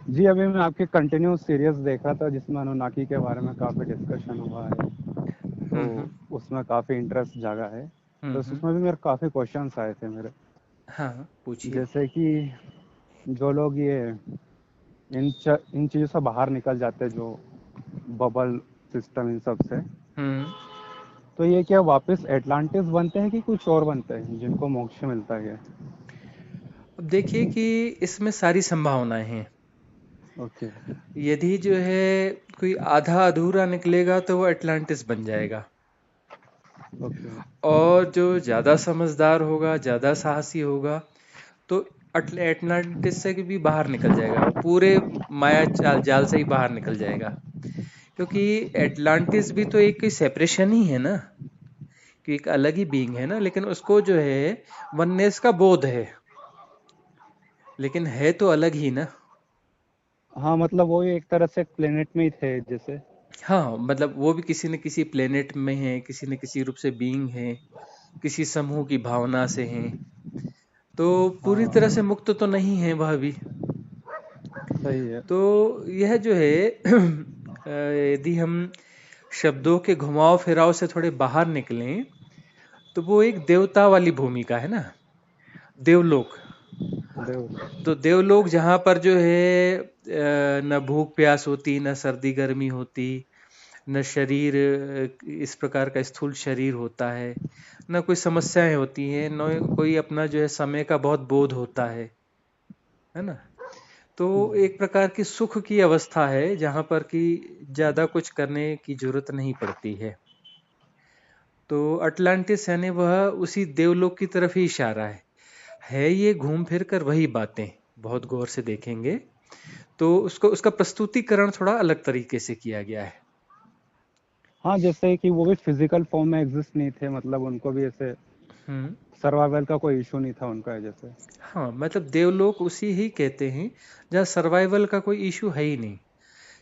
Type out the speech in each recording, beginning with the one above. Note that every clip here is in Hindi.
जी, अभी मैं आपकी कंटिन्यू सीरीज़ देख रहा था जिसमें अनुनाकी के बारे में काफ़ी डिस्कशन हुआ है, तो हुँ। उसमें काफ़ी इंटरेस्ट जागा है। हुँ, तो हुँ। उसमें भी मेरे काफ़ी क्वेश्चन्स आए थे मेरे, हाँ, पूछिए। जैसे कि जो लोग ये इन चीज़ों से बाहर निकल जाते हैं, जो बबल सिस्टम इन सब से, हुँ। तो ये क्या वापस एटलांटिस बनते हैं कि कुछ और बनते हैं जिनको मोक्ष मिलता है? अब देखिए कि इसमें सारी संभावनाएँ हैं। ओके, यदि जो है कोई आधा-अधूरा निकलेगा तो वो अटलांटिस बन जाएगा ओके, और जो ज़्यादा समझदार होगा, ज़्यादा साहसी होगा तो एटलांटिस से भी बाहर निकल जाएगा। वो पूरे माया जाल से ही बाहर निकल जाएगा। क्योंकि एटलांटिस भी तो एक सेपरेशन ही है ना, कि एक अलग ही बीइंग है ना, लेकिन उसको जो है वननेस का बोध है, लेकिन है तो अलग ही ना। हाँ, मतलब वो एक तरह से एक प्लेनेट में ही थे जैसे। हाँ, मतलब वो भी किसी न किसी प्लेनेट में है, किसी न किसी रूप से बीइंग है, किसी समूह की भावना से हैं। तो पूरी तरह से हाँ, मुक्त तो नहीं है वह भी। सही है। तो यह जो है यदि हम शब्दों के घुमाव-फिराव से थोड़े बाहर निकलें, तो वो एक देवता वाली भूमिका है ना, देवलोक। देव तो देवलोक जहाँ पर जो है न भूख प्यास होती, न सर्दी गर्मी होती, न शरीर इस प्रकार का स्थूल शरीर होता है, न कोई समस्याएं होती हैं, न कोई अपना जो है समय का बहुत बोध होता है ना। तो एक प्रकार की सुख की अवस्था है जहाँ पर कि ज्यादा कुछ करने की जरूरत नहीं पड़ती है। तो अटलांटिस यानी वह उसी देवलोक की तरफ ही इशारा है ये घूम फिर कर वही बातें। बहुत गौर से देखेंगे तो उसको उसका प्रस्तुतिकरण थोड़ा अलग तरीके से किया गया है। हाँ, जैसे कि वो भी फिजिकल फॉर्म में एग्जिस्ट नहीं थे, मतलब उनको भी ऐसे हम्म। सर्वाइवल का कोई इशू नहीं था उनका जैसे। हाँ, मतलब देवलोक उसी ही कहते हैं जहाँ सर्वाइवल का कोई इशू है ही नहीं।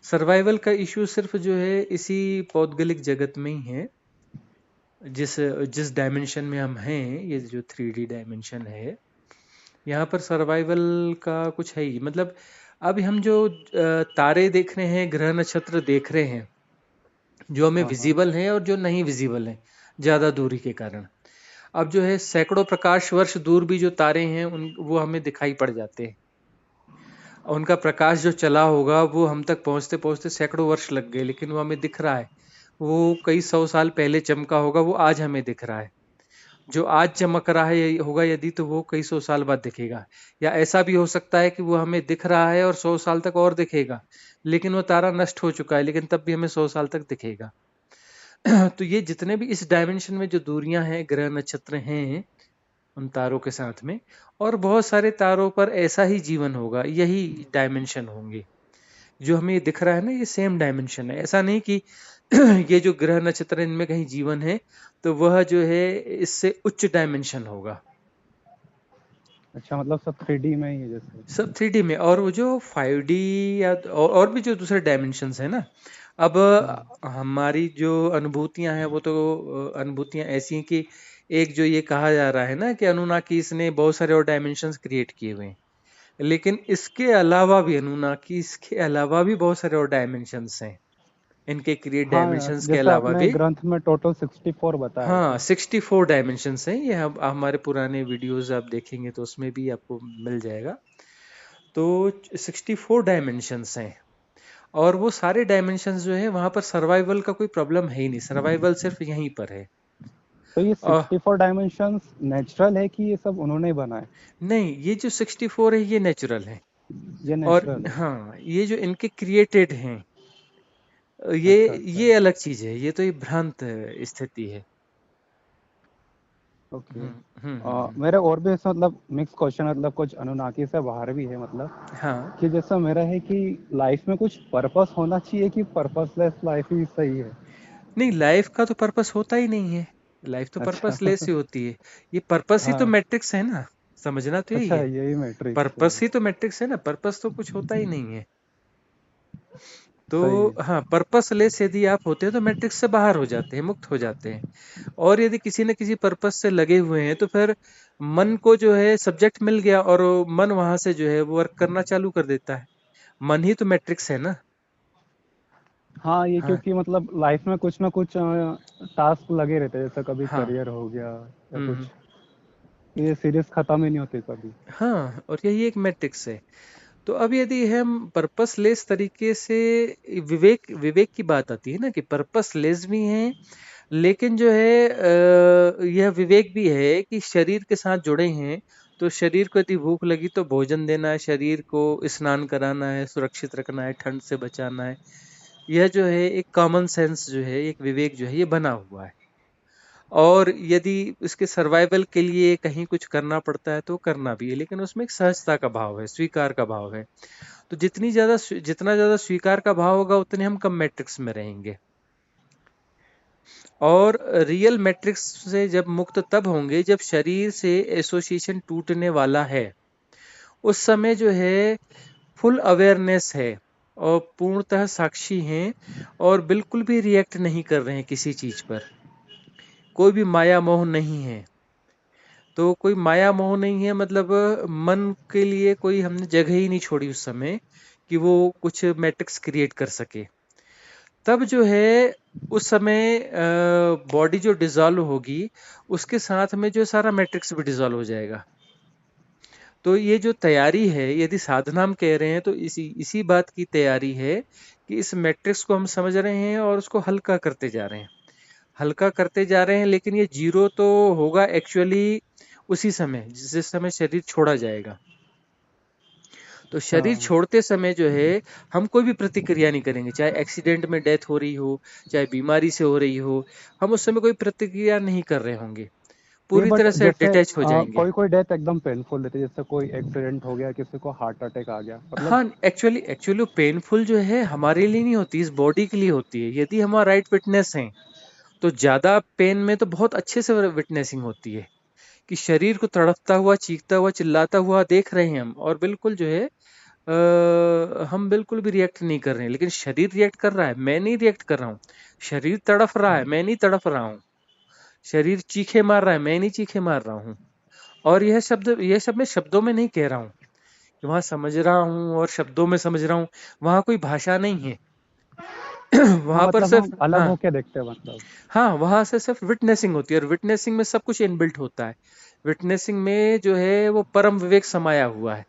सर्वाइवल का इशू सिर्फ जो है इसी पौद्गलिक जगत में ही है, जिस जिस डायमेंशन में हम हैं, ये जो 3D डायमेंशन है, यहाँ पर सर्वाइवल का कुछ है ही मतलब। अब हम जो तारे देख रहे हैं, ग्रह नक्षत्र देख रहे हैं, जो हमें हाँ, हाँ, विजिबल हैं और जो नहीं विजिबल हैं ज्यादा दूरी के कारण, अब जो है सैकड़ों प्रकाश वर्ष दूर भी जो तारे हैं उन वो हमें दिखाई पड़ जाते हैं। उनका प्रकाश जो चला होगा वो हम तक पहुंचते पहुंचते सैकड़ों वर्ष लग गए, लेकिन वो हमें दिख रहा है। वो कई सौ साल पहले चमका होगा, वो आज हमें दिख रहा है। जो आज चमक रहा है होगा यदि, तो वो कई सौ साल बाद दिखेगा। या ऐसा भी हो सकता है कि वो हमें दिख रहा है और 100 साल तक और दिखेगा, लेकिन वो तारा नष्ट हो चुका है, लेकिन तब भी हमें 100 साल तक दिखेगा। तो ये जितने भी इस डायमेंशन में जो दूरियां हैं, ग्रह नक्षत्र हैं उन तारों के साथ में, और बहुत सारे तारों पर ऐसा ही जीवन होगा, यही डायमेंशन होंगे। जो हमें दिख रहा है ना, ये सेम डायमेंशन है। ऐसा नहीं कि ये जो ग्रह नक्षत्र हैं, इनमें कहीं जीवन है तो वह जो है इससे उच्च डायमेंशन होगा। अच्छा, मतलब सब 3D में ही है जैसे। सब 3D में। और वो जो 5D या और भी जो दूसरे डायमेंशंस है ना, अब हाँ, हमारी जो अनुभूतियां हैं वो तो अनुभूतियां ऐसी हैं कि एक जो ये कहा जा रहा है ना कि अनुनाकीस ने बहुत सारे और डायमेंशंस क्रिएट किए हुए हैं, लेकिन इसके अलावा भी अनुनाकीस के अलावा भी बहुत सारे और डायमेंशंस हैं, इनके क्रिएट हाँ, डायमेंशंस के जैसे अलावा आपने भी। ग्रंथ में टोटल 64 बताया हाँ, था। 64 डायमेंशंस हैं ये। हम हमारे पुराने वीडियोस आप देखेंगे तो उसमें भी आपको मिल जाएगा। तो 64 डायमेंशंस हैं, और वो सारे डायमेंशंस जो है वहां पर सर्वाइवल का कोई प्रॉब्लम है ही नहीं, सर्वाइवल सिर्फ यहीं पर है। तो ये और 64 डायमेंशंस नेचुरल है कि ये सब उन्होंने ही बनाए? नहीं, ये जो 64 है ये नेचुरल है। ये और नेचुरल है? हाँ, ये जो इनके क्रिएटेड हैं, ये अच्छा, अच्छा। ये अलग चीज है, ये तो ये भ्रांत स्थिति है। ओके। हम्म। मेरे और भी ऐसा मतलब मिक्स क्वेश्चन, मतलब कुछ अनुनाकी से बाहर भी है, मतलब हाँ, कि जैसा मेरा है कि लाइफ में कुछ पर्पस होना चाहिए कि पर्पसलेस लाइफ ही सही है? नहीं, लाइफ का तो पर्पस होता ही नहीं है। लाइफ तो अच्छा। पर्पसलेस ही होती है। ये पर्पस ही तो हाँ, मैट्रिक्स है ना, समझना तो यही अच्छा, है। यही मैट्रिक्स है। पर्पस ही तो मैट्रिक्स है ना, पर्पस तो कुछ होता ही नहीं है। तो सही है। हाँ, पर्पसलेस यदि आप होते हैं तो मैट्रिक्स से बाहर हो जाते हैं, मुक्त हो जाते हैं। और यदि किसी न किसी पर्पस से लगे हुए हैं तो फिर मन को जो है सब्जेक्ट मिल गया और वो मन वहां से जो है वो वर्क करना चालू कर देता है। मन ही तो मैट्रिक्स है ना। हाँ, ये हाँ। क्योंकि मतलब लाइफ में कुछ ना कुछ टास्क लगे रहते हैं, जैसे कभी हाँ। करियर हो गया या कुछ। हम्म। ये सीरीज खत्म ही नहीं होती कभी। हाँ, और यही एक मैट्रिक्स है। तो अब यदि हम पर्पसलेस तरीके से, विवेक विवेक की बात आती है ना कि पर्पसलेस भी हैं, लेकिन जो है यह विवेक भी है कि शरीर के साथ जुड़े हैं। तो शरीर को यदि भूख लगी तो भोजन देना है, शरीर को स्नान कराना है, सुरक्षित रखना है, ठंड से बचाना है। यह जो है एक कॉमन सेंस जो है, एक विवेक जो है, ये बना हुआ है। और यदि उसके सर्वाइवल के लिए कहीं कुछ करना पड़ता है तो करना भी है, लेकिन उसमें एक सहजता का भाव है, स्वीकार का भाव है। तो जितना ज्यादा स्वीकार का भाव होगा उतने हम कम मैट्रिक्स में रहेंगे। और रियल मैट्रिक्स से जब मुक्त तब होंगे जब शरीर से एसोसिएशन टूटने वाला है। उस समय जो है फुल अवेयरनेस है और पूर्णतः साक्षी हैं, और बिल्कुल भी रिएक्ट नहीं कर रहे हैं किसी चीज पर। कोई भी माया मोह नहीं है। तो कोई माया मोह नहीं है मतलब मन के लिए कोई हमने जगह ही नहीं छोड़ी उस समय कि वो कुछ मैट्रिक्स क्रिएट कर सके। तब जो है उस समय बॉडी जो डिसॉल्व होगी, उसके साथ में जो सारा मैट्रिक्स भी डिसॉल्व हो जाएगा। तो ये जो तैयारी है, यदि साधना हम कह रहे हैं तो इसी इसी बात की तैयारी है कि इस मैट्रिक्स को हम समझ रहे हैं और उसको हल्का करते जा रहे हैं, हल्का करते जा रहे हैं। लेकिन ये जीरो तो होगा एक्चुअली उसी समय जिस समय शरीर छोड़ा जाएगा। तो शरीर हाँ, छोड़ते समय जो है हम कोई भी प्रतिक्रिया नहीं करेंगे, चाहे एक्सीडेंट में डेथ हो रही हो, चाहे बीमारी से हो रही हो, हम उस समय कोई प्रतिक्रिया नहीं कर रहे होंगे, ये पूरी बट तरह से जैसे डिटैच हो जाएंगे। कोई कोई डेथ एकदम पेनफुल रहती है, जैसे कोई एक्सीडेंट हो गया, किसी को हार्ट अटैक आ गया, मतलब। हाँ, एक्चुअली एक्चुअली पेनफुल जो है हमारे लिए नहीं होती, इस बॉडी के लिए होती है। यदि हमारा राइट विटनेस है तो ज्यादा पेन में तो बहुत अच्छे से विटनेसिंग होती है कि शरीर को तड़पता हुआ, चीखता हुआ, चिल्लाता हुआ देख रहे हैं हम, और बिल्कुल जो है हम बिल्कुल भी रिएक्ट नहीं कर रहे हैं। लेकिन शरीर रिएक्ट कर रहा है, मैं नहीं रिएक्ट कर रहा हूँ। शरीर तड़फ रहा है, मैं नहीं तड़फ रहा हूँ। शरीर चीखे मार रहा है, मैं नहीं चीखे मार रहा हूँ। और यह सब मैं शब्दों में नहीं कह रहा हूँ कि वहां समझ रहा हूँ और शब्दों में समझ रहा हूँ। वहां कोई भाषा नहीं है। हाँ, वहां पर मतलब सिर्फ, हम अलग हाँ, होके देखते हैं, मतलब। हाँ, वहां से सिर्फ विटनेसिंग होती है, और विटनेसिंग में सब कुछ इनबिल्ट होता है। विटनेसिंग में जो है वो परम विवेक समाया हुआ है।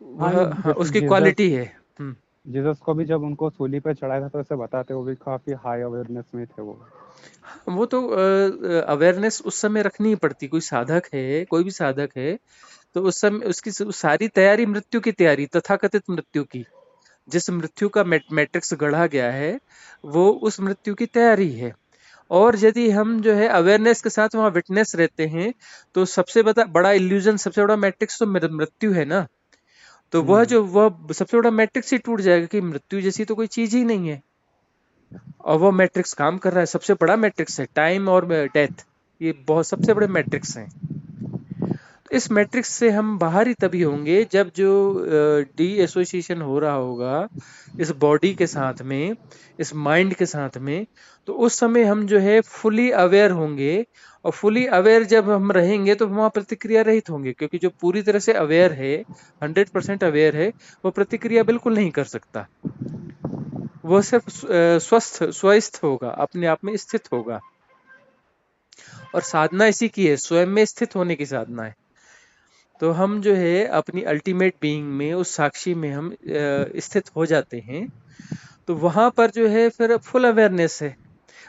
हाँ, ये वह, हाँ, जैसे उसकी जीसस क्वालिटी है। हम्म। जीसस को भी जब उनको सूली पे चढ़ाया था तो ऐसे बताते, वो भी काफी हाई अवेयरनेस में थे वो। वो तो अवेयरनेस उस समय रखनी ही पड़ती। कोई साधक है, कोई भी साधक है, तो उस समय उसकी सारी तैयारी, मृत्यु की तैयारी, तथाकथित मृत्यु की, जिस मृत्यु का मैट्रिक्स गढ़ा गया है, वो उस मृत्यु की तैयारी है। और यदि हम जो है अवेयरनेस के साथ वहां विटनेस रहते हैं, तो सबसे बड़ा इल्यूजन, सबसे बड़ा मैट्रिक्स तो मृत्यु है ना। तो हम्म। वह सबसे बड़ा मैट्रिक्स ही टूट जाएगा कि मृत्यु जैसी तो कोई चीज ही नहीं है। और वो मैट्रिक्स काम कर रहा है, सबसे बड़ा मैट्रिक्स है टाइम और डेथ। ये बहुत सबसे बड़े मैट्रिक्स हैं। तो इस मैट्रिक्स से हम बाहर ही तभी होंगे जब जो डी एसोसिएशन हो रहा होगा इस बॉडी के साथ में, इस माइंड के साथ में। तो उस समय हम जो है फुली अवेयर होंगे। और फुली अवेयर जब हम रहेंगे तो वहां प्रतिक्रिया रहित होंगे, क्योंकि जो पूरी तरह से अवेयर है, 100% अवेयर है, वो प्रतिक्रिया बिल्कुल नहीं कर सकता। वो सिर्फ स्वस्थ होगा, अपने आप में स्थित होगा। और साधना इसी की है, स्वयं में स्थित होने की साधना है। तो हम जो है अपनी अल्टीमेट बीइंग में, उस साक्षी में हम स्थित हो जाते हैं। तो वहां पर जो है फिर फुल अवेयरनेस है।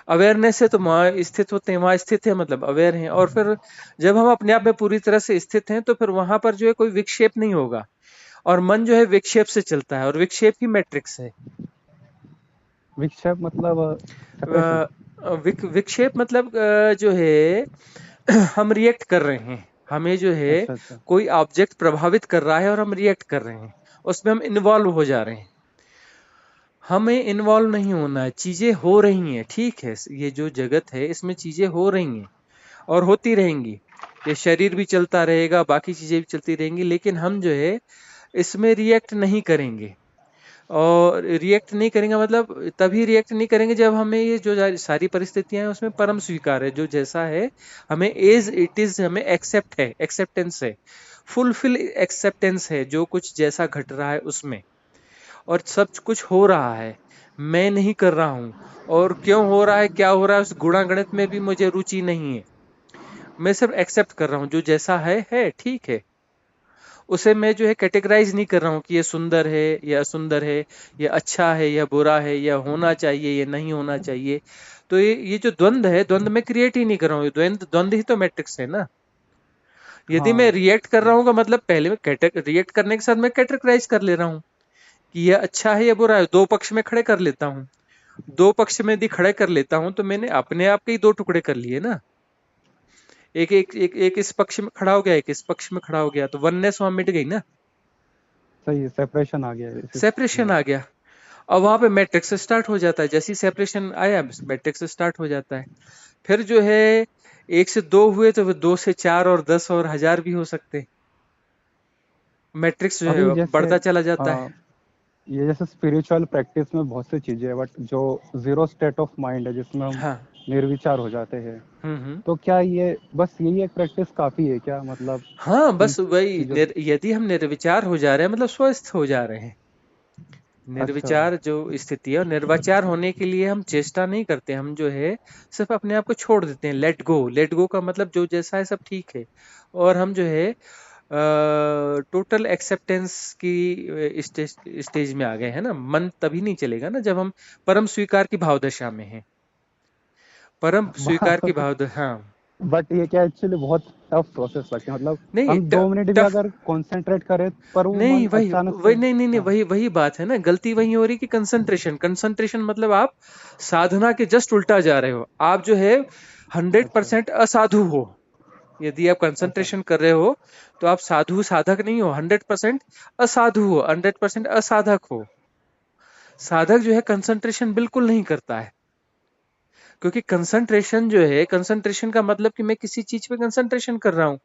अवेयरनेस है तो वहां स्थित होते हैं, वहां स्थित है मतलब अवेयर हैं। और फिर जब हम अपने आप में पूरी तरह से स्थित हैं तो फिर वहां पर जो है कोई विक्षेप नहीं होगा। और मन जो है विक्षेप से चलता है, और विक्षेप ही मैट्रिक्स है। विक्षेप मतलब सेपरेशन। विक्षेप मतलब जो है हम रिएक्ट कर रहे हैं। हमें जो है अच्छा, अच्छा। कोई ऑब्जेक्ट प्रभावित कर रहा है और हम रिएक्ट कर रहे हैं, उसमें हम इन्वॉल्व हो जा रहे हैं। हमें इन्वॉल्व नहीं होना है, चीजें हो रही हैं, ठीक है। ये जो जगत है इसमें चीजें हो रही हैं और होती रहेंगी। ये शरीर भी चलता रहेगा, बाकी चीजें भी चलती रहेंगी, लेकिन हम जो है इसमें रिएक्ट नहीं करेंगे। और रिएक्ट नहीं करेंगे मतलब तभी रिएक्ट नहीं करेंगे जब हमें ये जो सारी परिस्थितियां हैं उसमें परम स्वीकार है, जो जैसा है हमें एज इट इज, हमें एक्सेप्ट है, एक्सेप्टेंस है, फुलफिल एक्सेप्टेंस है जो कुछ जैसा घट रहा है उसमें, और सब कुछ हो रहा है, मैं नहीं कर रहा हूं, और क्यों हो रहा है क्या हो रहा है उस गुणागणित में भी मुझे रुचि नहीं है। मैं सिर्फ एक्सेप्ट कर रहा हूँ जो जैसा है ठीक है। उसे मैं जो है कैटेगराइज नहीं कर रहा हूँ कि ये सुंदर है या असुंदर है, ये अच्छा है या बुरा है, या होना चाहिए या नहीं होना चाहिए। तो ये जो द्वंद है, द्वंद में क्रिएट ही नहीं कर रहा हूँ, द्वंद द्वंद ही तो मैट्रिक्स है ना। यदि मैं हाँ रिएक्ट कर रहा हूँ का मतलब पहले मैं रिएक्ट करने के साथ मैं कैटेगराइज कर ले रहा हूँ कि यह अच्छा है या बुरा है, दो पक्ष में खड़े कर लेता हूँ। दो पक्ष में यदि खड़े कर लेता हूं तो मैंने अपने आप के ही दो टुकड़े कर लिए ना। एक इस पक्ष में खड़ा हो गया, एक इस पक्ष में खड़ा हो गया, तो वननेस वहां मिट गई ना, सही है, सेपरेशन आ गया सेपरेशन आ गया। अब वहां पे मैट्रिक्स स्टार्ट हो जाता है, जैसी सेपरेशन आया मैट्रिक्स स्टार्ट हो जाता है। फिर जो है एक से दो हुए तो फिर दो से चार और 10 और 1000 भी हो सकते, मैट्रिक्स जो अभी है जैसे बढ़ता चला जाता है। ये जैसे स्पिरिचुअल प्रैक्टिस में बहुत सी चीजें है, बट जो जीरो स्टेट ऑफ माइंड है जिसमें हम हाँ। निर्विचार हो जाते हैं, हम्म। तो क्या ये बस यही एक प्रैक्टिस काफी है क्या, मतलब हाँ, इन बस वही चीजों से? यदि हम निर्विचार हो जा रहे हैं मतलब स्वस्थ हो जा रहे हैं। अच्छा। निर्विचार जो स्थिति है, और निर्विचार होने के लिए हम चेष्टा नहीं करते, हम जो है सिर्फ अपने आप को छोड़ देते हैं, लेट गो। लेट गो का मतलब जो जैसा है सब ठीक है, और हम जो है टोटल एक्सेप्टेंस की स्टेज में आ गए हैं ना। मन तभी नहीं चलेगा ना जब हम परम स्वीकार की भाव दशा में हैं, परम स्वीकार की भाव हाँ। बट ये क्या एक्चुअली बहुत टफ प्रोसेस लगता है, मतलब नहीं, हम 2 मिनट भी टफ अगर कंसंट्रेट करें पर वो नहीं, मन वही अचानक से। वही नहीं नहीं नहीं, हाँ। वही वही बात है ना, गलती वही हो रही कि कंसंट्रेशन, कंसंट्रेशन मतलब आप साधना के जस्ट उल्टा जा रहे हो। आप जो है हंड्रेड अच्छा। परसेंट असाधु हो। यदि आप अच्छा। कंसंट्रेशन कर रहे हो तो आप साधु साधक नहीं हो, 100% असाधु हो, 100% असाधक हो। साधक जो है कंसंट्रेशन बिल्कुल नहीं करता है, क्योंकि कंसंट्रेशन जो है, कंसंट्रेशन का मतलब कि मैं किसी चीज पे कंसंट्रेशन कर रहा हूँ।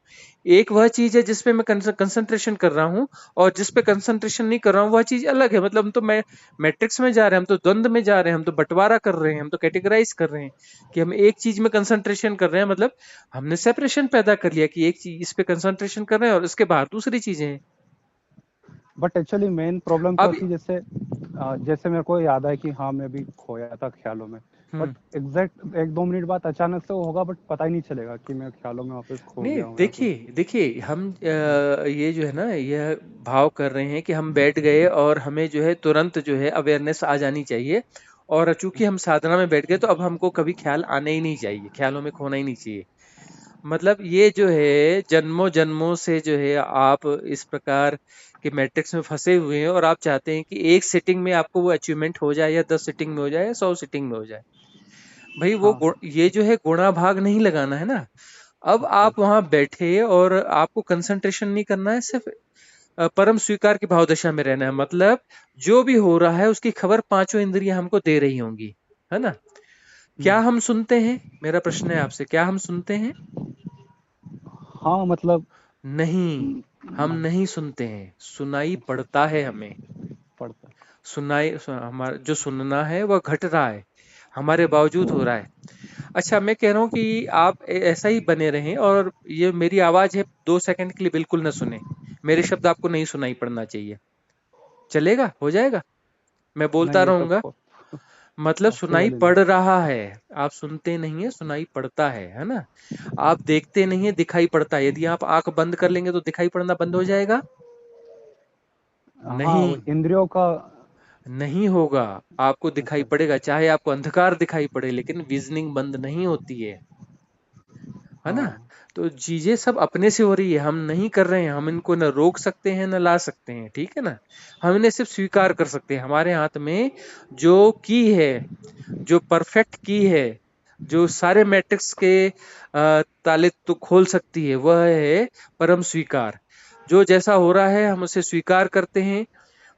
एक वह चीज है जिसपे मैं कंसंट्रेशन कर रहा हूँ, और जिस पे कंसंट्रेशन नहीं कर रहा हूँ वह चीज अलग है। मतलब हम तो मैट्रिक्स में जा रहे हैं, हम तो द्वंद में जा रहे हैं, हम तो बंटवारा कर रहे हैं, हम तो कैटेगराइज कर रहे हैं कि हम एक चीज में कंसंट्रेशन कर रहे हैं। मतलब हमने सेपरेशन पैदा कर लिया कि एक चीज इस पे कंसंट्रेशन कर रहे हैं और इसके बाहर दूसरी चीजें हैं। बट एक्चुअली मेन प्रॉब्लम क्या अब होती है, जैसे जैसे मेरे को याद है कि हाँ मैं भी खोया था ख्यालों में, बट हम्म। एग्जैक्ट 1-2 मिनट बाद अचानक से वो होगा, बट पता ही नहीं चलेगा कि मैं ख्यालों में वापस खो नहीं, गया हूँ या कुछ। देखिए देखिए हम हाँ। ये जो है ना, यह भाव कर रहे हैं कि हम बैठ गए और हमें जो है तुरंत जो है अवेयरनेस आ जानी चाहिए, और चूंकि हम साधना में बैठ गए तो अब हमको कभी ख्याल आने ही नहीं चाहिए, ख्यालों में खोना ही नहीं चाहिए। मतलब ये जो है जन्मों जन्मों से जो है आप इस प्रकार के मैट्रिक्स में फंसे हुए हैं, और आप चाहते हैं कि एक सिटिंग में आपको वो अचीवमेंट हो जाए, या 10 सिटिंग में हो जाए, या 100 सिटिंग में हो जाए। भाई वो हाँ। ये जो है गुणा भाग नहीं लगाना है ना। अब अच्छा। आप वहां बैठे और आपको कंसंट्रेशन नहीं करना है, सिर्फ परम स्वीकार की भाव दशा में रहना है। मतलब जो भी हो रहा है उसकी खबर पांचों इंद्रियां हमको दे रही होंगी, है ना। क्या हम्म। हम सुनते हैं, मेरा प्रश्न है आपसे, क्या हम सुनते हैं? हाँ मतलब नहीं, हम नहीं नहीं सुनते हैं, सुनाई अच्छा पड़ता है हमें। पड़ता। हमारा जो सुनना है वह घट रहा है, हमारे बावजूद हो रहा है। अच्छा, मैं कह रहा हूँ कि आप ऐसा ही बने रहें, और ये मेरी आवाज है 2 सेकंड के लिए बिल्कुल ना सुने, मेरे शब्द आपको नहीं सुनाई पड़ना चाहिए। चलेगा, हो जाएगा, मैं बोलता नहीं ये तो रहूंगा। मतलब सुनाई पॉसिबल ही नहीं। पड़ रहा है, आप सुनते नहीं है, सुनाई पड़ता है ना। आप देखते नहीं है, दिखाई पड़ता है। यदि आप आंख बंद कर लेंगे तो दिखाई पड़ना बंद हो जाएगा? हाँ नहीं, इंद्रियों का। नहीं होगा। आपको दिखाई अच्छा। पड़ेगा, चाहे आपको अंधकार दिखाई पड़े, लेकिन विजनिंग बंद नहीं होती है ना। हाँ। तो चीजें सब अपने से हो रही है, हम नहीं कर रहे हैं, हम इनको न रोक सकते हैं न ला सकते हैं, ठीक है ना। हम इन्हें सिर्फ स्वीकार कर सकते हैं। हमारे हाथ में जो की है, जो परफेक्ट की है, जो सारे मैट्रिक्स के ताले तो खोल सकती है, वह है परम स्वीकार। जो जैसा हो रहा है हम उसे स्वीकार करते हैं,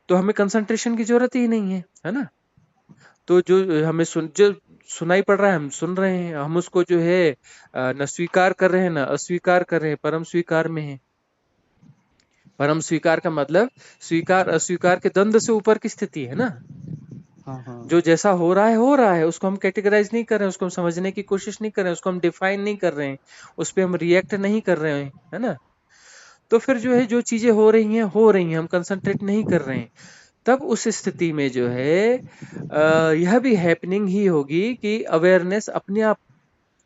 तो हमें कंसंट्रेशन की जरूरत ही नहीं है ना। तो जो हमें जो सुनाई पड़ रहा है हम सुन रहे हैं, हम उसको जो है न स्वीकार कर रहे हैं न अस्वीकार कर रहे हैं, परम स्वीकार में है। परम स्वीकार का मतलब स्वीकार अस्वीकार के द्वंद से ऊपर की स्थिति है ना। हाँ। हाँ। जो जैसा हो रहा है, उसको हम कैटेगराइज नहीं कर रहे हैं, उसको हम समझने की कोशिश नहीं कर रहे हैं, उसको हम डिफाइन नहीं कर रहे हैं, उस पे हम रिएक्ट नहीं कर रहे हैं, है ना। तो फिर जो है जो चीजें हो रही हैं, हम कंसंट्रेट नहीं कर रहे हैं, तब उस स्थिति में जो है यह भी हैपनिंग ही होगी कि अवेयरनेस अपने आप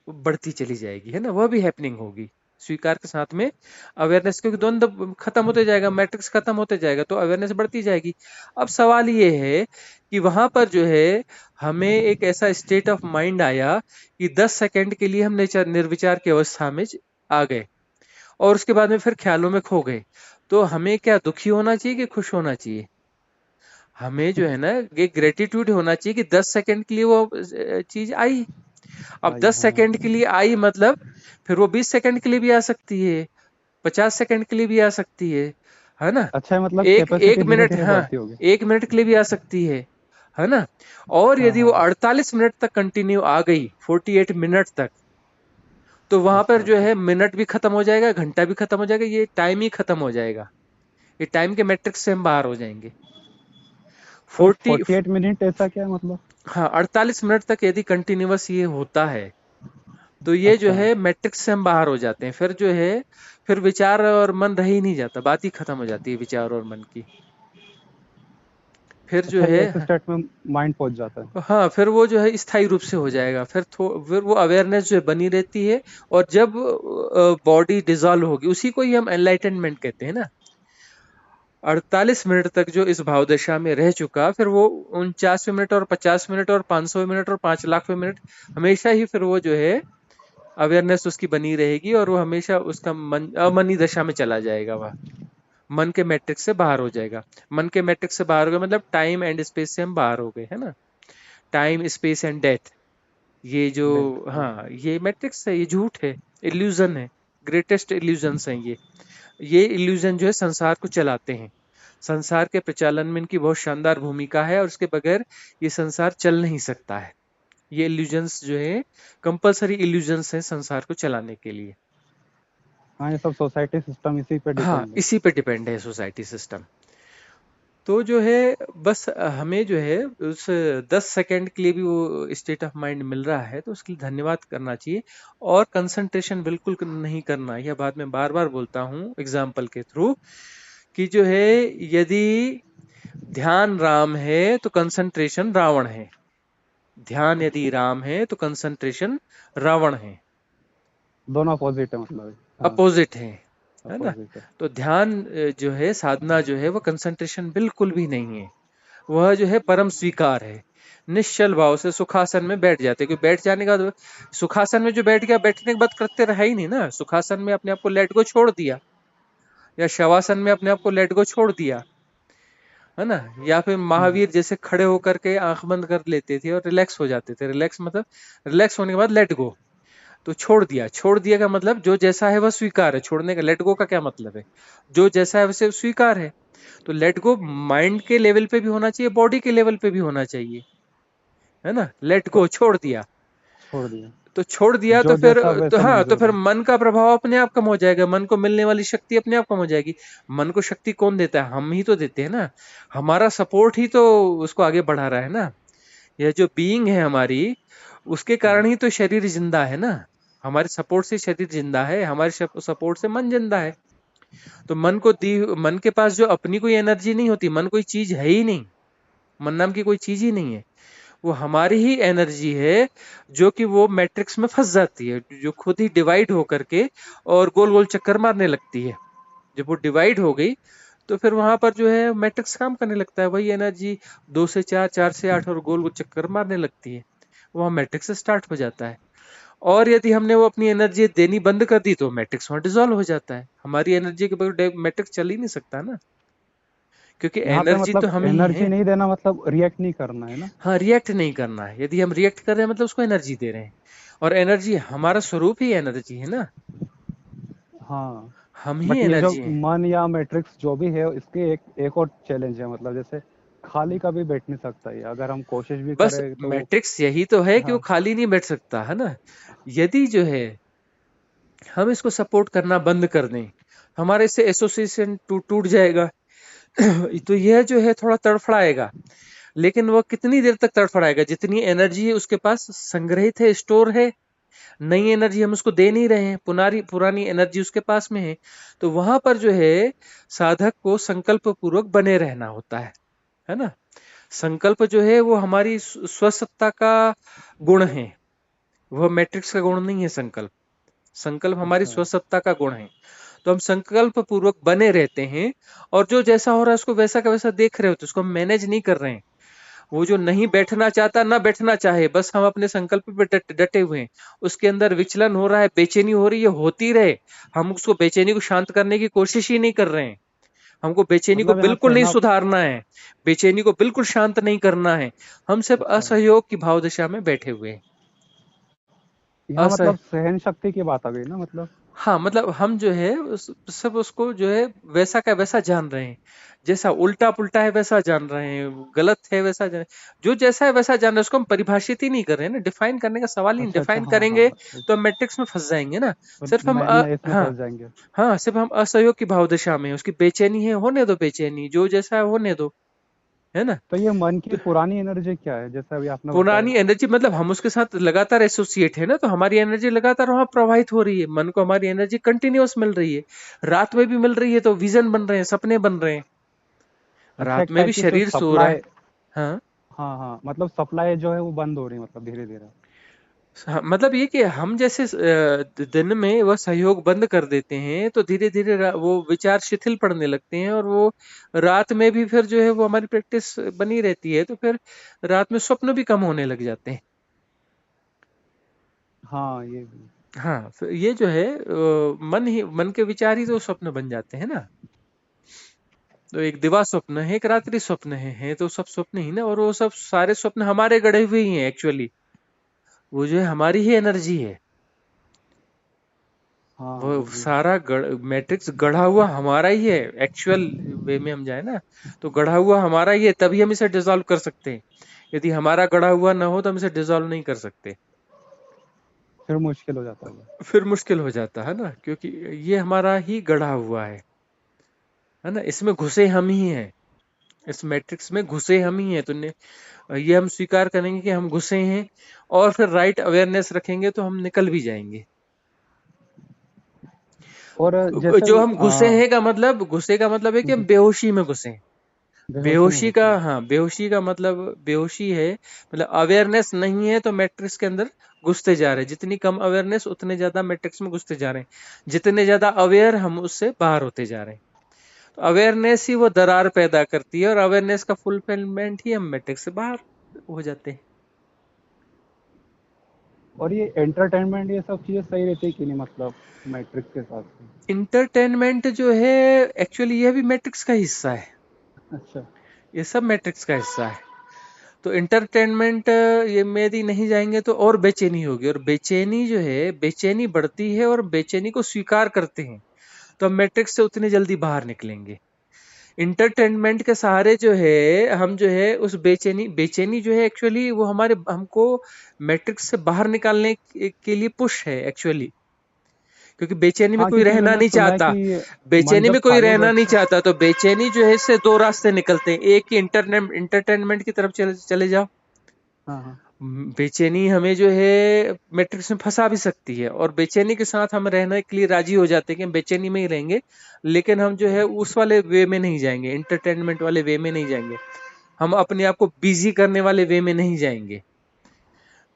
बढ़ती चली जाएगी, है ना, वह भी हैपनिंग होगी स्वीकार के साथ में अवेयरनेस, क्योंकि द्वंद्व खत्म होते जाएगा, मैट्रिक्स खत्म होते जाएगा तो अवेयरनेस बढ़ती जाएगी। अब सवाल ये है कि वहां पर जो है हमें एक ऐसा स्टेट ऑफ माइंड आया कि 10 सेकंड के लिए हम निर्विचार की अवस्था में आ गए और उसके बाद में फिर ख्यालों में खो गए। तो हमें क्या दुखी होना चाहिए कि खुश होना चाहिए? हमें जो है ना ये ग्रेटिट्यूड होना चाहिए कि 10 सेकंड के लिए वो चीज आई। अब भाई 10 हाँ। सेकंड के लिए आई मतलब फिर वो 20 सेकंड के लिए भी आ सकती है, 50 सेकंड के लिए भी आ सकती है ना? अच्छा है, मतलब एक कैपेसिटी एक धीरे मिनट, धीरे हाँ, बढ़ती होगी। 1 मिनट के लिए भी आ सकती है ना? और हाँ यदि वो हाँ। 48 मिनट तक कंटिन्यू आ गई, 48 मिनट तक, तो वहां पर अच्छा जो अच्छा। है मिनट भी खत्म हो जाएगा, घंटा भी खत्म हो जाएगा, ये टाइम ही खत्म हो जाएगा, ये टाइम के मैट्रिक्स से हम बाहर हो जाएंगे। तो 40, 48 मिनट ऐसा क्या मतलब? हाँ, 48 मिनट तक यदि कंटिन्यूअस ये होता है तो ये जो अच्छा। है मैट्रिक्स से हम बाहर हो जाते हैं। फिर जो है फिर विचार और मन रह ही नहीं जाता, बात ही खत्म हो जाती है विचार और मन की। फिर जो अच्छा, है ये ऐसे स्टेट में माइंड पहुंच जाता है। हाँ, फिर वो जो है स्थायी रूप से हो जाएगा, फिर वो अवेयरनेस जो है बनी रहती है। और जब बॉडी डिसॉल्व होगी, उसी को ही हम एनलाइटनमेंट कहते हैं ना। 48 मिनट तक जो इस भाव दशा में रह चुका, फिर वो 49वें मिनट और 50 मिनट और 500वें मिनट और 5 लाखवें मिनट हमेशा ही फिर वो जो है अवेयरनेस उसकी बनी रहेगी और वो हमेशा उसका मन अमनी दशा में चला जाएगा, वह मन के मैट्रिक्स से बाहर हो जाएगा। मन के मैट्रिक्स से बाहर हो गए मतलब टाइम एंड स्पेस से हम बाहर हो गए, है ना। टाइम स्पेस एंड डेथ, ये जो, डेट, हाँ। हाँ, ये मैट्रिक्स है, ये झूठ है, इल्यूजन है, ग्रेटेस्ट इल्यूजन्स हैं ये इल्यूजन जो है संसार को चलाते हैं। संसार के प्रचालन में इनकी बहुत शानदार भूमिका है और उसके बगैर ये संसार चल नहीं सकता है। ये इल्यूजन्स जो है कंपलसरी इल्यूजन्स हैं संसार को चलाने के लिए। हाँ, ये सब सोसाइटी सिस्टम इसी पे हाँ, डिपेंड है। इसी पे डिपेंड है सोसाइटी सिस्टम। तो जो है बस हमें जो है उस 10 सेकंड के लिए भी वो स्टेट ऑफ माइंड मिल रहा है तो उसके लिए धन्यवाद करना चाहिए। और कंसंट्रेशन बिल्कुल नहीं करना, यह बात मैं बार बार बोलता हूँ एग्जाम्पल के थ्रू, कि जो है यदि ध्यान राम है तो कंसंट्रेशन रावण है, ध्यान यदि राम है तो कंसंट्रेशन रावण है, दोनों अपोजिट है मतलब। हाँ। अपोजिट है ना। अपोजिट है। तो ध्यान जो है साधना जो है वो कंसंट्रेशन बिल्कुल भी नहीं है, वह जो है परम स्वीकार है। निश्चल भाव से सुखासन में बैठ जाते, क्योंकि बैठ जाने का सुखासन में जो बैठ गया, बैठने के बाद कृत्य रहा ही नहीं ना। सुखासन में अपने आप को लेट गो छोड़ दिया, या शवासन में अपने आप को लेट गो छोड़ दिया, है ना। या फिर हम्म। महावीर जैसे खड़े होकर के आंख बंद कर लेते थे और रिलैक्स हो जाते थे। रिलैक्स मतलब रिलैक्स होने के बाद लेट गो, तो छोड़ दिया। छोड़ दिया का मतलब जो जैसा है वह स्वीकार है। छोड़ने का, लेट गो का क्या मतलब है? जो जैसा है वैसे स्वीकार है। तो लेट गो माइंड के लेवल पे भी होना चाहिए, बॉडी के लेवल पे भी होना चाहिए, है ना। लेट तो गो, छोड़ दिया। छोड़ दिया। तो छोड़ दिया तो जो फिर, जैसा तो वैसा हाँ, तो मंजूर फिर है। मन का प्रभाव अपने आप कम हो जाएगा, मन को मिलने वाली शक्ति अपने आप कम हो जाएगी। मन को शक्ति कौन देता है? हम ही तो देते हैं ना। हमारा सपोर्ट ही तो उसको आगे बढ़ा रहा है ना। यह जो बीइंग है हमारी, उसके कारण हाँ। ही तो शरीर जिंदा है ना। हमारे सपोर्ट से शरीर जिंदा है, हमारे सपोर्ट से मन जिंदा है। तो मन के पास जो अपनी कोई एनर्जी नहीं होती, मन कोई चीज है ही नहीं, मन नाम की कोई चीज ही नहीं है। वो हमारी ही एनर्जी है जो कि वो मैट्रिक्स में फंस जाती है, जो खुद ही डिवाइड होकर के और गोल गोल चक्कर मारने लगती है। जब वो डिवाइड हो गई तो फिर वहां पर जो है मैट्रिक्स काम करने लगता है, वही एनर्जी 2 से 4, 4 से 8 और गोल गोल चक्कर मारने लगती है। वहां मैट्रिक्स स्टार्ट हो जाता है। और यदि हमने वो अपनी एनर्जी देनी बंद कर दी तो मैट्रिक्स वहां डिसॉल्व हो जाता है। हमारी एनर्जी के बगैर मैट्रिक्स चल ही नहीं सकता ना, क्योंकि यहाँ पे एनर्जी तो मतलब हम ही एनर्जी हैं। नहीं देना मतलब रिएक्ट नहीं करना है ना। हाँ, रिएक्ट नहीं करना है। यदि हम रिएक्ट कर रहे हैं मतलब उसको एनर्जी दे रहे हैं, और एनर्जी हमारा स्वरूप ही एनर्जी है ना। हाँ। हम ही बट ये जो एनर्जी हैं। मन या मैट्रिक्स जो भी है, इसके एक और चैलेंज है, मतलब जैसे खाली कभी बैठ नहीं सकता ये, अगर हम कोशिश भी बस करें तो वो। मैट्रिक्स यही तो है कि वो हाँ। खाली नहीं बैठ सकता, है ना। यदि जो है हम इसको सपोर्ट करना बंद कर दें, हमारे इससे एसोसिएशन टूट जाएगा। तो यह जो है थोड़ा तड़फड़ाएगा, लेकिन वो कितनी देर तक तड़फड़ाएगा? जितनी एनर्जी है उसके पास संग्रहित है, स्टोर है, नई एनर्जी हम उसको दे नहीं रहे हैं, पुरानी पुरानी एनर्जी उसके पास में है। तो वहां पर जो है साधक को संकल्प पूर्वक बने रहना होता है ना। संकल्प जो है वो हमारी स्वसत्ता का गुण है, वह मैट्रिक्स का गुण नहीं है। संकल्प संकल्प हमारी अच्छा। स्वसत्ता का गुण है। तो हम संकल्प पूर्वक बने रहते हैं, और जो जैसा हो रहा है उसको वैसा का वैसा देख रहे होते हैं, उसको हम मैनेज नहीं कर रहे हैं। वो जो नहीं बैठना चाहता ना बैठना चाहे, बस हम अपने संकल्प पे डटे हुए हैं। उसके अंदर विचलन हो रहा है, बेचैनी हो रही है, होती रहे। हम उसको बेचैनी को शांत करने की कोशिश ही नहीं कर रहे हैं। हमको बेचैनी को मतलब यहाँ बिल्कुल नहीं कहना। सुधारना है, बेचैनी को बिल्कुल शांत नहीं करना है। हम सिर्फ अच्छा, असहयोग की भाव दशा में बैठे हुए हैं। यहाँ असह मतलब सहन शक्ति की बात आ गई ना मतलब। हाँ, मतलब हम जो है सब उसको जो है वैसा का वैसा जान रहे हैं। जैसा उल्टा पुल्टा है वैसा जान रहे हैं, गलत है वैसा जान, जो जैसा है वैसा जान रहे हैं। उसको हम परिभाषित ही नहीं कर रहे हैं ना, डिफाइन करने का सवाल ही नहीं। अच्छा, अच्छा, डिफाइन हाँ, हाँ, करेंगे तो हम मैट्रिक्स में फंस जाएंगे ना। तो सिर्फ हम मैं इसमें हाँ फंस जाएंगे। हाँ, सिर्फ हम असहयोग की भाव दशा में हैं। उसकी बेचैनी है, होने दो बेचैनी, जो जैसा है होने दो, है ना। तो ये मन की तो पुरानी एनर्जी क्या है, जैसे अभी आपने बताया? पुरानी एनर्जी मतलब हम उसके साथ लगातार एसोसिएट है ना, तो हमारी एनर्जी लगातार वहां प्रवाहित हो रही है। मन को हमारी एनर्जी कंटिन्यूअस मिल रही है, रात में भी मिल रही है। तो विजन बन रहे हैं, सपने बन रहे हैं, अच्छा, रात एक में भी टाइप की जो शरीर सो रहा है। सप्लाई। हाँ हाँ, हाँ, मतलब सप्लाई जो है वो बंद हो रही है मतलब धीरे धीरे। हाँ, मतलब ये कि हम जैसे दिन में वह सहयोग बंद कर देते हैं, तो धीरे धीरे वो विचार शिथिल पड़ने लगते हैं, और वो रात में भी फिर जो है वो हमारी प्रैक्टिस बनी रहती है। तो फिर रात में स्वप्न भी कम होने लग जाते हैं। हाँ, ये भी। हाँ, फिर ये जो है मन ही, मन के विचार ही तो स्वप्न बन जाते हैं ना। तो एक दिवा स्वप्न है, एक रात्रि स्वप्न है तो सब स्वप्न ही ना। और वो सब सारे स्वप्न हमारे गढ़े हुए ही हैं एक्चुअली। वो जो है हमारी ही एनर्जी है। हाँ, वो वो भी है। सारा मैट्रिक्स गढ़ा हुआ हमारा ही है। एक्चुअल वे में हम जाए ना, तो गढ़ा हुआ हमारा ही है, तभी हम इसे डिसॉल्व कर सकते हैं। यदि हमारा गढ़ा हुआ ना हो तो हम इसे डिसॉल्व नहीं कर सकते। फिर मुश्किल हो जाता होगा। फिर मुश्किल हो जाता है ना, क्योंकि ये हमारा ही गढ़ा हुआ है ना। इसमें घुसे हम ही हैं, इस मैट्रिक्स में घुसे हम ही हैं। तो ये हम स्वीकार करेंगे कि हम घुसे हैं, और फिर राइट अवेयरनेस रखेंगे तो हम निकल भी जाएंगे। और जैसे जो हम घुसे हैं का मतलब, घुसे का मतलब है कि हम बेहोशी में घुसे हैं। बेहोशी में बेहोशी का, घुसे हैं। हाँ, बेहोशी का मतलब बेहोशी है, मतलब अवेयरनेस नहीं है तो मैट्रिक्स के अंदर घुसते जा रहे हैं। जितनी कम अवेयरनेस उतने ज्यादा मैट्रिक्स में घुसते जा रहे हैं, जितने ज्यादा अवेयर हम उससे बाहर होते जा रहे हैं। तो अवेयरनेस ही वो दरार पैदा करती है, और अवेयरनेस का फुलफिलमेंट ही हम मैट्रिक्स से बाहर हो जाते हैं। और ये एंटरटेनमेंट ये सब चीजें सही रहती है कि नहीं मतलब मैट्रिक्स के हिसाब से? इंटरटेनमेंट जो है एक्चुअली यह भी मैट्रिक्स का हिस्सा है। अच्छा। ये सब मैट्रिक्स का हिस्सा है। तो इंटरटेनमेंट ये में यदि नहीं जाएंगे तो और बेचैनी होगी, और बेचैनी जो है, बेचैनी बढ़ती है, और बेचैनी को स्वीकार करते हैं तो हम मैट्रिक्स से उतनी जल्दी बाहर निकलेंगे। इंटरटेनमेंट के सहारे जो है हम जो है उस बेचैनी, बेचैनी जो है एक्चुअली वो हमारे, हमको मैट्रिक्स से बाहर निकालने के लिए पुश है एक्चुअली। क्योंकि बेचैनी में हाँ, कोई क्योंकि रहना मैंने नहीं सुना है चाहता, कि मन बेचैनी जब में कोई खाली रहना नहीं बैठता। चाहता, तो बेचैनी जो है इससे दो रास्ते निकलते हैं। एक ही इंटरटेनमेंट की तरफ चले चले जाओ। हाँ, हाँ। बेचैनी हमें जो है मैट्रिक्स में फंसा भी सकती है, और बेचैनी के साथ हम रहने के लिए राजी हो जाते हैं कि हम बेचैनी में ही रहेंगे। लेकिन हम जो है उस वाले वे में नहीं जाएंगे, इंटरटेनमेंट वाले वे में नहीं जाएंगे, हम अपने आप को बिजी करने वाले वे में नहीं जाएंगे।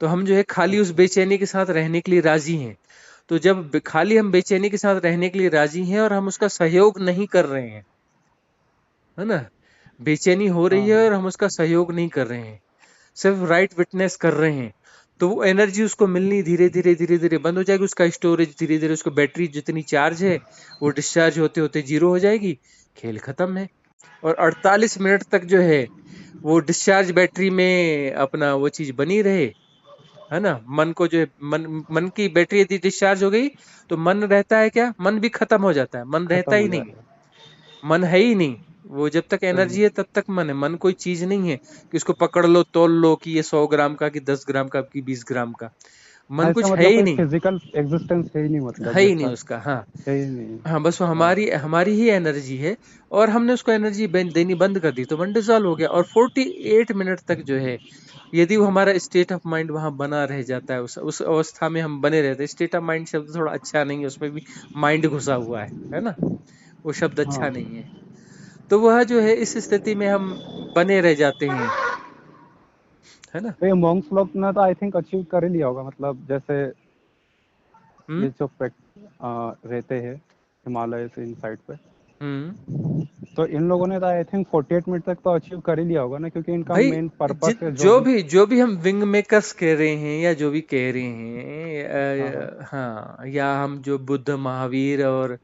तो हम जो है खाली उस अच्छा। बेचैनी के साथ रहने के लिए राजी हैं। तो जब खाली हम बेचैनी के साथ रहने के लिए राजी हैं और हम उसका सहयोग नहीं कर रहे हैं, है ना, बेचैनी हो रही हाँ, है हाँ। और हम उसका सहयोग नहीं कर रहे हैं, सिर्फ राइट विटनेस कर रहे हैं, तो वो एनर्जी उसको मिलनी धीरे धीरे धीरे धीरे बंद हो जाएगी। उसका स्टोरेज धीरे धीरे, उसको बैटरी जितनी चार्ज है वो डिस्चार्ज होते होते जीरो हो जाएगी। खेल खत्म है। और 48 मिनट तक जो है वो डिस्चार्ज बैटरी में अपना वो चीज बनी रहे, है ना। मन को जो है, मन की बैटरी यदि डिस्चार्ज हो गई तो मन रहता है क्या, मन भी खत्म हो जाता है, मन खत्म रहता ही हो नहीं, जाएगा। मन है ही नहीं। वो जब तक सही। एनर्जी है तब तक मन है। मन कोई चीज नहीं है कि उसको पकड़ लो, तोल लो कि ये 100 ग्राम का, कि 10 ग्राम का, कि 20 ग्राम का। मन ऐसा कुछ है मतलब ही कोई नहीं, फिजिकल एग्जिस्टेंस है ही नहीं, मतलब है ही नहीं जैसा उसका। हाँ, है ही नहीं। हाँ, बस वो हाँ हमारी हमारी ही एनर्जी है, और हमने उसको एनर्जी देनी बंद कर दी तो मन डिसॉल्व हो गया। और 48 मिनट तक जो है, यदि वो हमारा स्टेट ऑफ माइंड वहां बना रह जाता है, उस अवस्था में हम बने रहते हैं। स्टेट ऑफ माइंड शब्द थोड़ा अच्छा नहीं है, उसमें भी माइंड घुसा हुआ है ना, वो शब्द अच्छा हाँ। नहीं है। तो वह जो है इस स्थिति में हम बने रह जाते हैं, है ना। तो ये मॉन्क्स लोग ने तो आई थिंक अचीव कर ही लिया होगा, मतलब जैसे हम्म। ये जो रहते हैं हिमालय से इन साइड पे, हम्म। तो इन लोगों ने तो आई थिंक 48 मिनट तक तो अचीव कर ही लिया होगा ना, क्योंकि इनका भाई, मेन पर्पस है जो जो भी। भी जो भी हम विंग मेकर्स कह रहे हैं या जो भी कह रहे हैं, हाँ हाँ। हाँ, या हम जो बुद्ध, महावीर और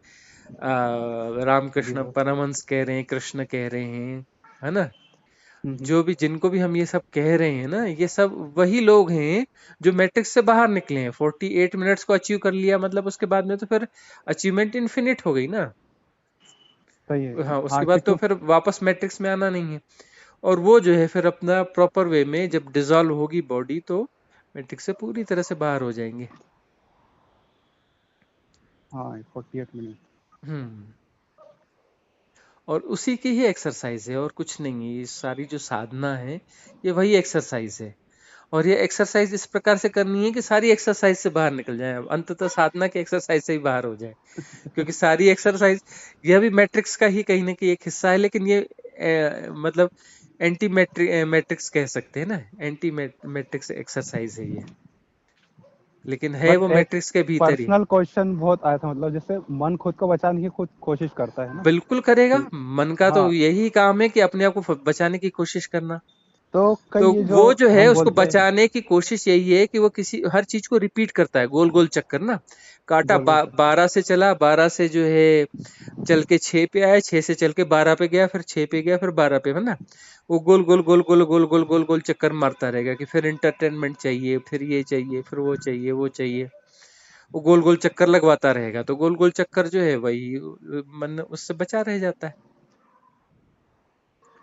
रामकृष्ण जीसस। परमहंस कह रहे हैं, कृष्ण कह रहे हैं, है ना, हम्म। जो भी जिनको भी हम ये सब कह रहे हैं ना, ये सब वही लोग हैं जो मैट्रिक्स से बाहर निकले हैं। 48 मिनट्स को अचीव कर लिया, मतलब उसके बाद में तो फिर अचीवमेंट इन्फिनिट हो गई ना। सही है। हाँ, उसके हाँ बाद तो क्योंकि फिर वापस मैट्रिक्स में आना नहीं है। और वो जो है फिर अपना प्रॉपर वे में जब डिसॉल्व होगी बॉडी, तो मैट्रिक्स से पूरी तरह से बाहर हो जाएंगे। हाँ 48 मिनट। हम्म। और उसी की ही एक्सरसाइज है, और कुछ नहीं है। ये सारी जो साधना है, ये वही एक्सरसाइज है। और ये एक्सरसाइज इस प्रकार से करनी है कि सारी एक्सरसाइज से बाहर निकल जाए, अब अंततः साधना की एक्सरसाइज से ही बाहर हो जाए। क्योंकि सारी एक्सरसाइज, यह भी मैट्रिक्स का ही कहीं ना कहीं एक हिस्सा है, लेकिन ये मतलब एंटी मैट्रिक्स कह सकते हैं ना, एंटी मैट्रिक्स एक्सरसाइज है ये, लेकिन है बट वो एक मैट्रिक्स के भीतर ही। पर्सनल क्वेश्चन बहुत आया था, मतलब जैसे मन खुद को बचाने की खुद कोशिश करता है ना बिल्कुल करेगा, कि। मन का तो हाँ यही काम है कि अपने आप को बचाने की कोशिश करना। तो कई तो ये जो वो जो है हम उसको बोलते हैं बचाने की कोशिश यही है कि वो किसी हर चीज को रिपीट करता है, गोल गोल चक्कर ना। काटा गोल गोल चक्कर। 12 से चला, 12 से जो है चल के 6 पे आया, 6 से चल के 12 पे गया, फिर 6 पे गया, फिर 12 पे, है ना। वो गोल गोल गोल गोल गोल गोल गोल गोल चक्कर मारता रहेगा कि फिर इंटरटेनमेंट चाहिए, फिर ये चाहिए, फिर वो चाहिए, वो चाहिए। वो गोल गोल चक्कर लगवाता रहेगा, तो गोल गोल चक्कर जो है वही मन उससे बचा रह जाता है।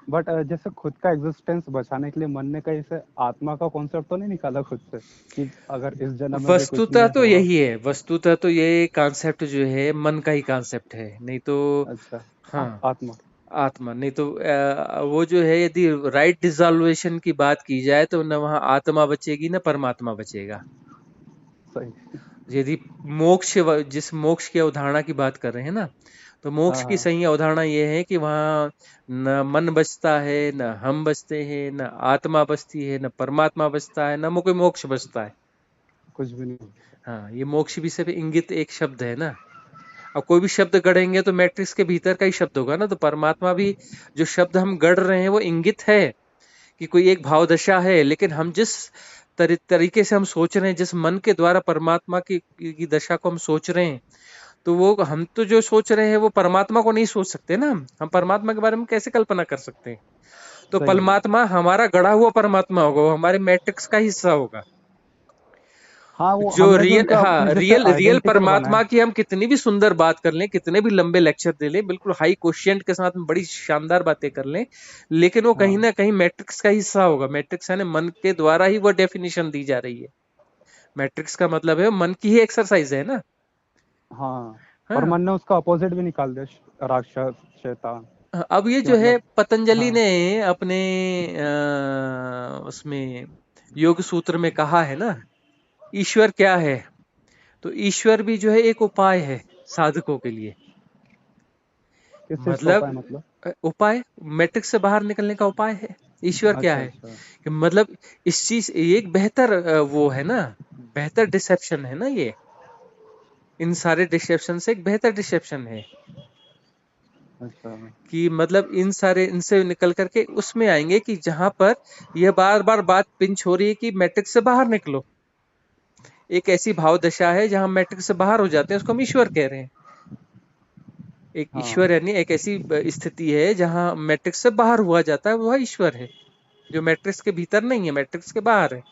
बट जैसे खुद का एग्जिस्टेंस बचाने के लिए मन ने कहीं से आत्मा का कॉन्सेप्ट तो नहीं निकाला खुद से, कि अगर इस जन्म में भी कुछ वस्तुतः नहीं तो हुआ। यही है, वस्तुतः तो ये कॉन्सेप्ट जो है मन का ही कॉन्सेप्ट है, नहीं तो। अच्छा। हाँ, आत्मा। आत्मा नहीं तो वो जो है, यदि राइट डिसॉल्वेशन की बात की जाए तो न वहाँ आत्मा बचेगी न परमात्मा बचेगा। सही। यदि जिस मोक्ष की अवधारणा की बात कर रहे हैं ना, तो मोक्ष हाँ की हाँ। सही अवधारणा ये है कि वहाँ न मन बचता है, न हम बचते हैं, न आत्मा बचती है, न परमात्मा बचता है, न कोई मोक्ष बचता है। कुछ भी नहीं। हाँ, ये मोक्ष भी सिर्फ इंगित एक शब्द है ना। अब कोई भी शब्द गढ़ेंगे तो मैट्रिक्स के भीतर का ही शब्द होगा ना, तो परमात्मा भी जो शब्द हम गढ़ रहे हैं वो इंगित है कि कोई एक भाव दशा है, लेकिन हम जिस तरीके से हम सोच रहे हैं, जिस मन के द्वारा परमात्मा की दशा को हम सोच रहे हैं, तो वो हम तो जो सोच रहे हैं वो परमात्मा को नहीं सोच सकते ना। हम परमात्मा के बारे में कैसे कल्पना कर सकते हैं। तो सही है। परमात्मा हमारा गढ़ा हुआ परमात्मा होगा, वो हमारे मैट्रिक्स का हिस्सा होगा। हाँ वो जो हमने भी रियल, उनका हाँ, अपने जैसे रियल रियल आइडेंटिकल परमात्मा बनाया। की हम कितनी भी सुंदर बात कर लें, कितने भी लंबे लेक्चर दे लें, बिल्कुल हाई क्वेश्चन के साथ में बड़ी शानदार बातें कर लें, लेकिन वो कहीं हाँ ना कहीं मैट्रिक्स का हिस्सा होगा। मैट्रिक्स है ना, मन के द्वारा ही वो डेफिनेशन दी जा रही है। मैट्रिक्स का मतलब है मन की ही एक्सरसाइज है ना। हाँ। और हाँ। मन ने उसका अपोजिट भी निकाल दिया, राक्षस शैतान। अब ये कि जो है मतलब। पतंजलि हाँ ने अपने उसमें योग सूत्र में कहा है ना, ईश्वर क्या है। तो ईश्वर भी जो है एक उपाय है साधकों के लिए। किस चीज का मतलब उपाय मतलब। उपाय, मैट्रिक्स से बाहर निकलने का उपाय है। ईश्वर क्या अच्छा है अच्छा। कि मतलब इस चीज, ये एक बेहतर वो है ना, बेहतर डिसेप्शन है ना ये। इन सारे डिसेप्शन से एक बेहतर डिसेप्शन है अच्छा। कि मतलब इन सारे इनसे निकल करके उसमें आएंगे कि जहां पर यह बार बार बात पिंच हो रही है कि मैट्रिक्स से बाहर निकलो। एक ऐसी भाव दशा है जहां मैट्रिक्स से बाहर हो जाते हैं, उसको हम ईश्वर कह रहे हैं। एक हाँ ईश्वर यानी एक ऐसी स्थिति है जहां मैट्रिक्स से बाहर हुआ जाता है, वह ईश्वर है। जो मैट्रिक्स के भीतर नहीं है, मैट्रिक्स के बाहर है।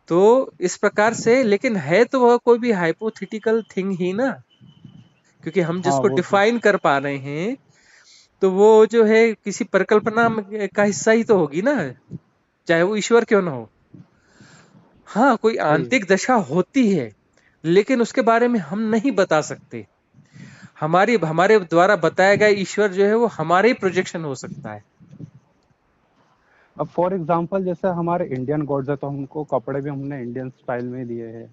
तो इस प्रकार से, लेकिन है तो वह कोई भी हाइपोथेटिकल थिंग ही ना, क्योंकि हम हाँ जिसको वो भी। डिफाइन कर पा रहे हैं, तो वो जो है किसी परिकल्पना का हिस्सा ही तो होगी ना, चाहे वो ईश्वर क्यों ना हो। हाँ, कोई सही है। आंतरिक दशा होती है, लेकिन उसके बारे में हम नहीं बता सकते। हमारी हमारे द्वारा बताया गया ईश्वर जो है वो हमारे ही प्रोजेक्शन हो सकता है। अब फॉर एग्जांपल जैसे हमारे इंडियन गॉड्स है, तो हमको कपड़े भी हमने इंडियन स्टाइल में दिए हैं।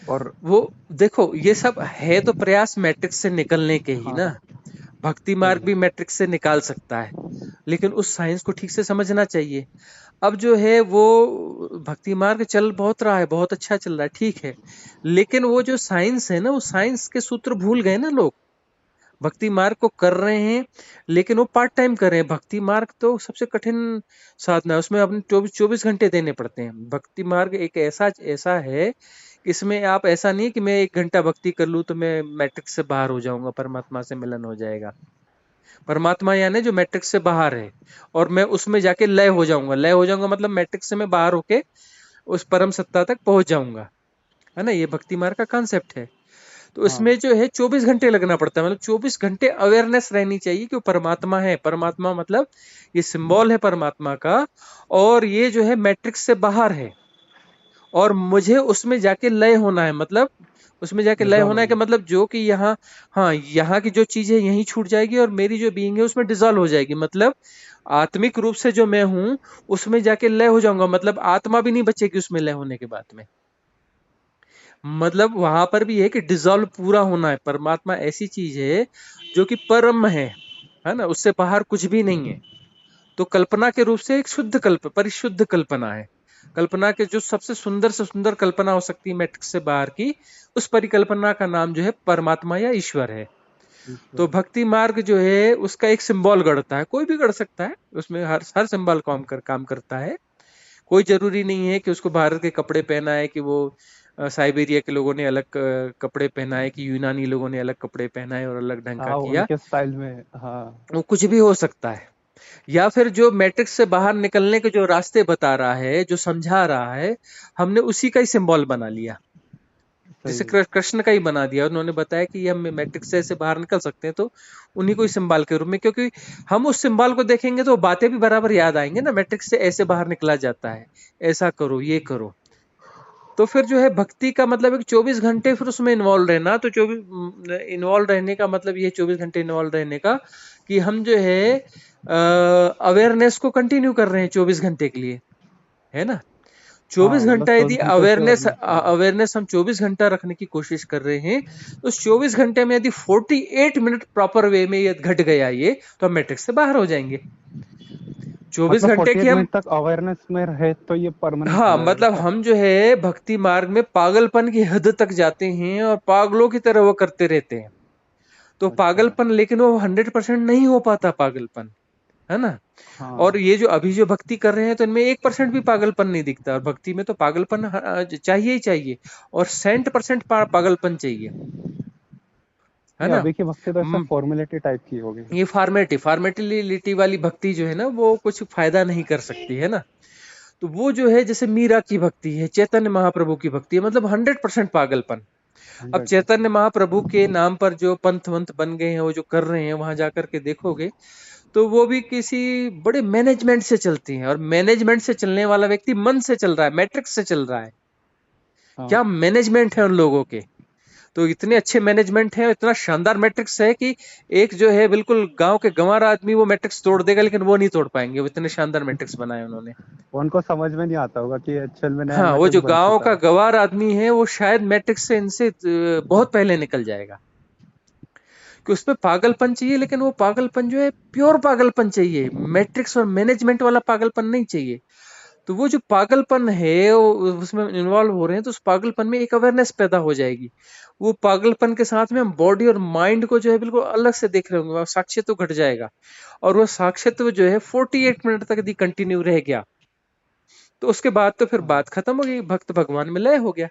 और वो देखो, ये सब है तो प्रयास मैट्रिक्स से निकलने के ही हाँ ना। हाँ, भक्ति सही मार्ग है। भी मैट्रिक्स से निकाल सकता है, लेकिन उस साइंस को ठीक से समझना चाहिए। अब जो है वो भक्ति मार्ग चल बहुत रहा है, बहुत अच्छा चल रहा है, ठीक है। लेकिन वो जो साइंस है ना, वो साइंस के सूत्र भूल गए ना लोग। भक्ति मार्ग को कर रहे हैं, लेकिन वो पार्ट टाइम कर रहे हैं। भक्ति मार्ग तो सबसे कठिन साधना है, उसमें अपने 24 24 घंटे देने पड़ते हैं। भक्ति मार्ग एक ऐसा ऐसा है, इसमें आप ऐसा नहीं है कि मैं 1 घंटा भक्ति कर लूं तो मैं मैट्रिक्स से बाहर हो जाऊंगा, परमात्मा से मिलन हो जाएगा। परमात्मा यानी जो मैट्रिक्स से बाहर है, और मैं उसमें जाके लय हो जाऊंगा। लय हो जाऊंगा मतलब मैट्रिक्स से मैं बाहर होके उस परम सत्ता तक पहुंच जाऊंगा, है ना। ये भक्ति मार्ग का कॉन्सेप्ट है। तो हाँ, इसमें जो है 24 घंटे लगना पड़ता है, मतलब 24 घंटे अवेयरनेस रहनी चाहिए कि वो परमात्मा है। परमात्मा मतलब ये सिंबल है परमात्मा का, और ये जो है मैट्रिक्स से बाहर है, और मुझे उसमें जाके लय होना है। मतलब उसमें जाके लय डिजॉल्व होना है कि होना। मतलब जो कि यहाँ, हाँ, यहाँ की जो चीज है यहीं छूट जाएगी, और मेरी जो बीइंग है उसमें डिजॉल्व हो जाएगी। मतलब आत्मिक रूप से जो मैं हूं उसमें जाके लय हो जाऊंगा। मतलब आत्मा भी नहीं बचेगी उसमें लय होने के बाद में। मतलब वहां पर भी है कि डिसॉल्व पूरा होना है। परमात्मा ऐसी चीज है जो कि परम है ना, उससे बाहर कुछ भी नहीं है। तो कल्पना के रूप से एक शुद्ध परिशुद्ध कल्पना है। कल्पना के जो सबसे सुंदर से सुंदर कल्पना हो सकती है मैट्रिक्स से बाहर की, उस परिकल्पना का नाम जो है परमात्मा या ईश्वर है। तो ईश्वर। भक्ति मार्ग जो है उसका एक सिंबल गढ़ता है, कोई भी गढ़ सकता है, उसमें हर हर सिंबल काम करता है। कोई जरूरी नहीं है कि उसको भारत के कपड़े पहना है, कि वो साइबेरिया के लोगों ने अलग कपड़े पहना है, कि यूनानी लोगों ने अलग कपड़े पहना है और अलग ढंग का हाँ, किया। उनके स्टाइल में। हाँ, वो कुछ भी हो सकता है। या फिर जो मैट्रिक्स से बाहर निकलने के जो रास्ते बता रहा है, जो समझा रहा है, हमने उसी का ही सिंबल बना लिया। सही जैसे है। कृष्ण का ही बना दिया, उन्होंने बताया कि हम मैट्रिक्स से ऐसे बाहर निकल सकते हैं, तो उन्हीं को ही सिंबल के रूप में, क्योंकि हम उस सिंबल को देखेंगे तो बातें भी बराबर याद आएंगे ना। मैट्रिक्स से ऐसे बाहर निकला जाता है, ऐसा करो, ये करो। तो फिर जो है भक्ति का मतलब है कि 24 घंटे फिर उसमें इन्वॉल्व रहना। तो 24 इन्वॉल्व रहने का मतलब ये 24 घंटे इन्वॉल्व रहने का कि हम जो है अवेयरनेस को कंटिन्यू कर रहे हैं 24 घंटे के लिए, है ना। चौबीस हाँ, मतलब घंटा यदि 24 घंटे से अवेयरनेस अवेयरनेस कर रहे हैं। अवेयरनेस हम 24 घंटा रखने की कोशिश कर रहे हैं, तो उस 24 घंटे में यदि 48 मिनट प्रॉपर वे में यदि घट गया ये, तो हम मैट्रिक्स से बाहर हो जाएंगे। चौबीस मतलब घंटे की 48 हम, मिनट तक अवेयरनेस में रहे तो ये परमानेंट हो हाँ, जाएगा मतलब क्या? हम जो है भक्ति मार्ग में पागलपन की हद तक जाते हैं, और पागलों की तरह वो करते रहते हैं। तो अच्छा। पागलपन, लेकिन वो 100% नहीं हो पाता पागलपन, है ना। और हाँ, ये जो अभी जो भक्ति कर रहे हैं, तो इनमें 1% भी पागलपन नहीं दिखता। और भक्ति में तो पागलपन चाहिए ही चाहिए, और 100% पागलपन चाहिए, है ये ना। अभी की भक्ति तो ऐसा हम्म, फॉर्मेलिटी टाइप की होगी। ये फॉर्मेटिलिटी वाली भक्ति जो है ना, वो कुछ फायदा नहीं कर सकती, है ना। तो वो जो है जैसे मीरा की भक्ति है, चैतन्य महाप्रभु की भक्ति है, मतलब 100% पागलपन। अब 100%। चैतन्य महाप्रभु के नाम पर जो पंथ वंथ बन गए हैं, वो जो कर रहे हैं, वहां जाकर के देखोगे तो वो भी किसी बड़े मैनेजमेंट से चलती हैं। और मैनेजमेंट से चलने वाला व्यक्ति मन से चल रहा है, मैट्रिक्स से चल रहा है। हाँ, क्या मैनेजमेंट है उन लोगों के। तो इतने अच्छे मैनेजमेंट है, इतना शानदार मैट्रिक्स है कि एक जो है बिल्कुल गांव के गंवार आदमी वो मैट्रिक्स तोड़ देगा, लेकिन वो नहीं तोड़ पाएंगे। वो इतने शानदार मैट्रिक्स बनाए उन्होंने। उनको समझ में नहीं आता होगा कि एक्चुअल में नया हाँ, वो मैट्रिक्स जो बन गांव चुका का है। गवार आदमी है, वो शायद मैट्रिक्स से इनसे बहुत पहले निकल जाएगा। कि उसमें पागलपन चाहिए, लेकिन वो पागलपन जो है प्योर पागलपन चाहिए, मैट्रिक्स और मैनेजमेंट वाला पागलपन नहीं चाहिए। तो वो जो पागलपन है वो उसमें इन्वॉल्व हो रहे हैं, तो उस पागलपन में एक अवेयरनेस पैदा हो जाएगी। वो पागलपन के साथ में हम बॉडी और माइंड को जो है बिल्कुल अलग से देख रहे होंगे, वहाँ साक्ष्यत्व घट जाएगा। और वो साक्ष्यत्व जो है 48 मिनट तक यदि कंटिन्यू रह गया, तो उसके बाद तो फिर हाँ, बात खत्म हो गई, भक्त भगवान में लय हो गया।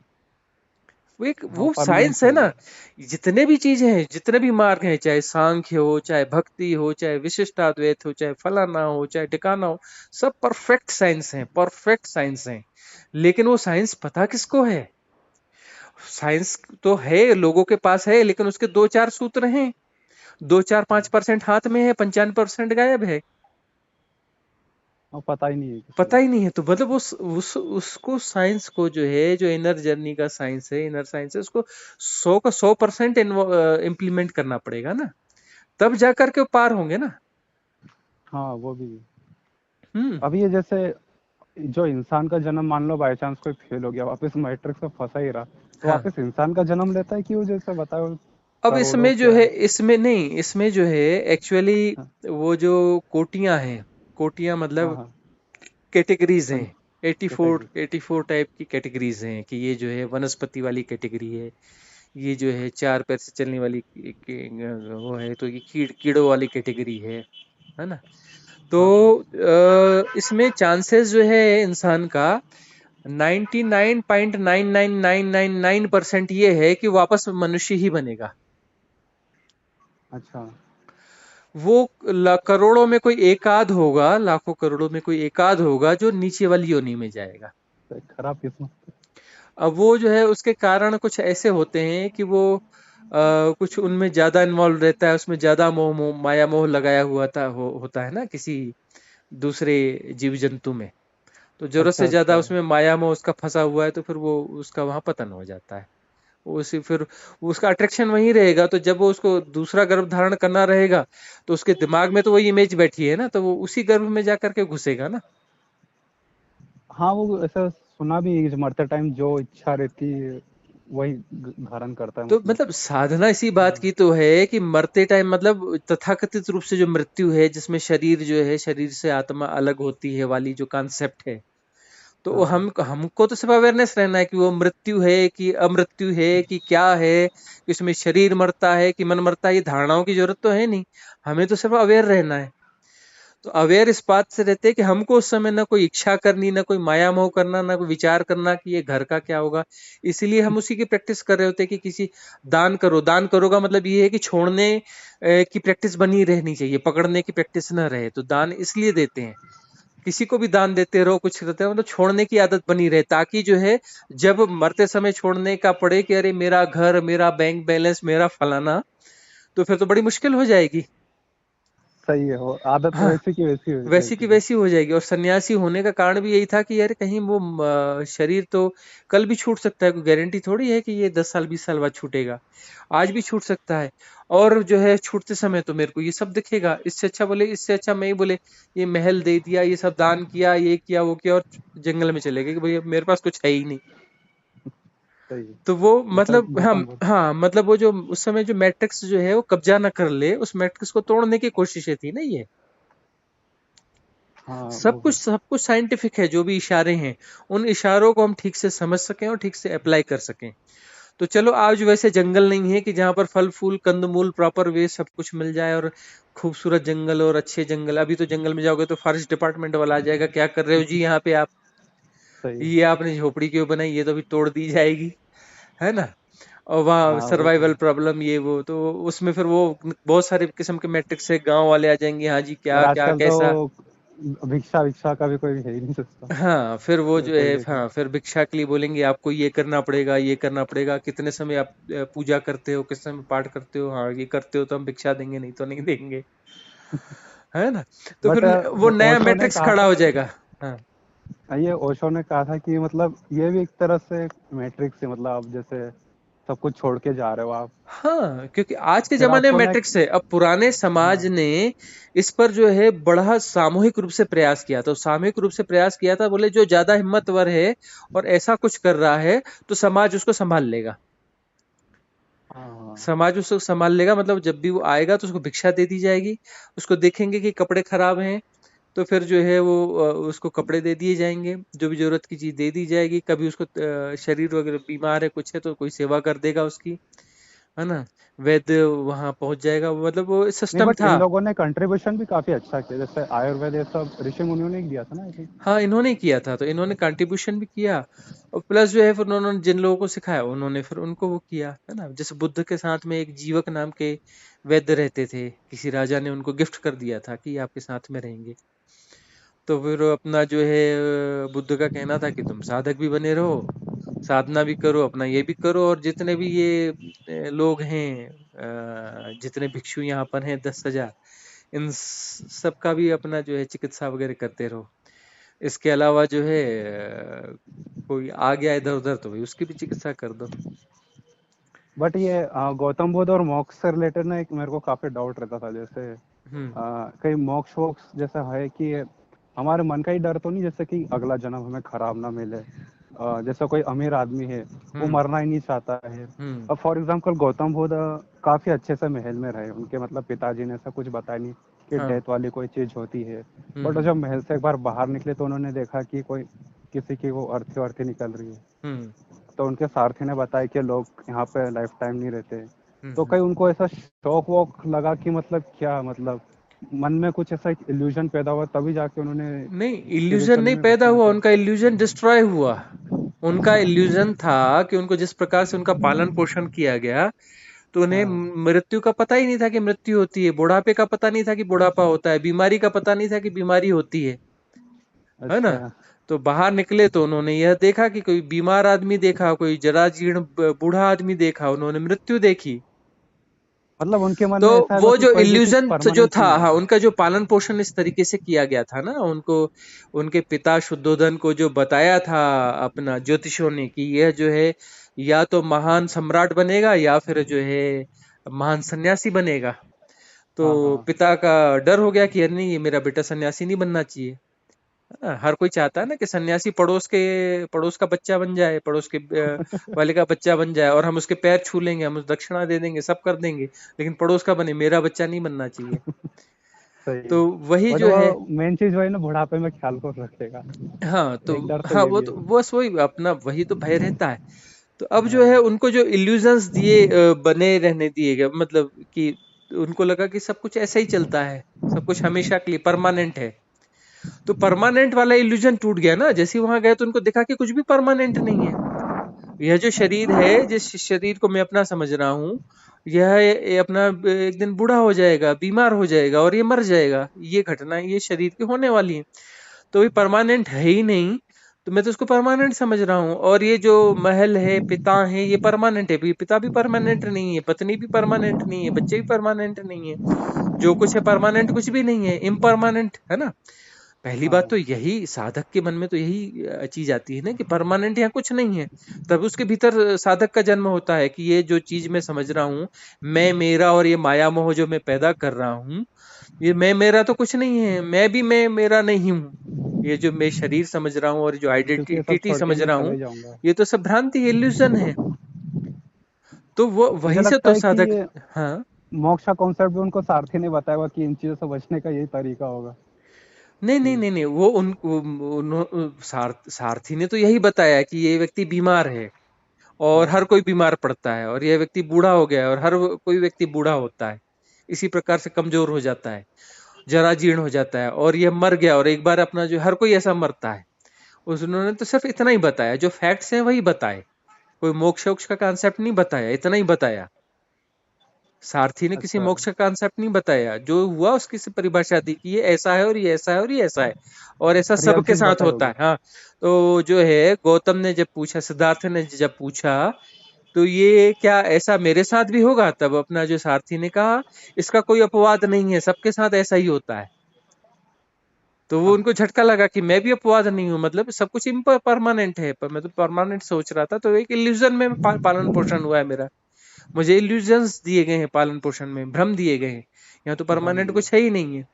वो एक हाँ, वो साइंस परमानेंट है हो ना। गया। जितने भी चीजें हैं, जितने भी मार्ग हैं, चाहे सांख्य हो, चाहे भक्ति हो, चाहे विशिष्टाद्वैत हो, चाहे फलाना हो, चाहे टिकाना हो, सब परफेक्ट साइंस हैं, परफेक्ट साइंस हैं। लेकिन वो साइंस पता किसको है। साइंस तो है, लोगों के पास है, लेकिन उसके दो चार सूत्र हैं। 2 4 5% हाथ में है, 95% गायब है। और पता ही नहीं है किसी पता को। ही नहीं है। तो मतलब उस उसको साइंस को जो है, जो इनर जर्नी का साइंस है, इनर साइंस है, उसको 100% इम्प्लीमेंट करना पड़ेगा ना, तब जा करके वो पार होंगे ना। हाँ वो भी। हम्म। अब ये जैसे जो इंसान का जन्म मान लो बाई चांस कोई फेल हो गया, वापस मैट्रिक्स में फंसा ही रहा, तो हाँ। वापस इंसान का जन्म लेता है कि वो जैसे बताओ अब करोड़ों इसमें जो क्या। है, इसमें नहीं, इसमें जो है एक्चुअली हाँ वो जो कोटियां हैं, कोटियां हाँ मतलब हाँ। कैटेगरीज हाँ हैं, जी। 84 कैटेगरी। 84 टाइप की कैटेगरीज हैं, कि ये जो है वनस्पति वाली कैटेगरी है, ये जो है चार पैर से चलने वाली वो है, तो ये कीड़ों वाली कैटेगरी है ना। तो हाँ हाँ। इसमें चांसेस जो है इंसान का 99.99999% ये है कि वापस मनुष्य ही बनेगा। अच्छा। वो करोड़ों में कोई एकाध होगा, लाखों करोड़ों में कोई एकाध होगा जो नीचे वाली योनि में जाएगा। तो एक खराब किस्मत। अब वो जो है उसके कारण कुछ ऐसे होते हैं कि वो कुछ उनमें ज्यादा इन्वॉल्व रहता है, उसमें ज्यादा माया मोह लगाया हुआ होता है ना किसी दूसरे जीव जंतु में। तो जरूरत अच्छा से ज्यादा अच्छा। उसमें माया मोह उसका फंसा हुआ है, तो फिर वो उसका वहां पतन हो जाता है। वो उसी फिर उसका अट्रैक्शन वहीं रहेगा, तो जब वो उसको दूसरा गर्भ धारण करना रहेगा, तो उसके दिमाग में तो वही इमेज बैठी है ना, तो वो उसी गर्भ में जा करके घुसेगा ना। हाँ वो ऐसा सुना भी है कि मरते टाइम जो इच्छा रहती है वही धारण करता है तो मतलब। मतलब साधना इसी बात हाँ की तो है कि मरते टाइम मतलब तथाकथित रूप से जो मृत्यु है, जिसमें शरीर जो है, शरीर से आत्मा अलग होती है वाली जो कॉन्सेप्ट है, तो वो हाँ हाँ। हमको तो सिर्फ अवेयरनेस रहना है कि वो मृत्यु है कि अमृत्यु है कि क्या है, कि उसमें शरीर मरता है कि मन मरता है, ये धारणाओं की जरूरत तो है नहीं। हमें तो सिर्फ अवेयर रहना है। तो अवेयर इस बात से रहते हैं कि हमको उस समय ना कोई इच्छा करनी, ना कोई माया मोह करना, ना कोई विचार करना कि ये घर का क्या होगा। इसीलिए हम उसी की प्रैक्टिस कर रहे होते हैं कि किसी दान करो, दान करो का मतलब ये है कि छोड़ने की प्रैक्टिस बनी रहनी चाहिए, पकड़ने की प्रैक्टिस ना रहे। तो दान इसलिए देते हैं, किसी को भी दान देते रहो, कुछ करते रहो, मतलब छोड़ने की आदत बनी रहे, ताकि जो है जब मरते समय छोड़ने का पड़े कि अरे मेरा घर, मेरा बैंक बैलेंस, मेरा फलाना, तो फिर तो बड़ी मुश्किल हो जाएगी। सही है, वो आदत हाँ, वैसी की वैसी वैसी की रहती है। वैसी हो जाएगी। और सन्यासी होने का कारण भी यही था कि यार कहीं वो शरीर तो कल भी छूट सकता है, कोई गारंटी थोड़ी है कि ये 10 साल 20 साल बाद छूटेगा, आज भी छूट सकता है। और जो है छूटते समय तो मेरे को ये सब दिखेगा, इससे अच्छा बोले, इससे अच्छा मैं ही बोले ये महल दे दिया, ये सब दान किया, ये किया वो किया, और जंगल में चले गए कि भैया मेरे पास कुछ है ही नहीं। सही है। तो वो ऐसा मतलब हाँ, बहुत हम बोल। हाँ मतलब वो जो उस समय जो मैट्रिक्स जो है वो कब्जा ना कर ले, उस मैट्रिक्स को तोड़ने की कोशिशें थी ना ये। हाँ सब वो कुछ भी। सब कुछ साइंटिफिक है, जो भी इशारे हैं, उन इशारों को हम ठीक से समझ सकें और ठीक से अप्लाई कर सकें। तो चलो आज वैसे जंगल नहीं है कि जहां पर फल फूल कंद मूल प्रॉपर वे सब कुछ मिल जाए, और खूबसूरत जंगल और अच्छे जंगल। अभी तो जंगल में जाओगे तो फॉरेस्ट डिपार्टमेंट वाला आ जाएगा, क्या कर रहे हो जी यहाँ पे आप, सही है। ये आपने झोपड़ी क्यों बनाई, ये तो अभी तोड़ दी जाएगी, है ना। और वहाँ हाँ वो तो सर्वाइवल है। प्रॉब्लम ये वो, तो उसमें फिर वो बहुत सारे किस्म के मैट्रिक्स से गांव वाले आ जाएंगे, हाँ जी और क्या क्या आजकल तो कैसा। भिक्षा भिक्षा का भी कोई है ही नहीं सिस्टम। हाँ फिर वो जो कोई है, लेके। हाँ फिर भिक्षा के लिए बोलेंगे आपको ये करना पड़ेगा, ये करना पड़ेगा, कितने समय आप पूजा करते हो, किस समय पाठ करते हो, हाँ ये करते हो तो हम भिक्षा देंगे, नहीं तो नहीं देंगे, है ना। तो बट फिर वो नया ओशो ने मैट्रिक्स कहा खड़ा था, हो जाएगा। हाँ। ये ओशो ने कहा था कि मतलब ये भी एक तरह से मैट्रिक्स है, मतलब आप जैसे सब कुछ छोड़ के जा रहे हो आप, हाँ क्योंकि आज के फिर जमाने में आपको ना मैट्रिक्स है, अब पुराने समाज हाँ ने इस पर जो है बड़ा सामूहिक रूप से प्रयास किया, तो सामूहिक रूप से प्रयास किया था, बोले जो ज्यादा हिम्मतवर है और ऐसा कुछ कर रहा है, तो समाज उसको संभाल लेगा। हाँ हाँ। समाज उसको संभाल लेगा, मतलब जब भी वो आएगा तो उसको भिक्षा दे दी जाएगी, उसको देखेंगे कि कपड़े खराब हैं, तो फिर जो है वो उसको कपड़े दे दिए जाएंगे, जो भी जरूरत की चीज दे दी जाएगी। कभी उसको शरीर वगैरह बीमार है कुछ है तो कोई सेवा कर देगा उसकी, है ना। वैद्य वहां पहुंच जाएगा, मतलब वो नहीं सिस्टम बट इन था। लोगों ने कंट्रीब्यूशन भी काफी अच्छा किया, जैसे आयुर्वेद ये सब ऋषि मुनियों ने ही दिया था ना आई थिंक। हाँ इन्होंने किया था, तो इन्होंने कंट्रीब्यूशन भी किया, और प्लस जो है फिर उन्होंने जिन लोगों को सिखाया उन्होंने फिर उनको वो किया, है ना। जैसे बुद्ध के साथ में एक जीवक नाम के वैद्य रहते थे, किसी राजा ने उनको गिफ्ट कर दिया था कि ये आपके साथ में रहेंगे। तो फिर अपना जो है बुद्ध का कहना था कि तुम साधक भी बने रहो, साधना भी करो, अपना ये भी करो, और जितने भी ये लोग हैं, जितने भिक्षु यहाँ पर हैं 10,000, इन सबका भी अपना जो है चिकित्सा वगैरह करते रहो। इसके अलावा जो है कोई आ गया इधर उधर तो भाई उसकी भी चिकित्सा कर दो। बट ये गौतम बुद्ध और मोक्ष से रिलेटेड ना एक मेरे को काफी डाउट रहता था, जैसे हम्म। कहीं मोक्ष वोक्ष जैसा है कि ये हमारे मन का ही डर तो नहीं, जैसे कि अगला जन्म हमें खराब ना मिले। जैसा कोई अमीर आदमी है, वो हम्म। मरना ही नहीं चाहता है। हम्म। अब फॉर एग्जांपल गौतम बुद्ध काफी अच्छे से महल में रहे, उनके मतलब पिताजी ने ऐसा कुछ बताया नहीं कि हाँ। डेथ वाली कोई चीज होती है। बट हम्म। जब महल से एक बार बाहर निकले तो उन्होंने देखा कि कोई किसी की वो अर्थी अर्थी निकल रही है। हम्म। तो उनके सारथी ने बताया कि लोग यहाँ पे लाइफ टाइम नहीं रहते। तो हम्म। कहीं उनको ऐसा शौक वॉक लगा कि मतलब क्या मतलब मन में कुछ ऐसा इल्यूजन पैदा हुआ, तभी जाके उन्होंने नहीं, इल्यूजन नहीं स्पिरिचुअली में पैदा घुसना हुआ, चाहा। उनका इल्यूजन डिस्ट्रॉय हुआ। उनका इल्यूजन था कि उनको जिस प्रकार से उनका पालन पोषण किया गया, तो उन्हें हाँ। मृत्यु का पता ही नहीं था कि मृत्यु होती है, बुढ़ापे का पता नहीं था कि बुढ़ापा होता है, बीमारी का पता नहीं था कि बीमारी होती है ना? अच्छा। तो बाहर निकले तो उन्होंने यह देखा कि कोई बीमार आदमी देखा, कोई जरा जीर्ण बूढ़ा आदमी देखा, उन्होंने मृत्यु देखी। मतलब उनके मन तो में ऐसा आया वो कि जो कोई भी चीज इल्यूजन जो परमानेंट था, नहीं हाँ, है। उनका जो पालन पोषण इस तरीके से किया गया था ना उनको, उनके पिता शुद्धोधन को जो बताया था अपना ज्योतिषों ने कि यह जो है या तो महान सम्राट बनेगा या फिर जो है महान सन्यासी बनेगा। तो हाँ हाँ। पिता का डर हो गया कि यार नहीं, ये मेरा बेटा सन्यासी नहीं बनना चाहिए। हाँ, हर कोई चाहता है ना कि सन्यासी पड़ोस का बच्चा बन जाए, पड़ोस के वाले का बच्चा बन जाए, और हम उसके पैर छू लेंगे, हम उस दक्षिणा दे देंगे, सब कर देंगे, लेकिन पड़ोस का बने, मेरा बच्चा नहीं बनना चाहिए। सही है। तो वही बट जो वो है, मेन चीज वही ना, बुढ़ापे में ख्याल कौन रखेगा। हाँ तो, एक डर तो हाँ ये वो भी तो है। बस वही अपना वही तो भय रहता है। तो अब जो है हाँ। उनको जो इल्यूजन्स दिए, बने रहने दिए गए, मतलब कि उनको लगा कि सब कुछ ऐसा ही चलता है, सब कुछ हमेशा के लिए परमानेंट है। तो परमानेंट वाला इल्यूजन टूट गया ना, जैसे ही वहां गए तो उनको देखा कि कुछ भी परमानेंट नहीं है। यह जो शरीर है, जिस शरीर को मैं अपना समझ रहा हूँ, यह ये अपना एक दिन बूढ़ा हो जाएगा, बीमार हो जाएगा और ये मर जाएगा। ये घटना ये शरीर की होने वाली है, तो ये परमानेंट है ही नहीं। तो मैं तो उसको परमानेंट समझ रहा हूँ। और ये जो महल है, पिता है, ये परमानेंट है भी, पिता भी परमानेंट नहीं है, पत्नी भी परमानेंट नहीं है, बच्चे भी परमानेंट नहीं है। जो कुछ है परमानेंट कुछ भी नहीं है, इम्परमानेंट है ना। पहली बात हाँ। तो यही साधक के मन में तो यही चीज आती है ना कि परमानेंट यहाँ कुछ नहीं है। तब उसके भीतर साधक का जन्म होता है कि ये जो चीज मैं समझ रहा हूँ, मैं मेरा, और ये माया मोह जो मैं पैदा कर रहा हूँ, ये मैं मेरा तो कुछ नहीं है, मैं भी मैं मेरा नहीं हूँ। ये जो मैं शरीर समझ रहा हूँ और जो क्योंकि ये सब आइडेंटिटी छोड़ के समझ मैं रहा हूँ, चले जाऊंगा। ये तो सब भ्रांति, इल्यूजन है। तो वो मुझे वहीं से लगता तो है कि साधक। ये हाँ। मोक्ष का कॉन्सेप्ट भी उनको सारथी ने बताया होगा कि इन चीजों से बचने का यही तरीका होगा। नहीं नहीं कि नहीं नहीं, वो सारथी ने तो यही बताया कि ये व्यक्ति बीमार है, और हर हाँ। कोई बीमार पड़ता है, और यह व्यक्ति बूढ़ा हो गया है, और हर कोई व्यक्ति बूढ़ा होता है, इसी प्रकार से कमजोर हो जाता है, जरा जीर्ण हो जाता है, और यह मर गया, और एक बार अपना जो हर कोई ऐसा मरता है। उन्होंने तो सिर्फ इतना ही बताया, जो फैक्ट्स हैं वही बताए, कोई मोक्ष वोक्ष का कॉन्सेप्ट नहीं बताया, इतना ही बताया। सारथी ने किसी अच्छा। मोक्ष का कॉन्सेप्ट नहीं बताया, जो हुआ उसकी से परिभाषा दी कि ये ऐसा है और ये ऐसा है और ये ऐसा है, और ऐसा रियल सबके चीज साथ बताई होता होगी। है। हाँ। तो जो है गौतम ने जब पूछा, सिद्धार्थ ने जब पूछा, तो ये क्या ऐसा मेरे साथ भी होगा, तब अपना जो सारथी ने कहा, इसका कोई अपवाद नहीं है, सबके साथ ऐसा ही होता है। तो वो उनको झटका लगा कि मैं भी अपवाद नहीं हूँ, मतलब सब कुछ परमानेंट है, पर मैं तो परमानेंट सोच रहा था, तो एक इल्यूजन में पालन पोषण हुआ है मेरा। मुझे इल्यूजन्स दिए गए हैं, पालन पोषण में भ्रम दिए गए हैं, यहाँ तो भ्रम परमानेंट दिए। कुछ है ही नहीं है।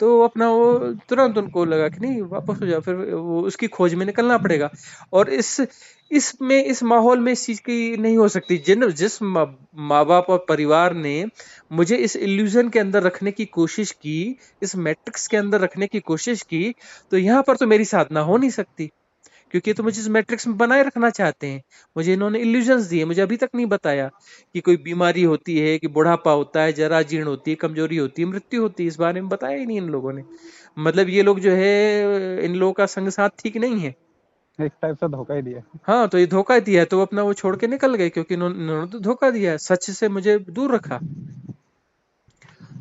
तो अपना वो तुरंत उनको लगा कि नहीं, वापस हो जाओ, फिर वो उसकी खोज में निकलना पड़ेगा। और इस माहौल में इस चीज की नहीं हो सकती। जिस माँ बाप और परिवार ने मुझे इस इल्यूजन के अंदर रखने की कोशिश की, इस मैट्रिक्स के अंदर रखने की कोशिश की, तो यहाँ पर तो मेरी साधना हो नहीं सकती, क्योंकि ये तो मुझे इस मैट्रिक्स में बनाए रखना चाहते हैं। मुझे इन्होंने इल्यूजन्स दिए, मुझे अभी तक नहीं बताया कि कोई बीमारी होती है, कि बुढ़ापा होता है, जरा जीर्ण होती है, कमजोरी होती है, मृत्यु होती है, इस बारे में बताया ही नहीं इन लोगों ने। मतलब ये लोग जो है, इन लोगों का संग साथ ठीक नहीं है। एक टाइप से धोखा ही दिया। हाँ, तो ये धोखा दिया है, तो अपना वो छोड़ के निकल गए, क्योंकि इन्होंने तो धोखा दिया है, सच से मुझे दूर रखा,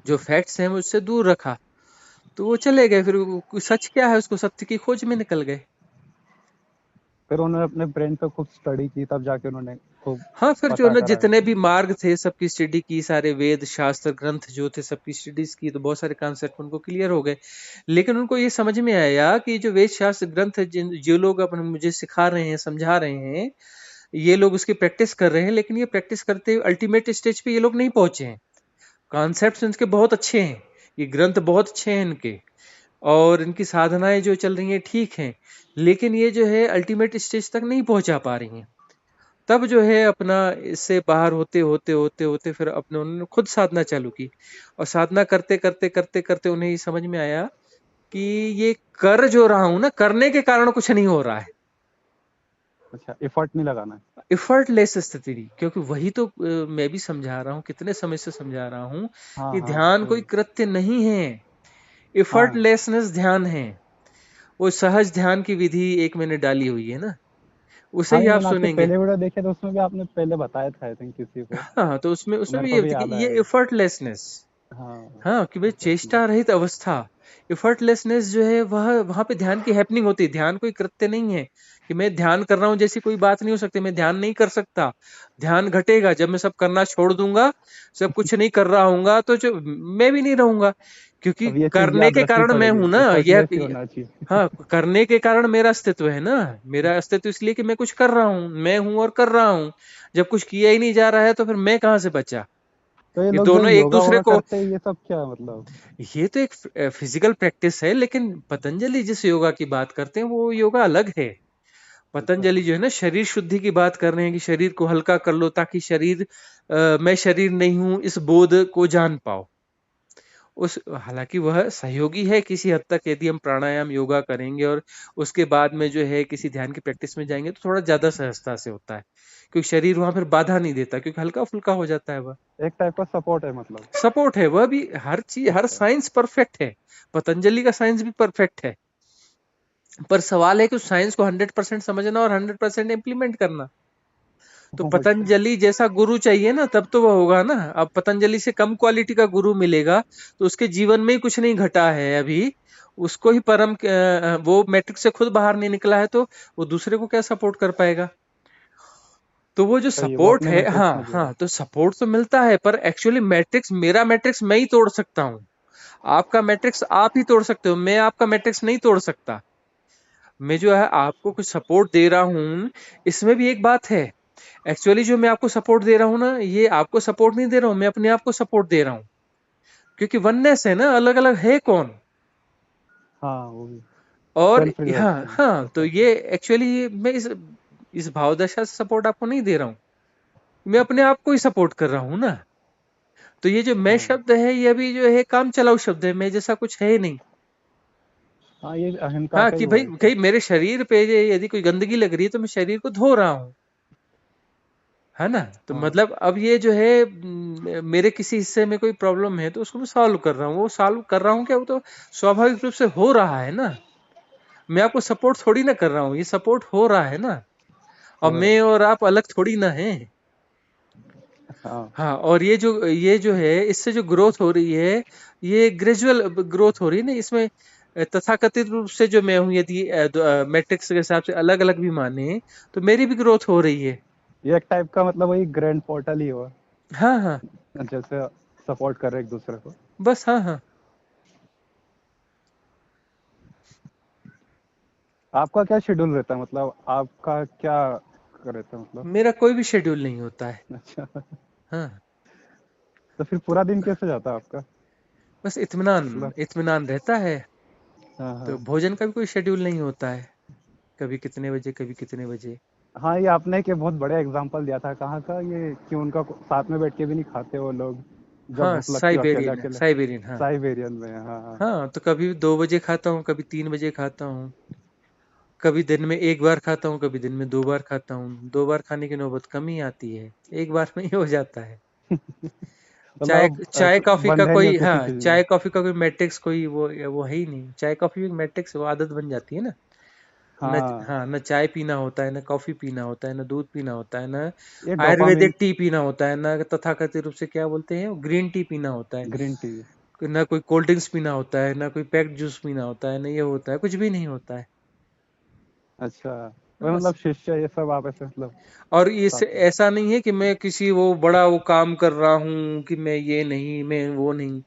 जो फैक्ट्स हैं मुझसे दूर रखा। तो वो चले गए, फिर सच क्या है उसको सत्य की खोज में निकल गए। फिर उन्होंने अपने ब्रेन पे खूब स्टडी की, तब जाके उन्होंने खूब हाँ, फिर जो पता ना करा जितने ऐसे। भी मार्ग थे सबकी स्टडी की, सारे वेद शास्त्र ग्रंथ जो थे सबकी स्टडीज की, तो बहुत सारे कॉन्सेप्ट उनको क्लियर हो गए। लेकिन उनको ये समझ में आया कि जो वेद शास्त्र ग्रंथ है, जिन जो लोग अपन मुझे सिखा रहे हैं, समझा रहे हैं, ये लोग उसकी प्रैक्टिस कर रहे हैं, लेकिन ये प्रैक्टिस करते हुए अल्टीमेट स्टेज पे ये लोग नहीं पहुंचे हैं। कॉन्सेप्ट्स इनके बहुत अच्छे हैं, ये ग्रंथ बहुत अच्छे हैं इनके, और इनकी साधनाएं जो चल रही हैं ठीक हैं, लेकिन ये जो है अल्टीमेट स्टेज तक नहीं पहुंचा पा रही हैं। तब जो है अपना इससे बाहर होते होते होते होते फिर अपने उन्होंने खुद साधना चालू की, और साधना करते करते करते करते उन्हें ये समझ में आया कि ये कर जो रहा हूं ना, करने के कारण कुछ नहीं हो रहा है। अच्छा, एफर्ट नहीं लगाना है। इफर्टलेस स्थिति थी, क्योंकि वही तो मैं भी समझा रहा हूँ, कितने समय से समझा रहा हूँ हाँ कि हाँ ध्यान कोई वही। कृत्य नहीं है, हाँ इफर्टलेसनेस ध्यान है। वो सहज ध्यान की विधि एक मैंने डाली हुई है ना, उसे हाँ, ही ये आप मैंने आपके सुनेंगे। पहले वीडियो देखे तो उसमें भी आपने पहले बताया था आई थिंक किसी को, हाँ, तो उसमें तो उसमें मेरे भी को ये भी होती है याद कि आया ये ये। इफर्टलेसनेस। हाँ हाँ, कि भाई एग्जैक्टली। चेष्टा रहित अवस्था, इफर्टलेसनेस जो है वह वहां पे ध्यान की हैपनिंग होती है। ध्यान कोई कृत्य नहीं है कि मैं ध्यान कर रहा हूं जैसी कोई बात नहीं हो सकती, मैं ध्यान नहीं कर सकता। ध्यान घटेगा जब मैं सब करना छोड़ दूंगा, सब कुछ नहीं कर रहा हूंगा, तो जो मैं भी नहीं रहूंगा, क्योंकि अब ये चीज करने याद के रखनी कारण मैं पड़ेगी, हूं ना एफर्टलेस ही होना चाहिए। हाँ, करने के कारण मेरा अस्तित्व है ना, मेरा अस्तित्व इसलिए कि मैं कुछ कर रहा हूँ, मैं हूं और कर रहा हूँ। जब कुछ किया ही नहीं जा रहा है तो फिर मैं कहाँ से बचा। तो ये ये लोग जो दोनों एक योगा दूसरे वोगा को, करते हैं, ये सब क्या मतलब? ये तो एक फिजिकल प्रैक्टिस है, लेकिन पतंजलि जिस योगा की बात करते हैं वो योगा अलग है। अच्छा। पतंजलि जो है ना शरीर शुद्धि की बात कर रहे हैं कि शरीर को हल्का कर लो ताकि मैं शरीर नहीं हूं इस बोध को जान पाओ। उस हालांकि वह सहयोगी है किसी हद तक, यदि हम प्राणायाम योगा करेंगे और उसके बाद में जो है किसी ध्यान की प्रैक्टिस में जाएंगे तो थोड़ा ज्यादा सहजता से होता है, क्योंकि शरीर वहां फिर बाधा नहीं देता, क्योंकि हल्का फुल्का हो जाता है वह। एक टाइप का सपोर्ट है मतलब। सपोर्ट है वह भी, हर चीज हर अच्छा। साइंस परफेक्ट है, पतंजलि का साइंस भी परफेक्ट है। पर सवाल है कि उस साइंस को 100% समझना और 100% इम्प्लीमेंट करना। तो अच्छा। पतंजलि जैसा गुरु चाहिए ना, तब तो वह होगा ना। अब पतंजलि से कम क्वालिटी का गुरु मिलेगा तो उसके जीवन में ही कुछ नहीं घटा है अभी, उसको ही वो मैट्रिक्स से खुद बाहर नहीं निकला है, तो वो दूसरे को क्या सपोर्ट कर पाएगा। तो वो जो सही है, वो सपोर्ट अपने है, मैट्रिक्स हाँ में जी रहा हाँ, है। तो सपोर्ट तो मिलता है, पर एक्चुअली मैट्रिक्स, मेरा मैट्रिक्स मैं ही तोड़ सकता हूँ। आपका मैट्रिक्स आप ही तोड़ सकते हो, मैं आपका मैट्रिक्स नहीं तोड़ सकता। मैं जो है आपको कुछ सपोर्ट दे रहा हूँ, इसमें भी एक बात है। एक्चुअली जो मैं आपको सपोर्ट दे रहा हूँ ना, ये आपको सपोर्ट नहीं दे रहा हूँ, मैं अपने आप को सपोर्ट दे रहा हूँ, क्योंकि वननेस है ना, अलग अलग है कौन। हाँ वो भी और सेल्फ हाँ रियलाइजेशन हाँ, तो एग्जैक्टली। ये एक्चुअली मैं इस भावदशा से सपोर्ट आपको नहीं दे रहा हूँ, मैं अपने आप को ही सपोर्ट कर रहा हूँ ना। तो ये जो मैं हाँ शब्द है, ये अभी जो है काम चलाऊ शब्द है, मैं जैसा कुछ है ही नहीं। हाँ, ये अहंकार हाँ, का ही कि वो भाई है सब। कहीं मेरे शरीर पे यदि कोई गंदगी लग रही है तो मैं शरीर को धो रहा हूँ, है ना। तो हाँ मतलब अब ये जो है मेरे किसी हिस्से में कोई प्रॉब्लम है तो उसको मैं सॉल्व कर रहा हूँ, वो सॉल्व कर रहा हूँ क्या, वो तो स्वाभाविक रूप से हो रहा है ना। मैं आपको सपोर्ट थोड़ी ना कर रहा हूँ, ये सपोर्ट हो रहा है ना। और हो रहा मैं है। और आप अलग थोड़ी ना हैं। हाँ हाँ, और ये जो है इससे जो ग्रोथ हो रही है, ये ग्रेजुअल ग्रोथ हो रही है ना इसमें। तथाकथित रूप से जो मैं हूँ, यदि मैट्रिक्स के हिसाब से अलग अलग भी माने, तो मेरी भी ग्रोथ हो रही है। ये एक टाइप का मतलब वही ग्रैंड पोर्टल ही हुआ, हाँ हाँ, जैसे सपोर्ट कर रहे एक दूसरे को। बस हाँ हाँ। आपका क्या शेड्यूल रहता है, मतलब आपका क्या रहता है मतलब? मेरा कोई भी शेड्यूल नहीं होता है। अच्छा। हाँ, तो फिर तो पूरा दिन कैसे जाता है आपका बस इत्मीनान, मतलब? इत्मीनान रहता है। हाँ तो हाँ। भोजन का भी कोई शेड्यूल नहीं होता है, कभी कितने बजे कभी कितने बजे। हाँ, ये आपने एक बहुत बड़े एग्जांपल दिया था, कहाँ का ये कि उनका साथ में बैठ के भी नहीं खाते वो लोग, जब हाँ, भूख लगती है अकेले साइबेरियन अकेले। साइबेरियन, हाँ। साइबेरियन में, हाँ हाँ। हाँ, तो कभी 2 बजे खाता हूँ, कभी 3 बजे खाता हूँ, कभी दिन में एक बार खाता हूँ, कभी दिन में 2 बार खाता हूँ। 2 बार खाने की नौबत कम ही आती है, एक बार में ही हो जाता है। चाय मतलब चाय कॉफी का बंधे नहीं हो कोई, किसी हाँ, चीज में। चाय कॉफी का कोई मैट्रिक्स कोई वो है ही नहीं। चाय कॉफी एक मैट्रिक्स, वो आदत बन जाती है ना। न हाँ, हाँ, न चाय पीना होता है, न कॉफी पीना होता है, न दूध पीना होता है, न ये डोपामिन। आयुर्वेदिक टी पीना होता है, न तथाकथित रूप से क्या बोलते हैं ग्रीन टी पीना होता है, ग्रीन टी। न कोई कोल्ड ड्रिंक्स पीना होता है, न कोई पैक्ड जूस पीना होता है, न ये होता है, कुछ भी नहीं होता है। अच्छा। वही बस। मतलब शिष्य ये सब आप ऐसे मतलब और इस साथ में। ऐसा नहीं है कि मैं किसी वो बड़ा वो काम कर रहा हूँ कि मैं ये नहीं, मैं वो नहीं।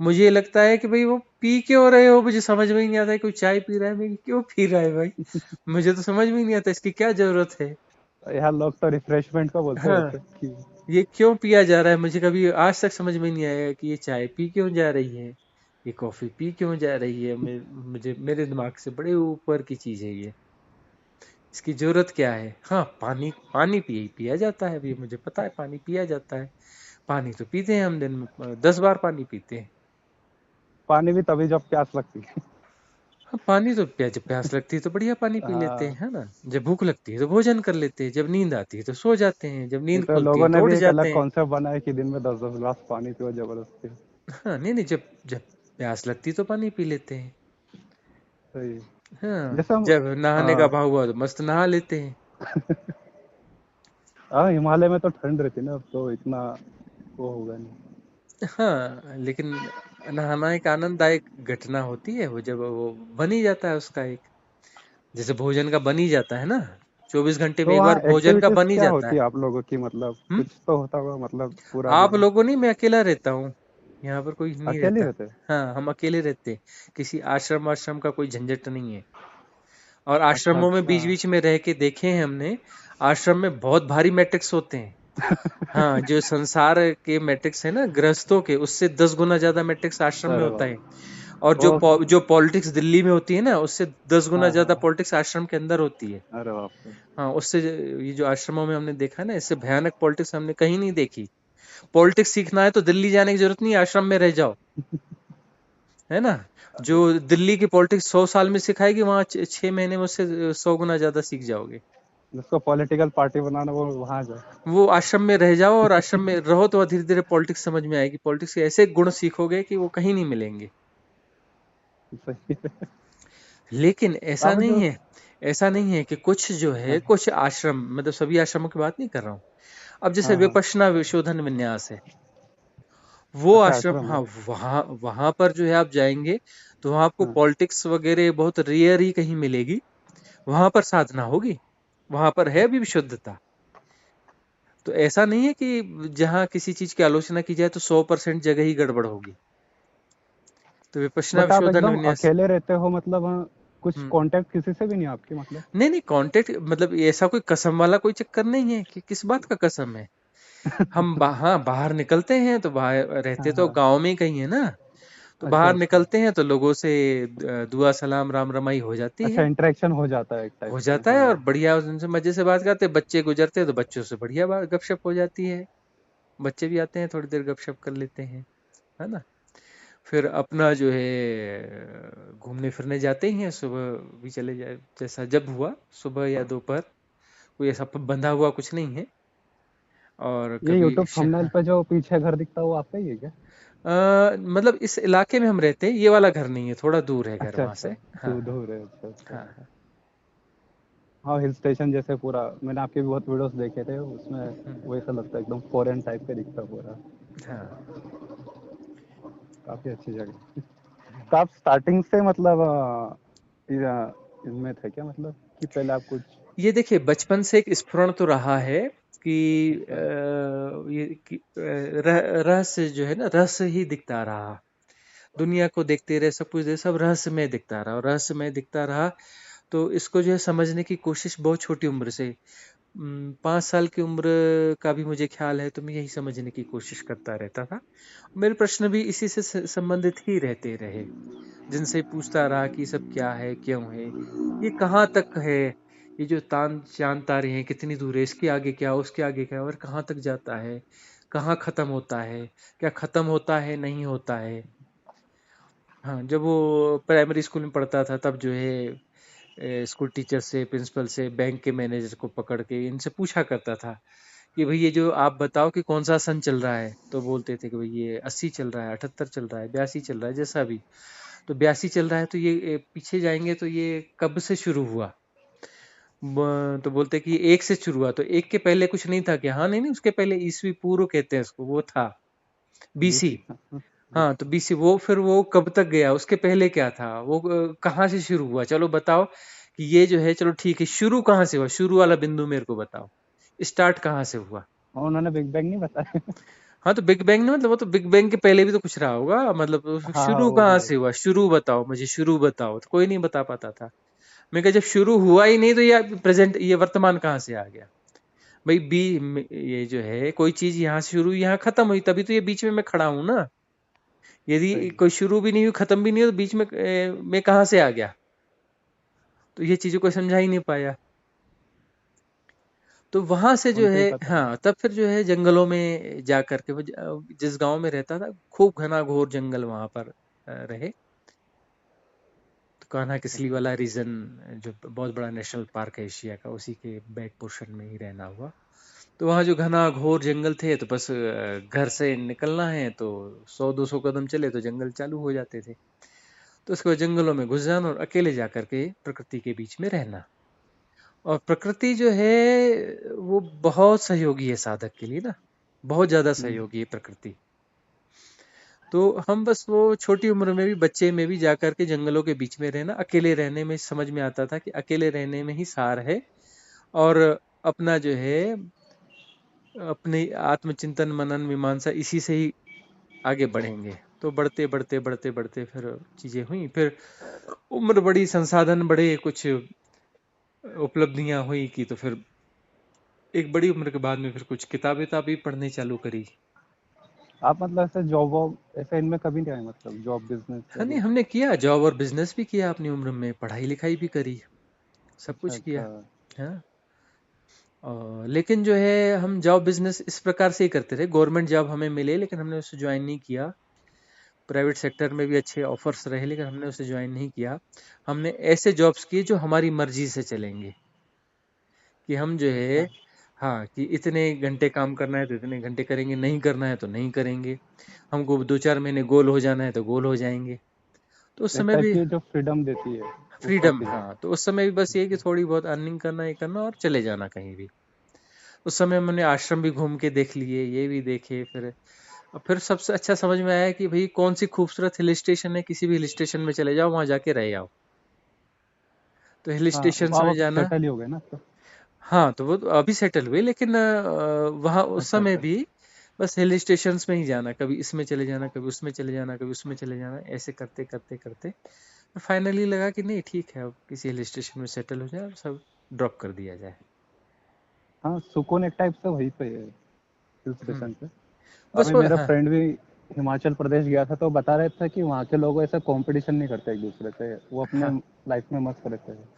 मुझे ये लगता है कि भाई वो पी क्यों रहे हो, मुझे समझ में ही नहीं आता है। कोई चाय पी रहा है, मैं क्यों पी रहा है भाई, मुझे तो समझ में ही नहीं आता इसकी क्या जरूरत है। यहाँ लोग तो रिफ्रेशमेंट को बोलते हाँ, रहते हैं कि ये क्यों पिया जा रहा है, मुझे कभी आज तक समझ में नहीं आया कि ये चाय पी क्यों जा रही है, ये कॉफी पी क्यों जा रही है। मुझे मेरे दिमाग से बड़े ऊपर की चीज है ये। इसकी जरूरत क्या है। हाँ, पानी पानी पिया जाता है, अभी मुझे पता है पानी पिया जाता है। पानी तो पीते हैं हम, दिन में 10 बार पानी पीते हैं। पानी भी तभी जब प्यास लगती है। हाँ, पानी तो जब प्यास लगती है तो बढ़िया पानी पी लेते हैं, हाँ, है ना। जब भूख लगती है तो भोजन कर लेते हैं, जब नींद आती है तो सो जाते हैं, जब ये नींद तो खुलती है लोगों ने तो उठ भी एक अलग जाते हैं। कॉन्सेप्ट बनाया कि दिन में 10-10 गिलास पानी पियो जबरदस्ती। हाँ, नहीं नहीं, जब जब प्यास लगती है तो पानी पी लेते हैं। सही। हाँ, जैसे हम जब नहाने का हाँ भाव हुआ तो मस्त नहा लेते हैं। हाँ, हिमालय में तो ठंड रहती है ना, अब तो इतना वो होगा नहीं। हाँ, लेकिन नहाना एक आनंददायक घटना होती है, वो जब वो बन ही जाता है उसका एक, जैसे भोजन का बन ही जाता है ना, 24 घंटे में तो एक वहाँ बार भोजन का एक्टिविटीज बन ही क्या जाता होती है। है आप लोगों की, मतलब हम्म। कुछ तो होता होगा मतलब पूरा आप दिन। लोगों नहीं, मैं अकेला रहता हूँ, यहाँ पर कोई नहीं अकेले रहता। रहते हैं? हाँ, हम अकेले रहते हैं। किसी आश्रम आश्रम का कोई झंझट नहीं है। और अच्छा आश्रमों में अच्छा। बीच बीच में रह के देखे हैं हमने, आश्रम में बहुत भारी मैट्रिक्स होते हैं। हाँ, जो संसार के मैट्रिक्स है ना गृहस्थों के, उससे 10 गुना ज्यादा मैट्रिक्स आश्रम में अरे होता बाप। है। और वो जो पॉलिटिक्स दिल्ली में होती है ना, उससे 10 गुना हाँ ज्यादा हाँ। पॉलिटिक्स आश्रम के अंदर होती है। अरे बाप रे। हाँ, उससे ये जो आश्रमों में हमने देखा ना, इससे भयानक पॉलिटिक्स हमने कहीं नहीं देखी। पॉलिटिक्स सीखना है तो दिल्ली जाने की जरूरत नहीं है, आश्रम में रह जाओ, है ना। जो दिल्ली की पॉलिटिक्स 100 साल में सिखाएगी, वहां 6 महीने में उससे 100 गुना ज्यादा सीख जाओगे। जिसको पॉलिटिकल पार्टी बनाना वो वहां जाए। वो आश्रम में रह जाओ, और आश्रम में रहो तो धीरे धीरे पॉलिटिक्स समझ में आएगी। पॉलिटिक्स के ऐसे गुण सीखोगे कि वो कहीं नहीं मिलेंगे। सही है। लेकिन ऐसा आप नहीं जो है, ऐसा नहीं है कि कुछ जो है, हाँ कुछ आश्रम, मतलब सभी आश्रमों की बात नहीं कर रहा हूँ। अब जैसे हाँ हाँ। विपश्यना विशोधन विन्यास है, वो अच्छा आश्रम, आश्रम हाँ, है। वहां वहां पर जो है आप जाएंगे तो वहां आपको हाँ पॉलिटिक्स वगैरह बहुत रेयर ही कहीं मिलेगी। वहां पर साधना होगी, वहां पर है भी विशुद्धता। तो ऐसा नहीं है कि जहां किसी चीज की आलोचना की जाए तो 100% जगह ही गड़बड़ होगी। तो विपश्यना बट आप विशोधन एकदम विन्यास। अकेले रहते हो मतलब कुछ हम्म। कांटेक्ट किसी से भी नहीं आपके मतलब? नहीं नहीं, कांटेक्ट मतलब ऐसा कोई कसम वाला कोई चक्कर नहीं है कि किस बात का कसम है। हम हाँ, बाहर निकलते हैं तो बाहर रहते हाँ तो हाँ। गांव में ही कहीं है ना। तो अच्छा बाहर अच्छा। निकलते हैं तो लोगों से दुआ सलाम राम रमाई हो जाती अच्छा है। इंटरेक्शन हो जाता है एक टाइप हो से, जाता है, और हाँ। बढ़िया उनसे मजे से बात करते हैं। बच्चे गुजरते हैं तो बच्चों से बढ़िया बात गपशप हो जाती है। बच्चे भी आते हैं, थोड़ी देर गपशप कर लेते हैं, है ना। फिर अपना जो है घूमने फिरने जाते ही हैं, सुबह भी चले जाए, जैसा जब हुआ, सुबह या दोपहर, कोई ऐसा बंधा हुआ कुछ नहीं है। और ये कभी यूट्यूब थंबनेल पे जो पीछे घर दिखता है वो आपका ही है क्या? मतलब इस इलाके में हम रहते हैं, ये वाला घर नहीं है, थोड़ा दूर है घर अच्छा वहां अच्छा। से। हाँ दूर हाँ। दूर है, अच्छा अच्छा। हाँ हाँ। हाँ हिल स्टेशन जैसे पूरा, मैंने आपके भी बहुत वीडियोस देखे थे उसमें। हम्म, वैसा लगता है एकदम फॉरेन टाइप का दिखता है पूरा। हाँ। काफी अच्छी जगह। तो आप स्टार्टिंग से मतलब इसमें थे क्या, मतलब कि पहले आप कुछ ये देखिए, बचपन से एक स्फुरण तो रहा है कि अच्छा ये कि रहस्य जो है ना, रहस्य ही दिखता रहा। दुनिया को देखते रहे, सब कुछ सब रहस्यमय दिखता रहा, और रहस्यमय दिखता रहा। तो इसको जो है समझने की कोशिश बहुत छोटी उम्र से, 5 साल की उम्र का भी मुझे ख्याल है, तो मैं यही समझने की कोशिश करता रहता था। मेरे प्रश्न भी इसी से संबंधित ही रहते रहे, जिनसे पूछता रहा कि सब क्या है, क्यों है, ये कहाँ तक है, ये जो तान चांद तारे हैं कितनी दूर है, इसके आगे क्या, उसके आगे क्या, और कहाँ तक जाता है, कहाँ खत्म होता है, क्या खत्म होता है, नहीं होता है। हाँ, जब वो प्राइमरी स्कूल में पढ़ता था तब जो है स्कूल टीचर से, प्रिंसिपल से, बैंक के मैनेजर को पकड़ के इनसे पूछा करता था कि भाई ये जो आप बताओ कि कौन सा सन चल रहा है, तो बोलते थे कि भाई ये 80 चल रहा है, 78 चल रहा है, 82 चल रहा है, जैसा भी। तो 82 चल रहा है तो ये पीछे जाएंगे तो ये कब से शुरू हुआ। तो बोलते कि ये एक से शुरू हुआ, तो एक के पहले कुछ नहीं था क्या, हाँ नहीं नहीं, उसके पहले ईसवी पूर्व कहते हैं उसको, वो था बीसी। बीसी? हाँ, तो बीसी वो, फिर वो कब तक गया, उसके पहले क्या था, वो कहाँ से शुरू हुआ, चलो बताओ कि ये जो है, चलो ठीक है, शुरू कहाँ से हुआ, शुरू वाला बिंदु मेरे को बताओ, स्टार्ट कहाँ से हुआ। और उन्होंने बिग बैंग नहीं बताया। हाँ तो बिग बैंग ने, मतलब वो तो बिग बैंग के पहले भी तो कुछ रहा होगा, मतलब तो हाँ हाँ, शुरू वो भी कहाँ है। से हुआ, शुरू बताओ मुझे, शुरू बताओ, तो कोई नहीं बता पाता था। मैं कहा जब शुरू हुआ ही नहीं तो ये प्रेजेंट, ये वर्तमान कहाँ से आ गया भाई। ये जो है कोई चीज यहाँ से शुरू यहाँ खत्म हुई, तभी तो ये बीच में मैं खड़ा हूं ना। यदि सही। कोई शुरू भी नहीं हुई, खत्म भी नहीं हुई, तो बीच में मैं कहाँ से आ गया। तो ये चीजों को समझा ही नहीं पाया। तो वहां से जो उनको ही है, पता है। हाँ, तब फिर जो है जंगलों में जा करके वो जिस गांव में रहता था, खूब घना घोर जंगल वहां पर रहे। तो कान्हा किसली वाला रीजन, जो बहुत बड़ा नेशनल पार्क है एशिया का, उसी के बैक पोर्शन में ही रहना हुआ। तो वहाँ जो घना घोर जंगल थे, तो बस घर से निकलना है तो 100-200 कदम चले तो जंगल चालू हो जाते थे। तो उसके बाद जंगलों में घुस जाना और अकेले जा करके प्रकृति के बीच में रहना। और प्रकृति जो है वो बहुत सहयोगी है साधक के लिए ना, बहुत ज्यादा हम्म। सहयोगी है प्रकृति। तो हम बस वो छोटी उम्र में भी, बच्चे में भी जा करके जंगलों के बीच में रहना, अकेले रहने में समझ में आता था कि अकेले रहने में ही सार है। और अपना जो है, अपने आत्मचिंतन मनन मीमांसा इसी से ही आगे बढ़ेंगे। तो बढ़ते बढ़ते बढ़ते बढ़ते फिर चीजें हुई, फिर उम्र बढ़ी, संसाधन बढ़े, कुछ उपलब्धियां हुई की, तो फिर एक बड़ी उम्र के बाद में फिर कुछ किताबें भी पढ़नी चालू करी। आप मतलब ऐसे जॉब वॉब ऐसे इनमें कभी नहीं आए, मतलब जॉब बिजनेस या हाँ नहीं, कुछ? हमने किया जॉब और बिजनेस भी किया अपनी उम्र में, पढ़ाई लिखाई भी करी, सब अच्छा कुछ अच्छा। किया। हाँ। लेकिन जो है हम जॉब बिजनेस इस प्रकार से ही करते रहे, गवर्नमेंट जॉब हमें मिले लेकिन हमने उसे ज्वाइन नहीं किया। प्राइवेट सेक्टर में भी अच्छे ऑफर्स रहे लेकिन हमने उसे ज्वाइन नहीं किया। हमने ऐसे जॉब्स किए जो हमारी मर्जी से चलेंगे, कि हम जो है, अच्छा। हाँ, कि इतने घंटे काम करना है तो इतने घंटे करेंगे, नहीं करना है तो नहीं करेंगे। हमको 2-4 महीने गोल हो जाना है तो गोल हो जाएंगे। तो उस एक समय टाइप भी की जो फ्रीडम देती है, उस टाइप फ्रीडम, की जॉब। हाँ, तो उस समय भी बस ये कि थोड़ी बहुत अर्निंग करना, ये करना और चले जाना कहीं भी। उस समय मैंने आश्रम भी घूम के देख लिए, ये भी देखे, फिर सबसे अच्छा समझ में आया कि भाई कौन सी खूबसूरत हिल स्टेशन है, किसी भी हिल स्टेशन में चले जाओ, वहां जाके रह आओ। तो हिल हाँ, स्टेशन आप में अब जाना, सेटल ही हो गए ना तो। हाँ, तो वो तो अभी सेटल हुए, लेकिन वहाँ उस अच्छा समय अच्छा। भी बस हिल स्टेशंस में ही जाना, कभी इसमें चले जाना, कभी उसमें चले जाना, कभी उसमें चले जाना, ऐसे करते करते करते फाइनली लगा कि नहीं ठीक है, अब किसी हिल स्टेशन में सेटल हो जाए और सब ड्रॉप कर दिया जाए। हाँ, सुकून एक टाइप से वहीं पे है, हिल हम्म। स्टेशन पे। बस अभी वो, मेरा हाँ। फ्रेंड भी हिमाचल प्रदेश गया था तो बता रहे थे कि वहाँ के लोग ऐसा कंपटीशन नहीं करते एक दूसरे से, वो अपने हाँ, लाइफ में मस्त रहते हैं।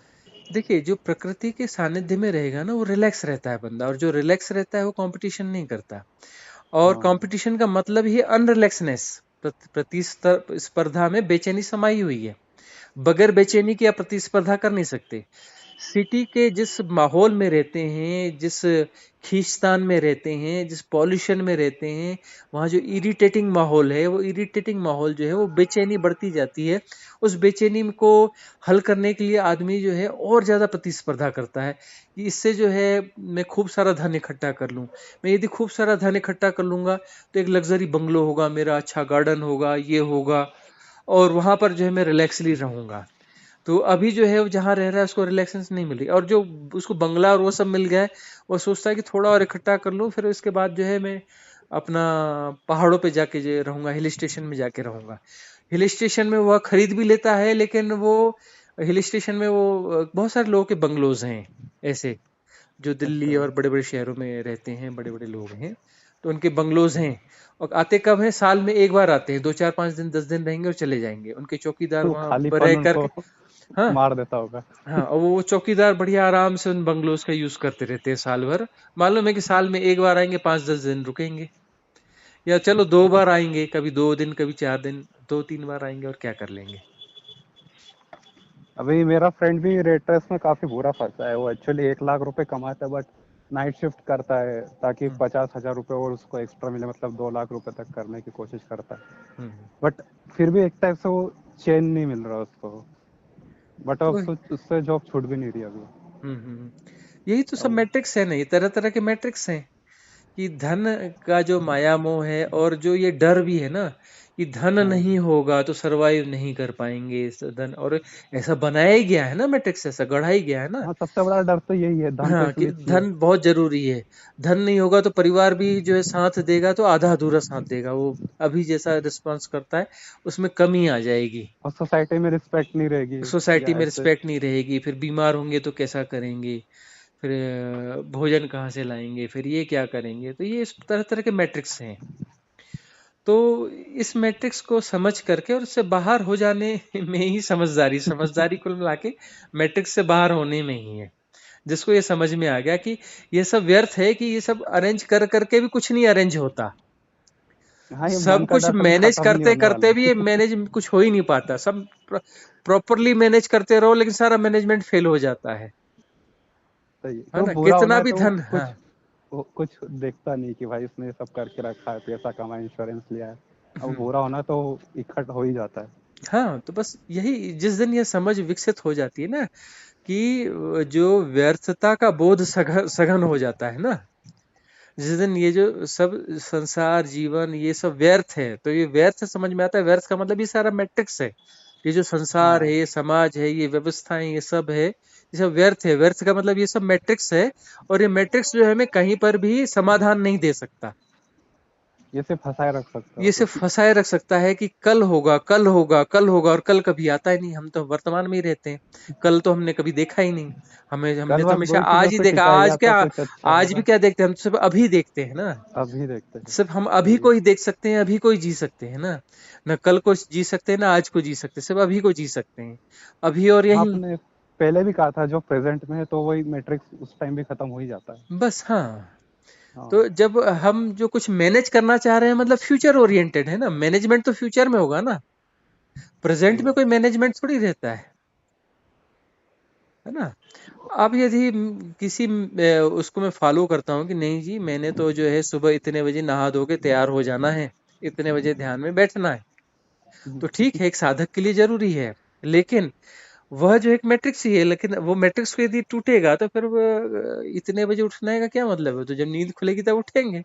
देखिए जो प्रकृति के सानिध्य में रहेगा ना, वो रिलैक्स रहता है बंदा, और जो रिलैक्स रहता है वो कंपटीशन नहीं करता। और हाँ कंपटीशन का मतलब ही अनरिलैक्सनेस, प्रतिस्पर्धा में बेचैनी समाई हुई है। बगैर बेचैनी के आप प्रतिस्पर्धा कर नहीं सकते। सिटी के जिस माहौल में रहते हैं, जिस खींचतान में रहते हैं, जिस पॉल्यूशन में रहते हैं, वहाँ जो इरिटेटिंग माहौल है, वो इरिटेटिंग माहौल जो है वो बेचैनी बढ़ती जाती है। उस बेचैनी को हल करने के लिए आदमी जो है और ज़्यादा प्रतिस्पर्धा करता है, कि इससे जो है मैं खूब सारा धन इकट्ठा कर लूँ। मैं यदि खूब सारा धन इकट्ठा कर लूँगा तो एक लग्ज़री बंगलो होगा मेरा, अच्छा गार्डन होगा, ये होगा, और वहाँ पर जो है मैं रिलैक्सली रहूँगा। तो अभी जो है वो जहाँ रह रहा है उसको रिलैक्सेंस नहीं मिल रही, और जो उसको बंगला और वो सब मिल गया है, वो सोचता है कि थोड़ा और इकट्ठा कर लूँ, फिर उसके बाद जो है मैं अपना पहाड़ों पे जाके जो रहूंगा, हिल स्टेशन में जाके रहूंगा। हिल स्टेशन में वह खरीद भी लेता है, लेकिन वो हिल स्टेशन में वो बहुत सारे लोगों के बंगलोज हैं ऐसे, जो दिल्ली अच्छा। और बड़े बड़े शहरों में रहते हैं, बड़े बड़े लोग हैं, तो उनके बंगलोज हैं। और आते कब हैं, साल में एक बार आते हैं, 2-4-5 दिन 10 दिन रहेंगे और चले जाएंगे, उनके चौकीदार तो वहां रह खालीपन उनको करके। हाँ, मार देता होगा। हाँ, और वो चौकीदार बढ़िया आराम से उन बंगलोज का यूज करते रहते हैं साल भर। मालूम है कि साल में एक बार आएंगे, 5-10 दिन रुकेंगे, या चलो 2 बार आएंगे, कभी 2 दिन, कभी 4 दिन, 2-3 बार आएंगे, और क्या कर लेंगे। अभी मेरा फ्रेंड भी रेट रेस में काफी बुरा फंसा है। वो एक्चुअली 1 लाख रुपए कमाता है, बट नाइट शिफ्ट करता है ताकि हम्म, 50,000 रुपये और उसको एक्स्ट्रा मिले, मतलब 2 लाख रुपए तक करने की कोशिश करता है। हम्म। बट फिर भी एक टाइप से वो चैन नहीं मिल रहा उसको। बट तो अब उससे जॉब छूट भी नहीं रही अभी। यही तो सब अब मैट्रिक्स है ना, ये तरह तरह के मैट्रिक्स हैं, कि धन का जो माया मोह है, और जो ये डर भी है ना कि धन हाँ नहीं होगा तो सरवाइव नहीं कर पाएंगे इस धन, और ऐसा बनाया ही गया है ना, मैट्रिक्स ऐसा गढ़ा ही गया है ना। हाँ, सबसे बड़ा डर तो यही है, धन तो हाँ, कि इसलिए चाहिए। धन बहुत जरूरी है। धन नहीं होगा तो परिवार भी जो है साथ देगा तो आधा अधूरा साथ देगा, वो अभी जैसा रिस्पॉन्स करता है उसमें कमी आ जाएगी। और सोसाइटी में रिस्पेक्ट नहीं रहेगी, सोसाइटी या में ऐसे। रिस्पेक्ट नहीं रहेगी, फिर बीमार होंगे तो कैसा करेंगे, फिर भोजन कहाँ से लाएंगे, फिर ये क्या करेंगे। तो ये इस तरह तरह के मैट्रिक्स हैं। तो इस मैट्रिक्स को समझ करके और उससे बाहर हो जाने में ही समझदारी, समझदारी कुल मिला के मैट्रिक्स से बाहर होने में ही है। जिसको ये समझ में आ गया कि ये सब व्यर्थ है, कि ये सब अरेंज कर करके भी कुछ नहीं अरेंज होता, हाँ, ये मन सब का कुछ डर कभी मैनेज खत्म नहीं करते होने करते वाला। भी ये मैनेज कुछ हो ही नहीं पाता। सब प्रॉपरली मैनेज करते रहो लेकिन सारा मैनेजमेंट फेल हो जाता सही है, है तो ना, बुरा होना कितना है भी तो धन। हाँ, कुछ वो कुछ देखता नहीं कि भाई इसने सब करके रखा है, पैसा कमाया, इंश्योरेंस लिया है। अब हम्म, बुरा होना तो इकट्ठ हो ही जाता है। हाँ, तो बस यही, जिस दिन ये समझ विकसित हो जाती है ना कि जो व्यर्थता का बोध सघन सघन हो जाता है ना, जिस दिन ये जो सब संसार जीवन ये सब व्यर्थ है, तो ये व्यर्थ समझ में आता है। व्यर्थ का मतलब ये सारा मैट्रिक्स है, ये जो संसार है, हाँ, ये समाज है, ये व्यवस्थाएं, ये सब है, ये सब व्यर्थ है। व्यर्थ का मतलब ये सब मैट्रिक्स है, और ये मैट्रिक्स जो है हमें कहीं पर भी समाधान नहीं दे सकता। ये सिर्फ फंसाए रख सकता ये है सिर्फ बस। फंसाए रख सकता है कि कल होगा, कल होगा, कल होगा, और कल कभी आता ही नहीं। हम तो वर्तमान में ही रहते हैं, कल तो हमने कभी देखा ही नहीं। हमें हमने कल तो बस हमेशा वही चीजों आज ही पे देखा। टिका है, आज या तो क्या, कुछ अच्छा आज भी होगा। क्या देखते हैं, हम तो सिर्फ अभी देखते हैं ना। अभी देखते हैं। सिर्फ हम अभी सही को है। ही देख सकते हैं, अभी को ही जी सकते हैं ना। न कल को जी सकते हैं, ना आज को जी सकते हैं, सिर्फ अभी को जी सकते हैं। अभी और हाँ, यही। आपने पहले भी कहा था, जो प्रेजेंट में है तो वही मैट्रिक्स उस टाइम भी खत्म हो ही जाता है। बस हाँ। हाँ तो जब हम जो कुछ मैनेज करना चाह रहे हैं, मतलब फ्यूचर ओरिएंटेड है ना, मैनेजमेंट तो फ्यूचर में होगा ना, प्रेजेंट सही में बात। कोई मैनेजमेंट थोड़ी रहता है ना। अब यदि किसी उसको मैं फॉलो करता हूँ कि नहीं जी, मैंने तो जो है सुबह इतने बजे नहा धो के तैयार हो जाना है, इतने बजे ध्यान में बैठना है, तो ठीक है, एक साधक के लिए जरूरी है। लेकिन वह जो एक मैट्रिक्स ही है, लेकिन वो मैट्रिक्स को यदि टूटेगा तो फिर वो इतने बजे उठने का क्या मतलब है। तो जब नींद खुलेगी तब उठेंगे, ये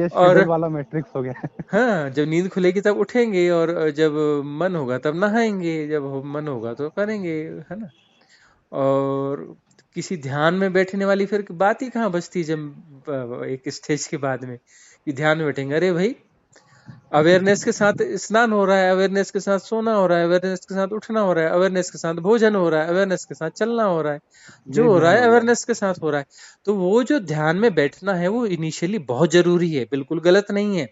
और शेड्यूल वाला मैट्रिक्स हो गया। हाँ, जब नींद खुलेगी तब उठेंगे, और जब मन होगा तब नहाएंगे, जब मन होगा तो करेंगे, है ना। और किसी ध्यान में बैठने वाली फिर बात ही कहाँ बचती, जब एक स्टेज के बाद में कि ध्यान में बैठेंगे। अरे भाई, अवेयरनेस के साथ स्नान हो रहा है, अवेयरनेस के साथ सोना हो रहा है, अवेयरनेस के साथ उठना हो रहा है, अवेयरनेस के साथ भोजन हो रहा है, अवेयरनेस के साथ चलना हो रहा है, जो ये हो रहा ध्यान है हो गया। अवेयरनेस के साथ हो रहा है। तो वो जो ध्यान में बैठना है वो इनिशियली बहुत जरूरी है, बिल्कुल गलत नहीं है।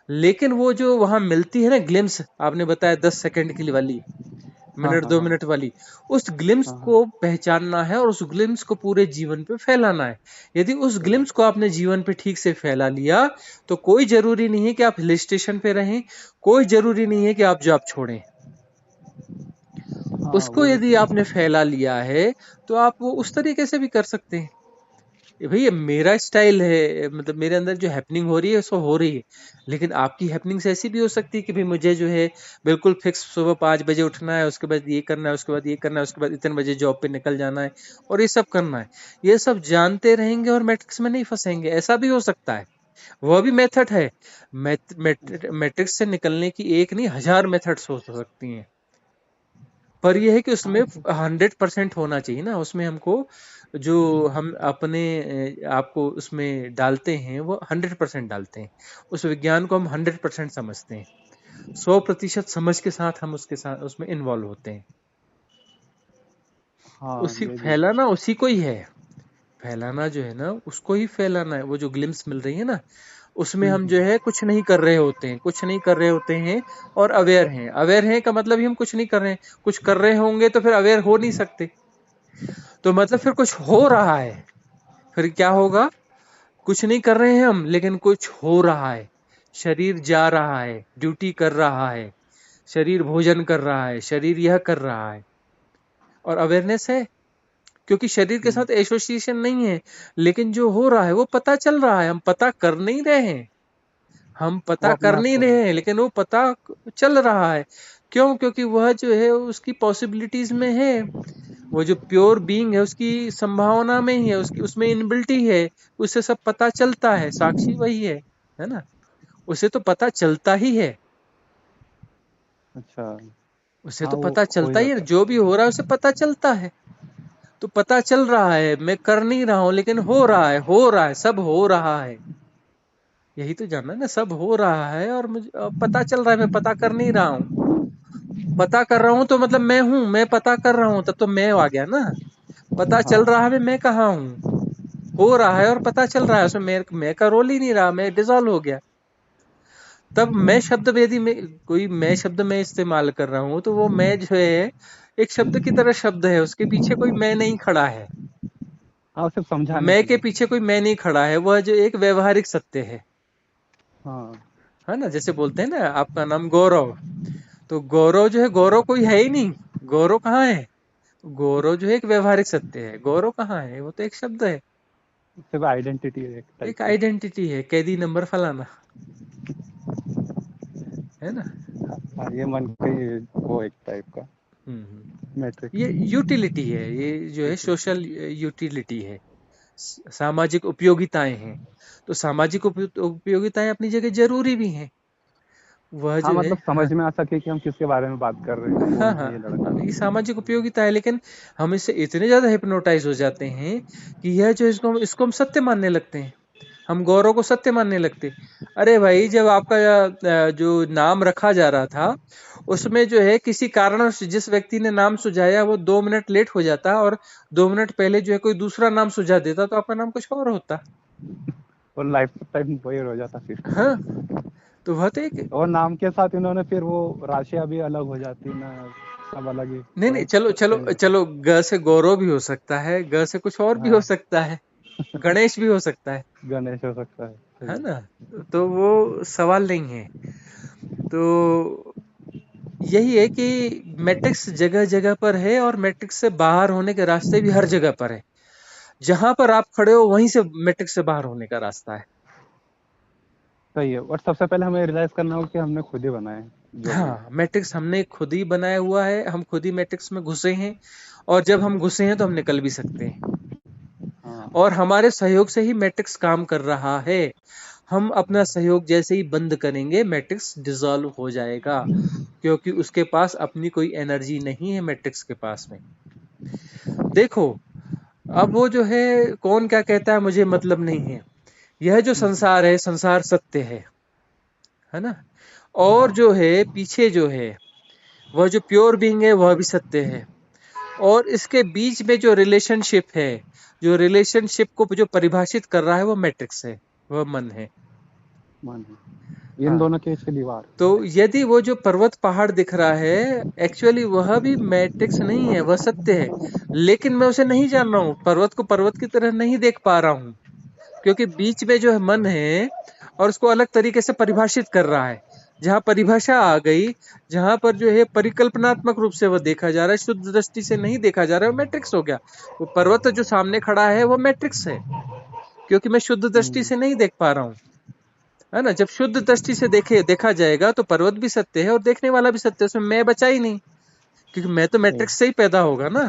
लेकिन वो जो वहां मिलती है ना ग्लिम्स, आपने बताया 10 सेकंड की वाली, हाँ मिनट हाँ दो हाँ मिनट वाली, उस ग्लिम्स हाँ हाँ। को पहचानना है और उस ग्लिम्स को पूरे जीवन पे फैलाना है। यदि उस सही बात। ग्लिम्स को आपने जीवन पे ठीक से फैला लिया, तो कोई जरूरी नहीं है कि आप हिल स्टेशन पे रहें, कोई जरूरी नहीं है कि आप जॉब छोड़ें। हाँ, उसको वो भी यदि सही आपने है। फैला लिया है तो आप वो उस तरीके से भी कर सकते हैं। ये भैया मेरा स्टाइल है, मतलब मेरे अंदर जो हैपनिंग हो रही है सो हो रही है। लेकिन आपकी हैपनिंग्स ऐसी भी हो सकती है कि भाई मुझे जो है बिल्कुल फिक्स सुबह 5 बजे उठना है, उसके बाद ये करना है, उसके बाद ये करना है, उसके बाद इतने बजे जॉब पे निकल जाना है, और ये सब करना है। ये सब जानते रहेंगे और मैट्रिक्स में नहीं फंसेंगे, ऐसा भी हो सकता है। वह भी मेथड है। मैट्रिक्स से निकलने की एक नहीं, हजार मेथड्स हो सकती हैं। पर यह है कि उसमें हाँ, 100% होना चाहिए ना, उसमें हमको जो हम अपने आपको उसमें डालते हैं वो 100% डालते हैं। उस विज्ञान को हम 100% समझते हैं, 100% समझ के साथ हम उसके साथ उसमें इन्वॉल्व होते हैं। हाँ, उसी ये भी है। फैलाना उसी को ही है। फैलाना जो है ना उसको ही फैलाना है। वो जो ग्लिम्स मिल रही है ना, उसमें हम जो हम्म। है कुछ नहीं कर रहे होते हैं, कुछ नहीं कर रहे होते हैं, और अवेयर हैं। अवेयर हैं का मतलब ही हम कुछ नहीं कर रहे हैं। कुछ कर रहे होंगे तो फिर अवेयर हो नहीं सकते। तो मतलब फिर कुछ हो रहा है, फिर क्या होगा। कुछ नहीं कर रहे हैं हम, लेकिन कुछ हो रहा है। शरीर जा रहा है, ड्यूटी कर रहा है, शरीर भोजन कर रहा है, शरीर यह कर रहा है, और अवेयरनेस है। क्योंकि शरीर के हम्म। साथ एसोसिएशन नहीं है, लेकिन जो हो रहा है वो पता चल रहा है। हम पता कर नहीं रहे हैं, हम वो पता अपने कर आप नहीं हो रहा रहे हैं, लेकिन वो पता चल रहा है। क्यों? क्योंकि वह जो है उसकी पॉसिबिलिटीज में है। वो जो प्योर बीइंग है उसकी संभावना में ही है, उसकी उसमें इनबिल्ट ही है, उससे सब पता चलता है, साक्षी वही है ना, उसे तो पता चलता ही है, अच्छा। उसे हाँ तो वो पता हो ही चलता ही है, जाता है। जो भी हो रहा है उसे पता चलता है। तो पता चल रहा है, मैं कर नहीं रहा हूं लेकिन हो रहा है, सब हो रहा है, यही तो जानना है ना, सब हो रहा है और मुझे पता चल रहा है, मैं पता कर नहीं रहा हूँ। पता कर रहा हूं तो मतलब मैं हूं, मैं पता कर रहा हूं तब तो मैं आ गया ना। पता चल रहा हाँ। है मैं कहाँ हूँ, हो रहा है और पता चल रहा है, उसमें मैं का रोल ही नहीं रहा, मैं डिसॉल्व हो गया। तब मैं शब्द में यदि मैं कोई मैं शब्द में इस्तेमाल कर रहा हूं तो वो मैं जो है एक शब्द की तरह शब्द है, उसके पीछे कोई मैं नहीं खड़ा है, हाँ सिर्फ समझाने मैं के के लिए। पीछे कोई मैं नहीं खड़ा है, वह जो एक व्यवहारिक सत्य हाँ। है ना। जैसे बोलते हैं ना आपका नाम गौरव, तो गौरव जो है, गौरव कोई है ही नहीं, गौरव कहाँ है, गौरव जो है एक व्यवहारिक सत्य है, गौरव कहाँ है, वो तो एक शब्द है, सिर्फ आइडेंटिटी है एक टाइप एक की। आइडेंटिटी है, कैदी नंबर फलाना, है ना। हाँ ये मन का ही वो एक टाइप का ये मैट्रिक्स। यूटिलिटी है, ये जो है सोशल यूटिलिटी है, सामाजिक उपयोगिताएं हैं। तो सामाजिक उपयोगिताएं अपनी जगह जरूरी भी हैं, वह हाँ जो है, मतलब हाँ समझ में आ सके कि हम किसके बारे में बात कर रहे हैं, हाँ कौन हाँ है ये हाँ, लड़का। ये सामाजिक उपयोगिता है, लेकिन हम इससे इतने ज्यादा हिप्नोटाइज हो जाते हैं कि यह जो इसको हम सत्य मानने लगते हैं, हम गौरव को सत्य मानने लगते। अरे भाई, जब आपका जो नाम रखा जा रहा था उसमें जो है किसी कारण से जिस व्यक्ति ने नाम सुझाया वो 2 मिनट लेट हो जाता और 2 मिनट पहले जो है कोई दूसरा नाम सुझा देता तो आपका नाम कुछ और होता। और लाइफ टाइम वही हो जाता सिस्टम। हाँ, तो वह तो एक, और नाम के साथ इन्होंने फिर वो राशियां भी अलग हो जाती ना, सब अलग ही नहीं थोड़ा नहीं, चलो चलो चेंज होता चलो, ग से गौरव भी हो सकता है, ग से कुछ और है। भी हो हाँ सकता है, गणेश भी हो सकता गणेश हो सकता है, है सही ना। तो वो सवाल नहीं है। तो यही है कि मैट्रिक्स जगह जगह पर है और मैट्रिक्स से बाहर होने के रास्ते भी हर जगह पर है, जहां पर आप खड़े हो वहीं से मैट्रिक्स से बाहर होने का रास्ता है। सही है। और सबसे पहले हमें रियलाइज करना होगा कि हमने खुद ही बनाए हैं जो भी है। हाँ, मैट्रिक्स हमने खुद ही बनाया हुआ है, हम खुद ही मैट्रिक्स में घुसे हैं, और जब हम घुसे हैं तो हम निकल भी सकते हैं, हाँ और हमारे सहयोग से ही मैट्रिक्स काम कर रहा है। हम अपना सहयोग जैसे ही बंद करेंगे मैट्रिक्स डिसॉल्व हो जाएगा, क्योंकि उसके पास अपनी कोई एनर्जी नहीं है मैट्रिक्स के पास में। देखो, अब वो जो है कौन क्या कहता है मुझे मतलब नहीं है, यह जो संसार है, संसार सत्य है ना। और हाँ। जो है पीछे जो है वह जो प्योर बीइंग है वह भी सत्य है, और इसके बीच में जो रिलेशनशिप है, जो रिलेशनशिप को जो परिभाषित कर रहा है वो मैट्रिक्स है, वह मन है। मान इन हाँ, दोनों के बीच की दीवार। तो यदि वो जो पर्वत पहाड़ दिख रहा है एक्चुअली वह भी मैट्रिक्स नहीं है, वह सत्य है, लेकिन मैं उसे नहीं जान रहा हूँ, पर्वत को पर्वत की तरह नहीं देख पा रहा हूँ, क्योंकि बीच में जो है मन है और उसको अलग तरीके से परिभाषित कर रहा है। जहां परिभाषा आ गई, जहां पर जो है परिकल्पनात्मक रूप से वह देखा जा रहा है, शुद्ध दृष्टि से नहीं देखा जा रहा है, वो मैट्रिक्स हो गया। वो पर्वत जो सामने खड़ा है वो मैट्रिक्स है, क्योंकि मैं शुद्ध दृष्टि हम्म, से नहीं देख पा रहा हूँ, है ना। जब शुद्ध दृष्टि से देखा जाएगा तो पर्वत भी सत्य है और देखने वाला भी सत्य है, उसमें मैं बचा ही नहीं, क्योंकि मैं तो सही। मैट्रिक्स से ही पैदा होगा ना।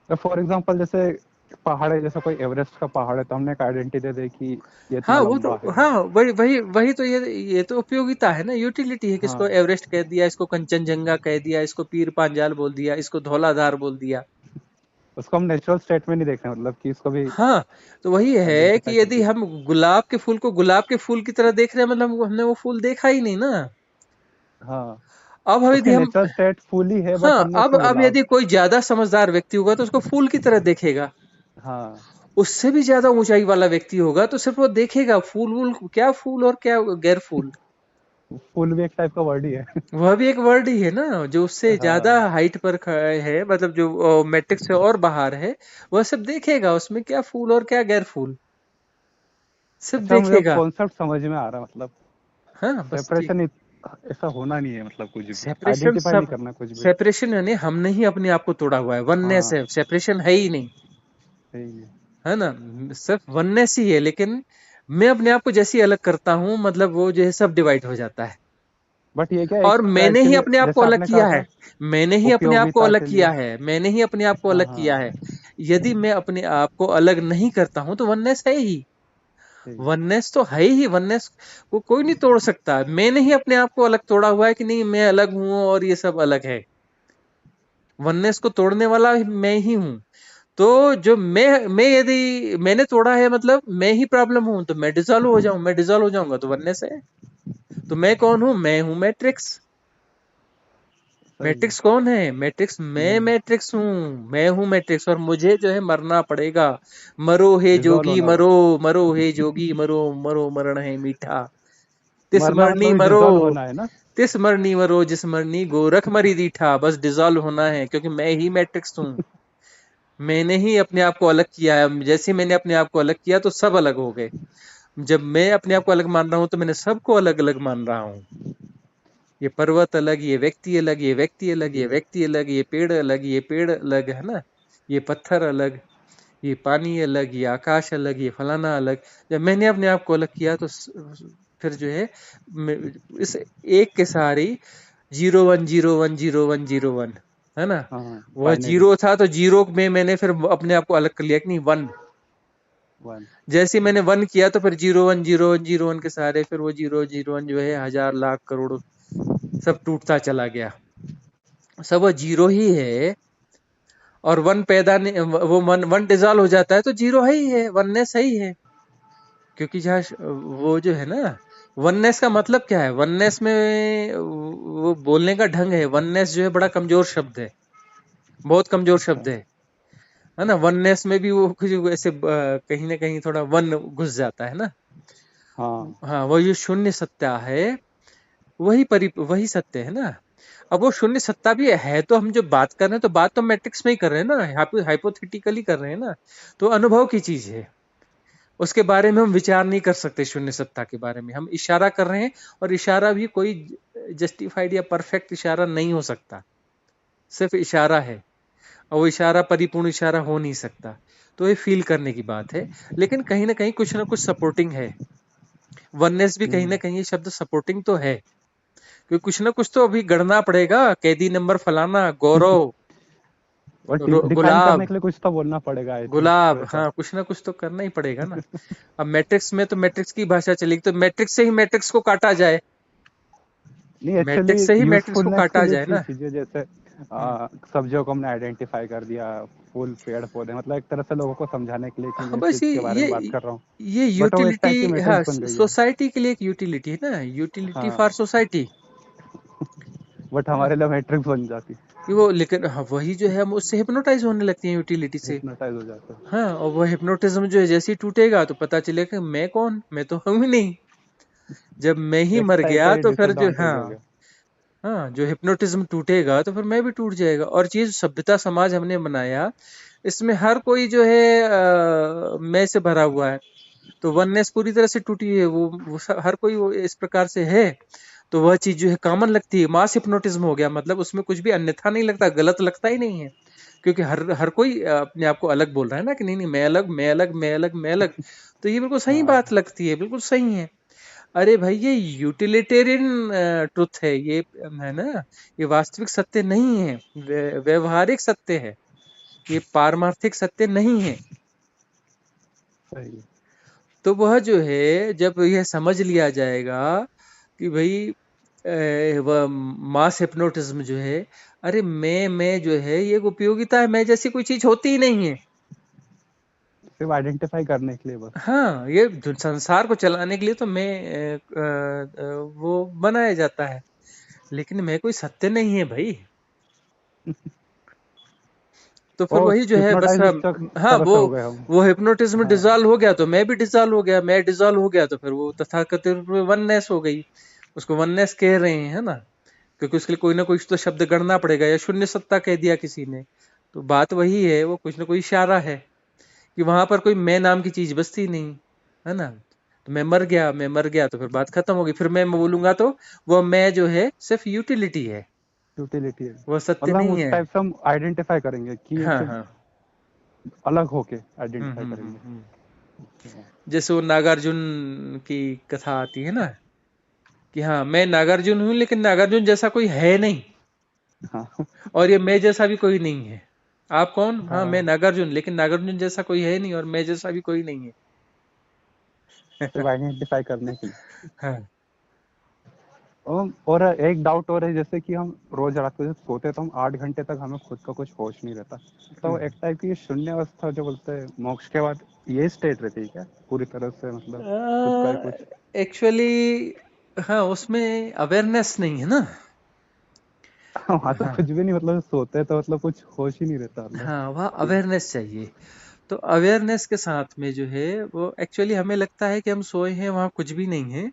तो फॉर एग्जांपल जैसे पहाड़ है, जैसे कोई एवरेस्ट का पहाड़ है तो हमने एक आइडेंटिटी दे दी कि ये इतना हाँ, वो तो, लंबा है। हाँ, वही वही वही तो ये तो उपयोगिता है ना, यूटिलिटी है, किसको हाँ एवरेस्ट कह दिया, इसको कंचनजंगा कह दिया, इसको पीर पांजाल बोल दिया, इसको धौलाधार बोल दिया। उसको हम नेचुरल स्टेट में नहीं देख रहे, मतलब कि इसको भी हाँ, तो वही है आइडेंटिफाई कि यदि करके। हम गुलाब के फूल को गुलाब के फूल की तरह देख रहे हैं, मतलब हमने वो फूल देखा ही नहीं ना। हाँ अब हम उसकी यदि हम, नेचुरल स्टेट फूल ही है, बट हाँ, हमने उसको अब गुलाब। यदि कोई ज्यादा समझदार व्यक्ति होगा तो उसको फूल की तरह देखेगा, हाँ उससे भी ज्यादा ऊंचाई वाला व्यक्ति होगा तो सिर्फ वो देखेगा फूल वूल, क्या फूल और क्या गैर फूल। फूल भी एक टाइप का वर्ड ही है। वह भी एक वर्ड ही है ना, जो उससे ज्यादा हाँ हाइट पर है, मतलब जो मैट्रिक्स से और बाहर है, वह सब देखेगा, उसमें क्या फूल और क्या गैर फूल, सिर्फ अच्छा मुझे देखेगा। कॉन्सेप्ट समझ में आ रहा, मतलब हाँ, बस ठीक। सेपरेशन ऐसा होना नहीं है, मतलब कुछ भी सेपरेशन आइडेंटिफाई नहीं सब, करना कुछ भी। सेपरेशन यानी हमने ही अपने आप को तोड़ा हुआ है, वननेस हाँ है, सेपरेशन है ही नहीं, सही है। है ना। सिर्फ वननेस ही है, लेकिन मैं अपने आप को जैसे ही अलग करता हूं मतलब वो जो है सब डिवाइड हो जाता है। बट ये क्या और एक्स्ट्रा मैंने ही एक्चुअली, अपने आप को जैसा अलग आपने कहा किया है, था मैंने ही अपने आप को उपयोगिता अलग के लिए। किया है, मैंने ही अपने आप को हाँ अलग हाँ, किया है। यदि मैं अपने आप को अलग नहीं करता हूं तो वननेस है ही, सही। वननेस तो है ही, वननेस को कोई नहीं तोड़ सकता। मैंने ही अपने आप को अलग तोड़ा हुआ है कि नहीं मैं अलग हूं और ये सब अलग है। वननेस को तोड़ने वाला मैं ही हूं। तो जो मैं यदि मैंने तोड़ा है मतलब मैं ही प्रॉब्लम हूं, तो मैं डिसॉल्व हो जाऊं, मैं डिसॉल्व हो जाऊंगा तो वननेस है। तो मैं कौन हूं? मैं हूं मैट्रिक्स। सही है। मैट्रिक्स कौन है? मैट्रिक्स, मैं हम्म। मैट्रिक्स हूँ, मैं हूँ मैट्रिक्स। और मुझे जो है मरना पड़ेगा। मरो हे डिजोल्व जोगी होना मरो, मरो हे जोगी मरो, मरो मरण है मीठा। तिस मरना मरनी मतलब मरो, डिजोल्व होना है ना। तिस मरनी मरो, जिस मरनी गोरख मरी दीठा। बस डिजॉल्व होना है, क्योंकि मैं ही मैट्रिक्स हूँ। मैंने ही अपने आप को अलग किया है। जैसे ही मैंने अपने आप को अलग किया तो सब अलग हो गए। जब मैं अपने आप को अलग मान रहा हूं तो मैंने सबको अलग अलग मान रहा हूं। ये पर्वत अलग, ये व्यक्ति अलग, ये व्यक्ति अलग, ये व्यक्ति अलग, ये पेड़ अलग, ये पेड़ अलग, है ना। ये पत्थर अलग, ये पानी अलग, ये आकाश अलग, ये फलाना अलग। जब मैंने अपने आप को अलग किया तो फिर जो है इस एक के सारी 0 1 0 1 0 1 0 1, है ना। हाँ, वह बाइनरी। जीरो था तो जीरो में मैंने फिर अपने आप को अलग कर लिया कि नहीं, वन। वन। जैसे ही मैंने वन किया तो फिर 0 1 0 1 0 1 के सारे, फिर वो 0 0 1 जो है हजार लाख करोड़ सब टूटता चला गया। सब वो जीरो ही है। और वन पैदा नहीं, वो वन वन डिजॉल्व हो जाता है तो जीरो है ही है, वननेस है ही है। क्योंकि जहाँ वो जो है ना, वननेस का मतलब क्या है? वननेस में वो बोलने का ढंग है। वननेस जो है बड़ा कमजोर शब्द है, बहुत कमजोर अच्छा। शब्द है ना। वननेस में भी वो कुछ ऐसे कहीं ना कहीं थोड़ा वन घुस जाता है ना। हाँ। हाँ, वो जो शून्य सत्ता है वही सत्य है ना। अब वो शून्य सत्ता भी है, तो हम जो बात कर रहे हैं तो बात तो मैट्रिक्स में ही कर रहे हैं ना, हाइपोथेटिकली कर रहे हैं ना। तो अनुभव की चीज है, उसके बारे में हम विचार नहीं कर सकते। शून्य सत्ता के बारे में हम इशारा कर रहे हैं, और इशारा भी कोई जस्टिफाइड या परफेक्ट इशारा नहीं हो सकता, सिर्फ इशारा है। और वो इशारा परिपूर्ण इशारा हो नहीं सकता। तो ये फील करने की बात है। लेकिन कहीं ना कहीं कुछ ना कुछ सपोर्टिंग है। वननेस भी कहीं ना हम्म। कहीं ये शब्द सपोर्टिंग तो है, क्योंकि कुछ ना कुछ तो अभी गढ़ना पड़ेगा। कैदी नंबर फलाना, गौरव, और डिफाइन करने गुलाब, के लिए कुछ तो बोलना पड़ेगा, आई थिंक गुलाब, वैसा। हाँ कुछ ना कुछ तो करना ही पड़ेगा ना। अब मैट्रिक्स में तो मैट्रिक्स की भाषा चलेगी, तो मैट्रिक्स से ही मैट्रिक्स को काटा जाए, नहीं, एक्चुअली मैट्रिक्स से ही मैट्रिक्स को यूजफुलनेस के काटा लिए जाए की ना। चीजें, जैसे हम्म। सब्जियों को हमने आइडेंटिफाई कर दिया, फूल पेड़ पौधे, मतलब एक तरह से लोगों को समझाने के लिए कि हाँ मैं इस बस चीज के बारे में बात ये कर रहा हूँ। ये बट वो एक यूटिलिटी, टाइप की हाँ मैट्रिक्स बन गई है। सोसाइटी के लिए एक यूटिलिटी है ना, यूटिलिटी हाँ, फॉर सोसाइटी। बट हमारे लिए मैट्रिक्स बन जाती, कि वो, लेकिन हाँ वही जो है हम उससे हिप्नोटाइज होने लगते हैं यूटिलिटी से। हिप्नोटाइज हो जाते हैं। हाँ, और वो हिप्नोटिज्म जो है जैसे ही टूटेगा तो पता चलेगा मैं कौन, मैं तो हूं ही नहीं। जब मैं ही एक मर टाइप का गया ये तो फिर जो, डिसएडवांटेज हो हाँ, गया। हाँ जो हिप्नोटिज्म टूटेगा तो फिर मैं भी टूट जाएगा। और चीज सभ्यता समाज हमने बनाया, इसमें हर कोई जो है मैं से भरा हुआ है। तो वननेस पूरी तरह से टूटी है। हर कोई वो इस प्रकार से है। तो वह चीज जो है कॉमन लगती है। मास हिप्नोटिज्म हो गया, मतलब उसमें कुछ भी अन्यथा नहीं लगता, गलत लगता ही नहीं है। क्योंकि हर हर कोई अपने आप को अलग बोल रहा है ना, कि नहीं नहीं मैं अलग, मैं अलग, मैं अलग, मैं अलग। तो ये बिल्कुल सही हाँ, बात लगती है, बिल्कुल सही है। अरे भाई ये यूटिलिटेरियन ट्रुथ है ये, है ना। ये वास्तविक सत्य नहीं है, व्यवहारिक सत्य है। ये पारमार्थिक सत्य नहीं है। सही है। तो वह जो है जब यह समझ लिया जाएगा कि भाई वह मास हिप्नोटिज्म जो है, अरे मैं जो है ये एक उपयोगिता है, मैं जैसी कोई चीज होती ही नहीं है। सिर्फ आइडेंटिफाई करने के लिए बस। हाँ, ये संसार को चलाने के लिए तो मैं वो बनाया जाता है, लेकिन मैं कोई सत्य नहीं है भाई। तो फिर ओ, वही जो है बस हिप्नोटाइज इस हम, हाँ तरह से हो गए हम। वो हिप्नोटिज्म हाँ। डिसॉल्व हो गया तो मैं भी डिसॉल्व हो गया, मैं डिसॉल्व हो गया तो फिर वो तथाकथित रूप में वननेस हो गई। उसको वननेस कह रहे हैं, है ना। क्योंकि उसके लिए कोई ना कोई तो शब्द गढ़ना पड़ेगा, या शून्य सत्ता कह दिया किसी ने। तो बात वही है, वो कुछ ना कोई इशारा है कि वहां पर कोई मैं नाम की चीज बसती नहीं, है ना। तो मैं मर गया, मैं मर गया तो फिर बात खत्म होगी। फिर मैं बोलूंगा तो वो मैं जो है सिर्फ यूटिलिटी है, यूटिलिटी है, वो सत्य मतलब हम नहीं उस है। टाइप से हम आइडेंटिफाई करेंगे कि हाँ सिर्फ हाँ। अलग होके आइडेंटिफाई करेंगे। जैसे वो नागार्जुन की कथा आती है ना, कि हाँ मैं नागार्जुन हूं लेकिन नागार्जुन जैसा कोई है नहीं, हाँ और ये मैं जैसा भी कोई नहीं है। आप कौन? हाँ मैं हाँ, नागार्जुन, लेकिन नागार्जुन जैसा कोई है नहीं और मैं जैसा भी कोई नहीं है। सिर्फ आइडेंटिफाई करने के लिए। हाँ और एक डाउट और है, जैसे कि हम रोज रात को जब सोते हैं तो हम 8 घंटे तक हमें खुद का कुछ होश नहीं रहता, तो एक टाइप की शून्य अवस्था जो बोलते हैं मोक्ष के बाद, ये स्टेट रहती है क्या पूरी तरह से, मतलब खुद का ही कुछ? एक्चुअली हाँ, उसमें अवेयरनेस नहीं है ना। वहाँ तो हाँ कुछ भी नहीं, मतलब सोते हैं तो मतलब कुछ होश ही नहीं रहता अंदर। हाँ, वहाँ अवेयरनेस चाहिए। तो अवेयरनेस के साथ में जो है वो एक्चुअली हमें लगता है कि हम सोए हैं, वहाँ कुछ भी नहीं है,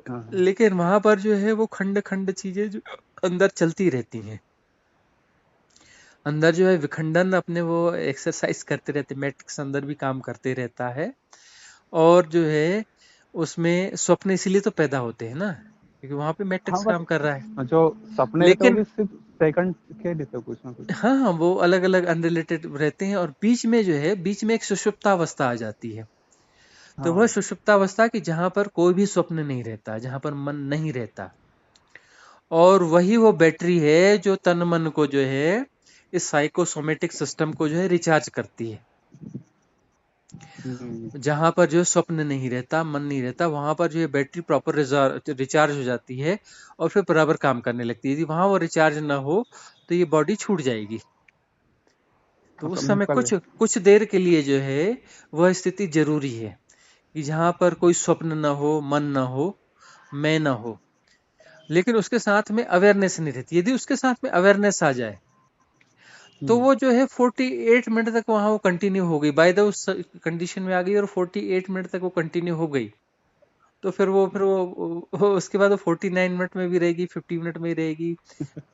हाँ हाँ लेकिन वहां पर जो है वो खंड खंड चीजें जो अंदर चलती रहती हैं। अंदर जो है विखंडन अपने वो एक्सरसाइज करते रहते, मैट्रिक्स अंदर भी काम करते रहता है। और जो है उसमें स्वप्न इसीलिए तो पैदा होते हैं ना, क्योंकि वहां पे हाँ, मैट्रिक्स बस काम कर रहा है। जो सपने रहते हैं वो लेकिन भी सिर्फ सेकंड के रहते हैं, कुछ ना कुछ। हाँ हाँ, वो अलग अलग अनरिलेटेड रहते हैं, और बीच में जो है बीच में एक सुषुप्तावस्था आ जाती है। तो वह हाँ। सुषुप्तावस्था की जहां पर कोई भी स्वप्न नहीं रहता, जहां पर मन नहीं रहता, और वही वो बैटरी है जो तन मन को जो है इस साइकोसोमेटिक सिस्टम को जो है रिचार्ज करती है। हम्म, जहां पर जो है स्वप्न नहीं रहता, मन नहीं रहता, वहां पर जो है बैटरी प्रॉपर रिचार्ज हो जाती है और फिर बराबर काम करने लगती है। यदि वहां वो रिचार्ज ना हो तो ये बॉडी छूट जाएगी। तो मतलब उस समय निकल कुछ गए। कुछ देर के लिए जो है वह स्थिति जरूरी है कि जहां पर कोई स्वप्न ना हो, मन ना हो, मैं ना हो, लेकिन उसके साथ में अवेयरनेस नहीं रहती। यदि उसके साथ में अवेयरनेस आ जाए तो हम्म, वो जो है 48 मिनट तक वहां वो कंटिन्यू हो गई, बाय द उस कंडीशन में आ गई और 48 मिनट तक वो कंटिन्यू हो गई। तो फिर वो उसके बाद वो 49 मिनट में भी रहेगी, 50 मिनट में ही रहेगी,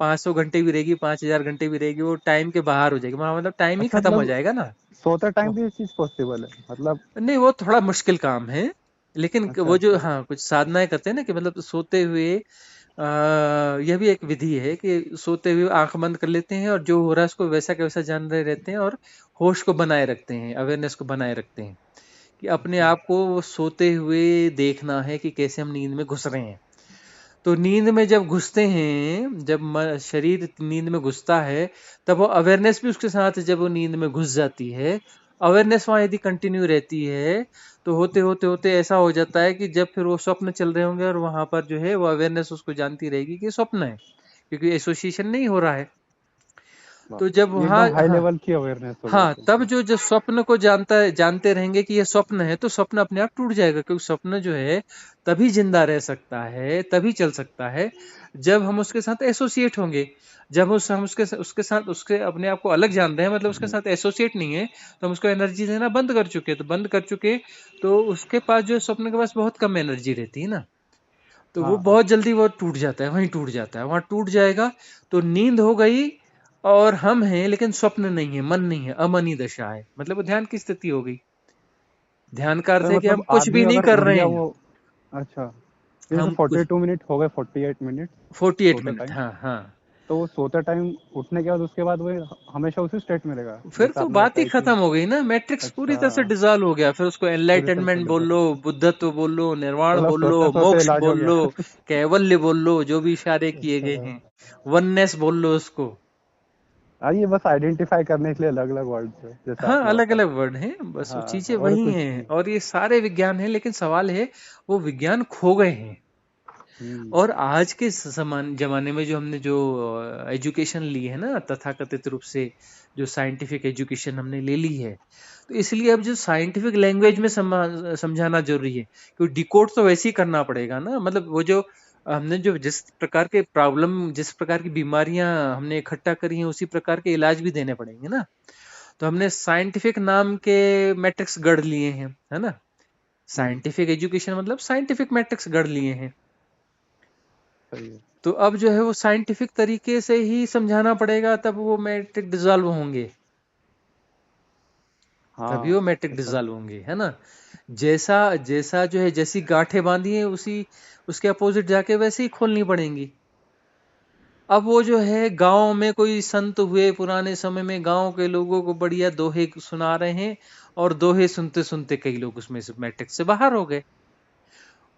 500 घंटे भी रहेगी, 5000 घंटे भी रहेगी, वो टाइम के बाहर हो जाएगी वहां, मतलब टाइम ही अच्छा, खत्म हो मतलब जाएगा ना। सोते टाइम वो भी ये चीज पॉसिबल है मतलब? नहीं, वो थोड़ा मुश्किल काम है, लेकिन अच्छा वो जो अच्छा। हाँ कुछ साधनाएं करते हैं ना कि मतलब सोते हुए यह भी एक विधि है कि सोते हुए आंख बंद कर लेते हैं और जो हो रहा है उसको वैसा का वैसा जान रहे रहते हैं, और होश को बनाए रखते हैं, अवेयरनेस को बनाए रखते हैं, कि अपने अच्छा। आप को वो सोते हुए देखना है कि कैसे हम नींद में घुस रहे हैं। तो नींद में जब घुसते हैं, जब शरीर नींद में घुसता है, तब वो अवेयरनेस भी उसके साथ जब वो नींद में घुस जाती है, अवेयरनेस वहां यदि कंटिन्यू रहती है, तो होते होते होते ऐसा हो जाता है कि जब फिर वो स्वप्न चल रहे होंगे और वहां पर जो है वो अवेयरनेस उसको जानती रहेगी कि ये स्वप्न है, क्योंकि एसोसिएशन नहीं हो रहा है। तो जब ये वहाँ एकदम हाई हाँ लेवल की अवेयरनेस हो गई हाँ, फिर तब तो। जो स्वप्न को जानते रहेंगे कि यह स्वप्न है, तो स्वप्न अपने आप टूट जाएगा, क्योंकि स्वप्न जो है तभी जिंदा रह सकता है, तभी चल सकता है जब हम उसके साथ एसोसिएट होंगे। जब हम उसके साथ उसके अपने आप को अलग जान रहे हैं, मतलब उसके साथ एसोसिएट नहीं है, तो हम उसको एनर्जी देना बंद कर चुके, तो बंद कर चुके, तो उसके पास जो स्वप्न के पास बहुत कम एनर्जी रहती है ना, तो वो हाँ, बहुत जल्दी वो टूट जाता है, वहीं टूट जाता है, वहां टूट जाएगा। तो नींद हो गई और हम हैं, लेकिन स्वप्न नहीं है, मन नहीं है, अमनी दशा है, मतलब वो ध्यान की स्थिति हो गई। ध्यान का अर्थ तो है कि हम मतलब कुछ आदमी भी नहीं अगर कर उठ रहे गया हैं। वो, अच्छा, जैसे हम कुछ 42 मिनट हो गए, 48 मिनट 48 सोते मिनट टाइम, हाँ हाँ, तो वो सोते टाइम उठने के बाद उसके बाद वो हमेशा उसी स्टेट में रहेगा, फिर जैसे तो आपने बात ही बताया कि? खत्म हो गई ना, मैट्रिक्स पूरी अच्छा, तरह से डिसॉल्व हो गया, फिर उसको पूरी तरह से एनलाइटनमेंट बोल लो, डिसऑल्व, बुद्धत्व बोल लो, निर्वाण मतलब बोल लो, सोते सोते मोक्ष इलाज हो बोल लो, गया। कैवल्य बोल लो, जो भी इशारे किए अच्छा, गए हैं, वननेस बोल लो उसको। ये बस आइडेंटिफाई करने के लिए अलग अलग वर्ड्स है, जैसे हाँ, आपने अलग बताया। अलग वर्ड हैं, बस वो हाँ, चीजें और वही कुछ हैं, नहीं। और ये सारे विज्ञान हैं, लेकिन सवाल है वो विज्ञान खो गए हैं। हम्म, और आज के समान जमाने में जो हमने जो एजुकेशन ली है ना, तथाकथित रूप से जो साइंटिफिक एजुकेशन हमने ले ली है, तो इसलिए अब जो साइंटिफिक लैंग्वेज में समझाना जरूरी है, क्योंकि डिकोड तो वैसे ही करना पड़ेगा ना, मतलब वो जो हमने जो जिस प्रकार के प्रॉब्लम, जिस प्रकार की बीमारियां हमने इकट्ठा करी हैं, उसी प्रकार के इलाज भी देने पड़ेंगे ना। तो हमने साइंटिफिक नाम के मैट्रिक्स गढ़ लिए हैं, है ना, हम्म, साइंटिफिक एजुकेशन मतलब साइंटिफिक मैट्रिक्स गढ़ लिए हैं। सही है। तो अब जो है वो साइंटिफिक तरीके से ही समझाना पड़ेगा, तब वो मैट्रिक डिसॉल्व होंगे, तभी वो हाँ, मैट्रिक ऐसा। डिसॉल्व होंगे, है ना। जैसा जैसा जो है, जैसी गांठें बांधी है उसी उसके अपोजिट जाके वैसे ही खोलनी पड़ेंगी। अब वो जो है गांव में कोई संत हुए पुराने समय में, गांव के लोगों को बढ़िया दोहे सुना रहे हैं, और दोहे सुनते सुनते कई लोग उसमें से मैट्रिक से बाहर हो गए।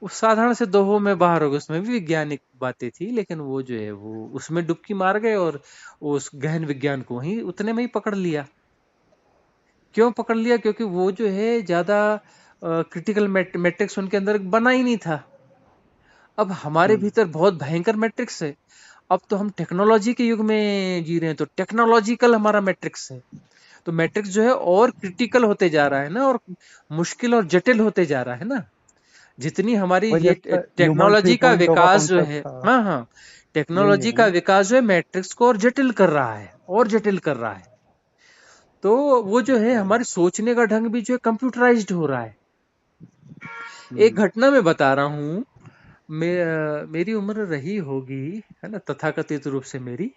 वो साधारण से दोहों में बाहर हो गए, उसमें भी वैज्ञानिक बातें थी, लेकिन वो जो है वो उसमें डुबकी मार गए और उस गहन विज्ञान को ही उतने में ही पकड़ लिया। क्यों पकड़ लिया? क्योंकि वो जो है ज्यादा क्रिटिकल मैट्रिक्स उनके अंदर बना ही नहीं था। अब हमारे हम्म भीतर बहुत भयंकर मैट्रिक्स है। अब तो हम टेक्नोलॉजी के युग में जी रहे हैं, तो टेक्नोलॉजिकल हमारा मैट्रिक्स है। तो मैट्रिक्स जो है और क्रिटिकल होते जा रहा है ना, और मुश्किल और जटिल होते जा रहा है ना। जितनी हमारी वो ये जैसे ह्यूमन टेक्नोलॉजी का 3.0 का विकास जो कॉन्सेप्ट है, था, हाँ हाँ, यही टेक्नोलॉजी है का ना। विकास जो है मैट्रिक्स को और जटिल कर रहा है, और जटिल कर रहा है। तो वो जो है अच्छा। हमारे सोचने का ढंग भी जो है कंप्यूटराइज्ड हो रहा है। एक हम्म घटना मैं बता रहा हूँ। मेरी उम्र रही होगी, है ना, तथाकथित रूप से मेरी।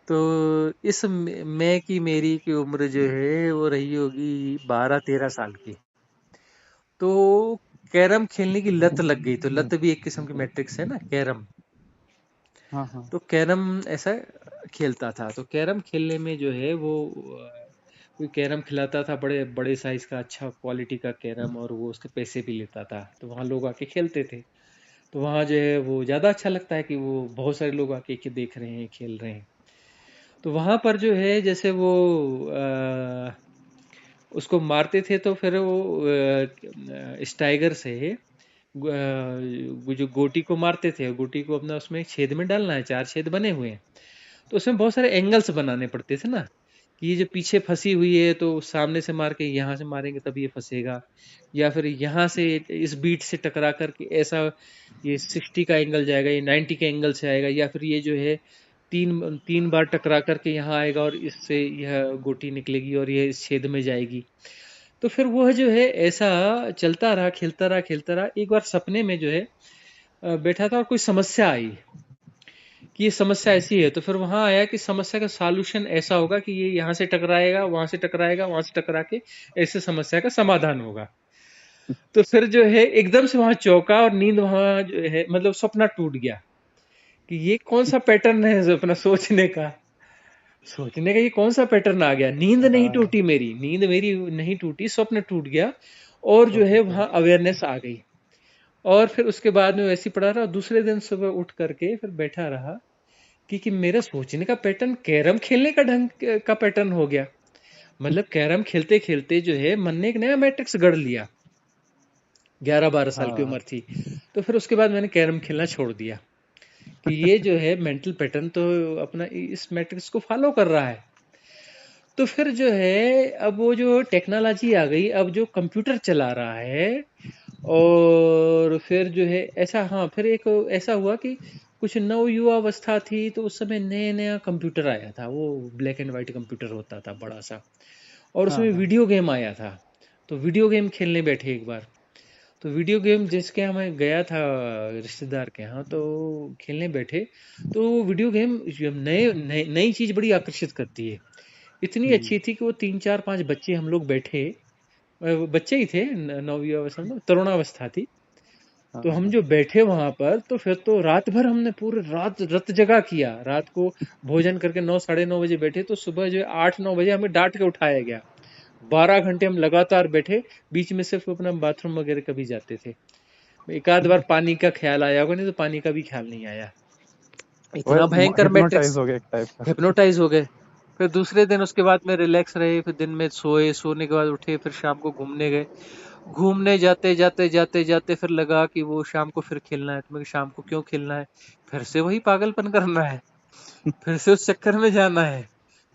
तो इस मैं की मेरी की उम्र जो है वो रही होगी 12-13 साल की। तो कैरम खेलने की लत लग गई। तो लत भी एक किस्म की मैट्रिक्स है ना, कैरम। हाँ हाँ तो कैरम ऐसा खेलता था। तो कैरम खेलने में जो है वो कोई कैरम खिलाता था, बड़े बड़े साइज का अच्छा क्वालिटी का कैरम, और वो उसके पैसे भी लेता था। तो वहाँ लोग आके खेलते थे। तो वहाँ जो है वो ज़्यादा अच्छा लगता है कि वो बहुत सारे लोग आके के देख रहे हैं, खेल रहे हैं। तो वहाँ पर जो है जैसे वो उसको मारते थे, तो फिर वो स्टाइगर से जो गोटी को मारते थे, गोटी को अपना उसमें छेद में डालना है, 4 छेद बने हुए हैं। तो उसमें बहुत सारे एंगल्स बनाने पड़ते थे ना, कि ये जो पीछे फंसी हुई है तो सामने से मार के यहाँ से मारेंगे तब ये फंसेगा, या फिर यहाँ से इस बीट से टकरा करके ऐसा ये 60 का एंगल जाएगा, ये 90 के एंगल से आएगा, या फिर ये जो है तीन तीन बार टकरा करके यहाँ आएगा और इससे यह गोटी निकलेगी और ये इस छेद में जाएगी। तो फिर वह जो है ऐसा चलता रहा, खेलता रहा, खेलता रहा। एक बार सपने में जो है बैठा था और कोई समस्या आई कि ये समस्या ऐसी है। तो फिर वहां आया कि समस्या का सॉल्यूशन ऐसा होगा कि ये यहाँ से टकराएगा, वहां से टकराएगा, वहां से टकरा के ऐसे समस्या का समाधान होगा। तो फिर जो है एकदम से वहां चौंका, और नींद वहां जो है मतलब सपना टूट गया कि ये कौन सा पैटर्न है जो अपना सोचने का ये कौन सा पैटर्न आ गया। नींद नहीं हाँ। टूटी मेरी, नींद मेरी नहीं टूटी, स्वप्न टूट गया। और जो है ओके। वहां अवेयरनेस आ गई। और फिर उसके बाद में वैसे ही पड़ा रहा। दूसरे दिन सुबह उठ करके फिर बैठा रहा कि मेरा सोचने का पैटर्न कैरम खेलने का ढंग का पैटर्न हो गया। मतलब कैरम खेलते खेलते जो है मन ने एक नया मैट्रिक्स गढ़ लिया। 11-12 साल की हाँ उम्र थी। तो फिर उसके बाद मैंने कैरम खेलना छोड़ दिया कि ये जो है मेंटल पैटर्न तो अपना इस मैट्रिक्स को फॉलो कर रहा है। तो फिर जो है अब वो जो टेक्नोलॉजी आ गई, अब जो कंप्यूटर चला रहा है, और फिर जो है ऐसा, हाँ, फिर एक ऐसा हुआ कि कुछ नव युवा अवस्था थी। तो उस समय नया नया कंप्यूटर आया था, वो ब्लैक एंड वाइट कंप्यूटर होता था बड़ा सा, और हाँ उसमें हाँ वीडियो गेम आया था। तो वीडियो गेम खेलने बैठे एक बार। तो वीडियो गेम जिसके यहाँ मैं गया था रिश्तेदार के यहाँ, तो खेलने बैठे। तो वीडियो गेम नए नई नई चीज बड़ी आकर्षित करती है। इतनी हम्म अच्छी थी कि वो 3-4-5 बच्चे हम लोग बैठे, वो बच्चे ही थे, नौवीं अवस्था में, तरुणावस्था थी। हाँ तो हम हाँ जो बैठे वहां पर, तो फिर तो रात भर हमने पूरे रात रत जगा किया। रात को भोजन करके 9-9:30 बजे बैठे, तो सुबह जो है 8-9 बजे हमें डांट के उठाया गया। 12 घंटे हम लगातार बैठे। बीच में सिर्फ अपना बाथरूम वगैरह कभी जाते थे। एक आध बार पानी का ख्याल आया होगा, नहीं तो पानी का भी ख्याल नहीं आया। वो इतना भयंकर हिप्नोटाइज मैट्रिक्स। हो गया एक टाइप का। हिप्नोटाइज हो गए। फिर दूसरे दिन उसके बाद में रिलैक्स रहे, फिर दिन में सोए, सोने के बाद उठे, फिर शाम को घूमने गए। घूमने जाते जाते जाते जाते फिर लगा कि वो शाम को फिर खेलना है। तो मैं शाम को क्यों खेलना है? फिर से वही पागलपन करना है, फिर से उस चक्कर में जाना है।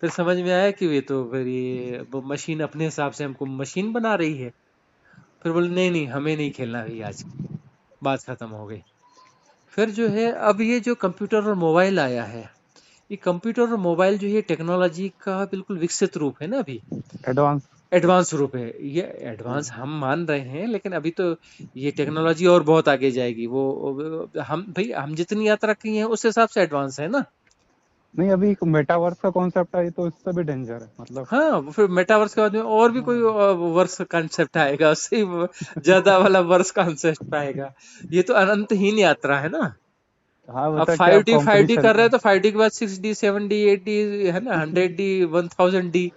फिर समझ में आया कि ये तो फिर ये वो मशीन अपने हिसाब से हमको मशीन बना रही है। फिर बोले नहीं नहीं, हमें नहीं खेलना भाई आज। बात खत्म हो गई। फिर जो है अब ये जो कंप्यूटर और मोबाइल आया है, ये कंप्यूटर और मोबाइल जो है टेक्नोलॉजी का बिल्कुल विकसित रूप है ना अभी। एडवांस। एडवांस रूप है ये। एडवांस हम मान रहे हैं, लेकिन अभी तो ये टेक्नोलॉजी और बहुत आगे जाएगी। हम भाई, हम जितनी यात्रा की है उस हिसाब से एडवांस है ना। नहीं, अभी एक मेटावर्स का कॉन्सेप्ट है, तो इससे भी डेंजर है मतलब। हाँ, वो फिर मेटावर्स के बाद में और भी कोई हाँ वर्स कंसेप्ट आएगा, उससे ही ज्यादा वाला वर्स कंसेप्ट आएगा। ये तो अनंतहीन यात्रा है ना। हाँ, अब मतलब कि फाइव आप डी फाइव डी कंपटीशन कर रहे का। हैं, तो 5D के बाद 6D 7D 8D, है ना, 100D 1000D।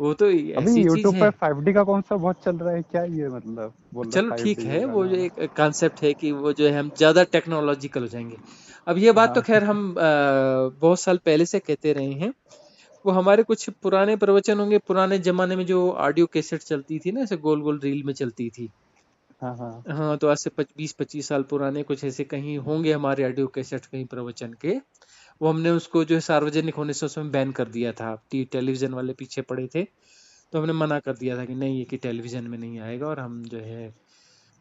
वो तो अभी ऐसी चीज यूट्यूब है। पर 5D का कौन सा बहुत चल रहा है क्या, ये मतलब बोल रहा चलो ठीक 5D है, वो लगाने जो वाला। एक कॉन्सेप्ट है कि वो जो है हम ज्यादा टेक्नोलॉजिकल हो जाएंगे। अब ये बात तो हाँ खैर हम बहुत साल पहले से कहते रहे हैं। वो हमारे कुछ पुराने प्रवचन होंगे, पुराने जमाने में जो ऑडियो कैसेट चलती थी ना, ऐसे गोल गोल रील में चलती थी। हाँ हाँ। हाँ, तो आज से 20-25 साल पुराने कुछ ऐसे कहीं होंगे हमारे ऑडियो कैसेट कहीं प्रवचन के। वो हमने उसको जो है सार्वजनिक होने से उसमें बैन कर दिया था। टेलीविजन वाले पीछे पड़े थे, तो हमने मना कर दिया था कि नहीं, ये कि टेलीविजन में नहीं आएगा। और हम जो है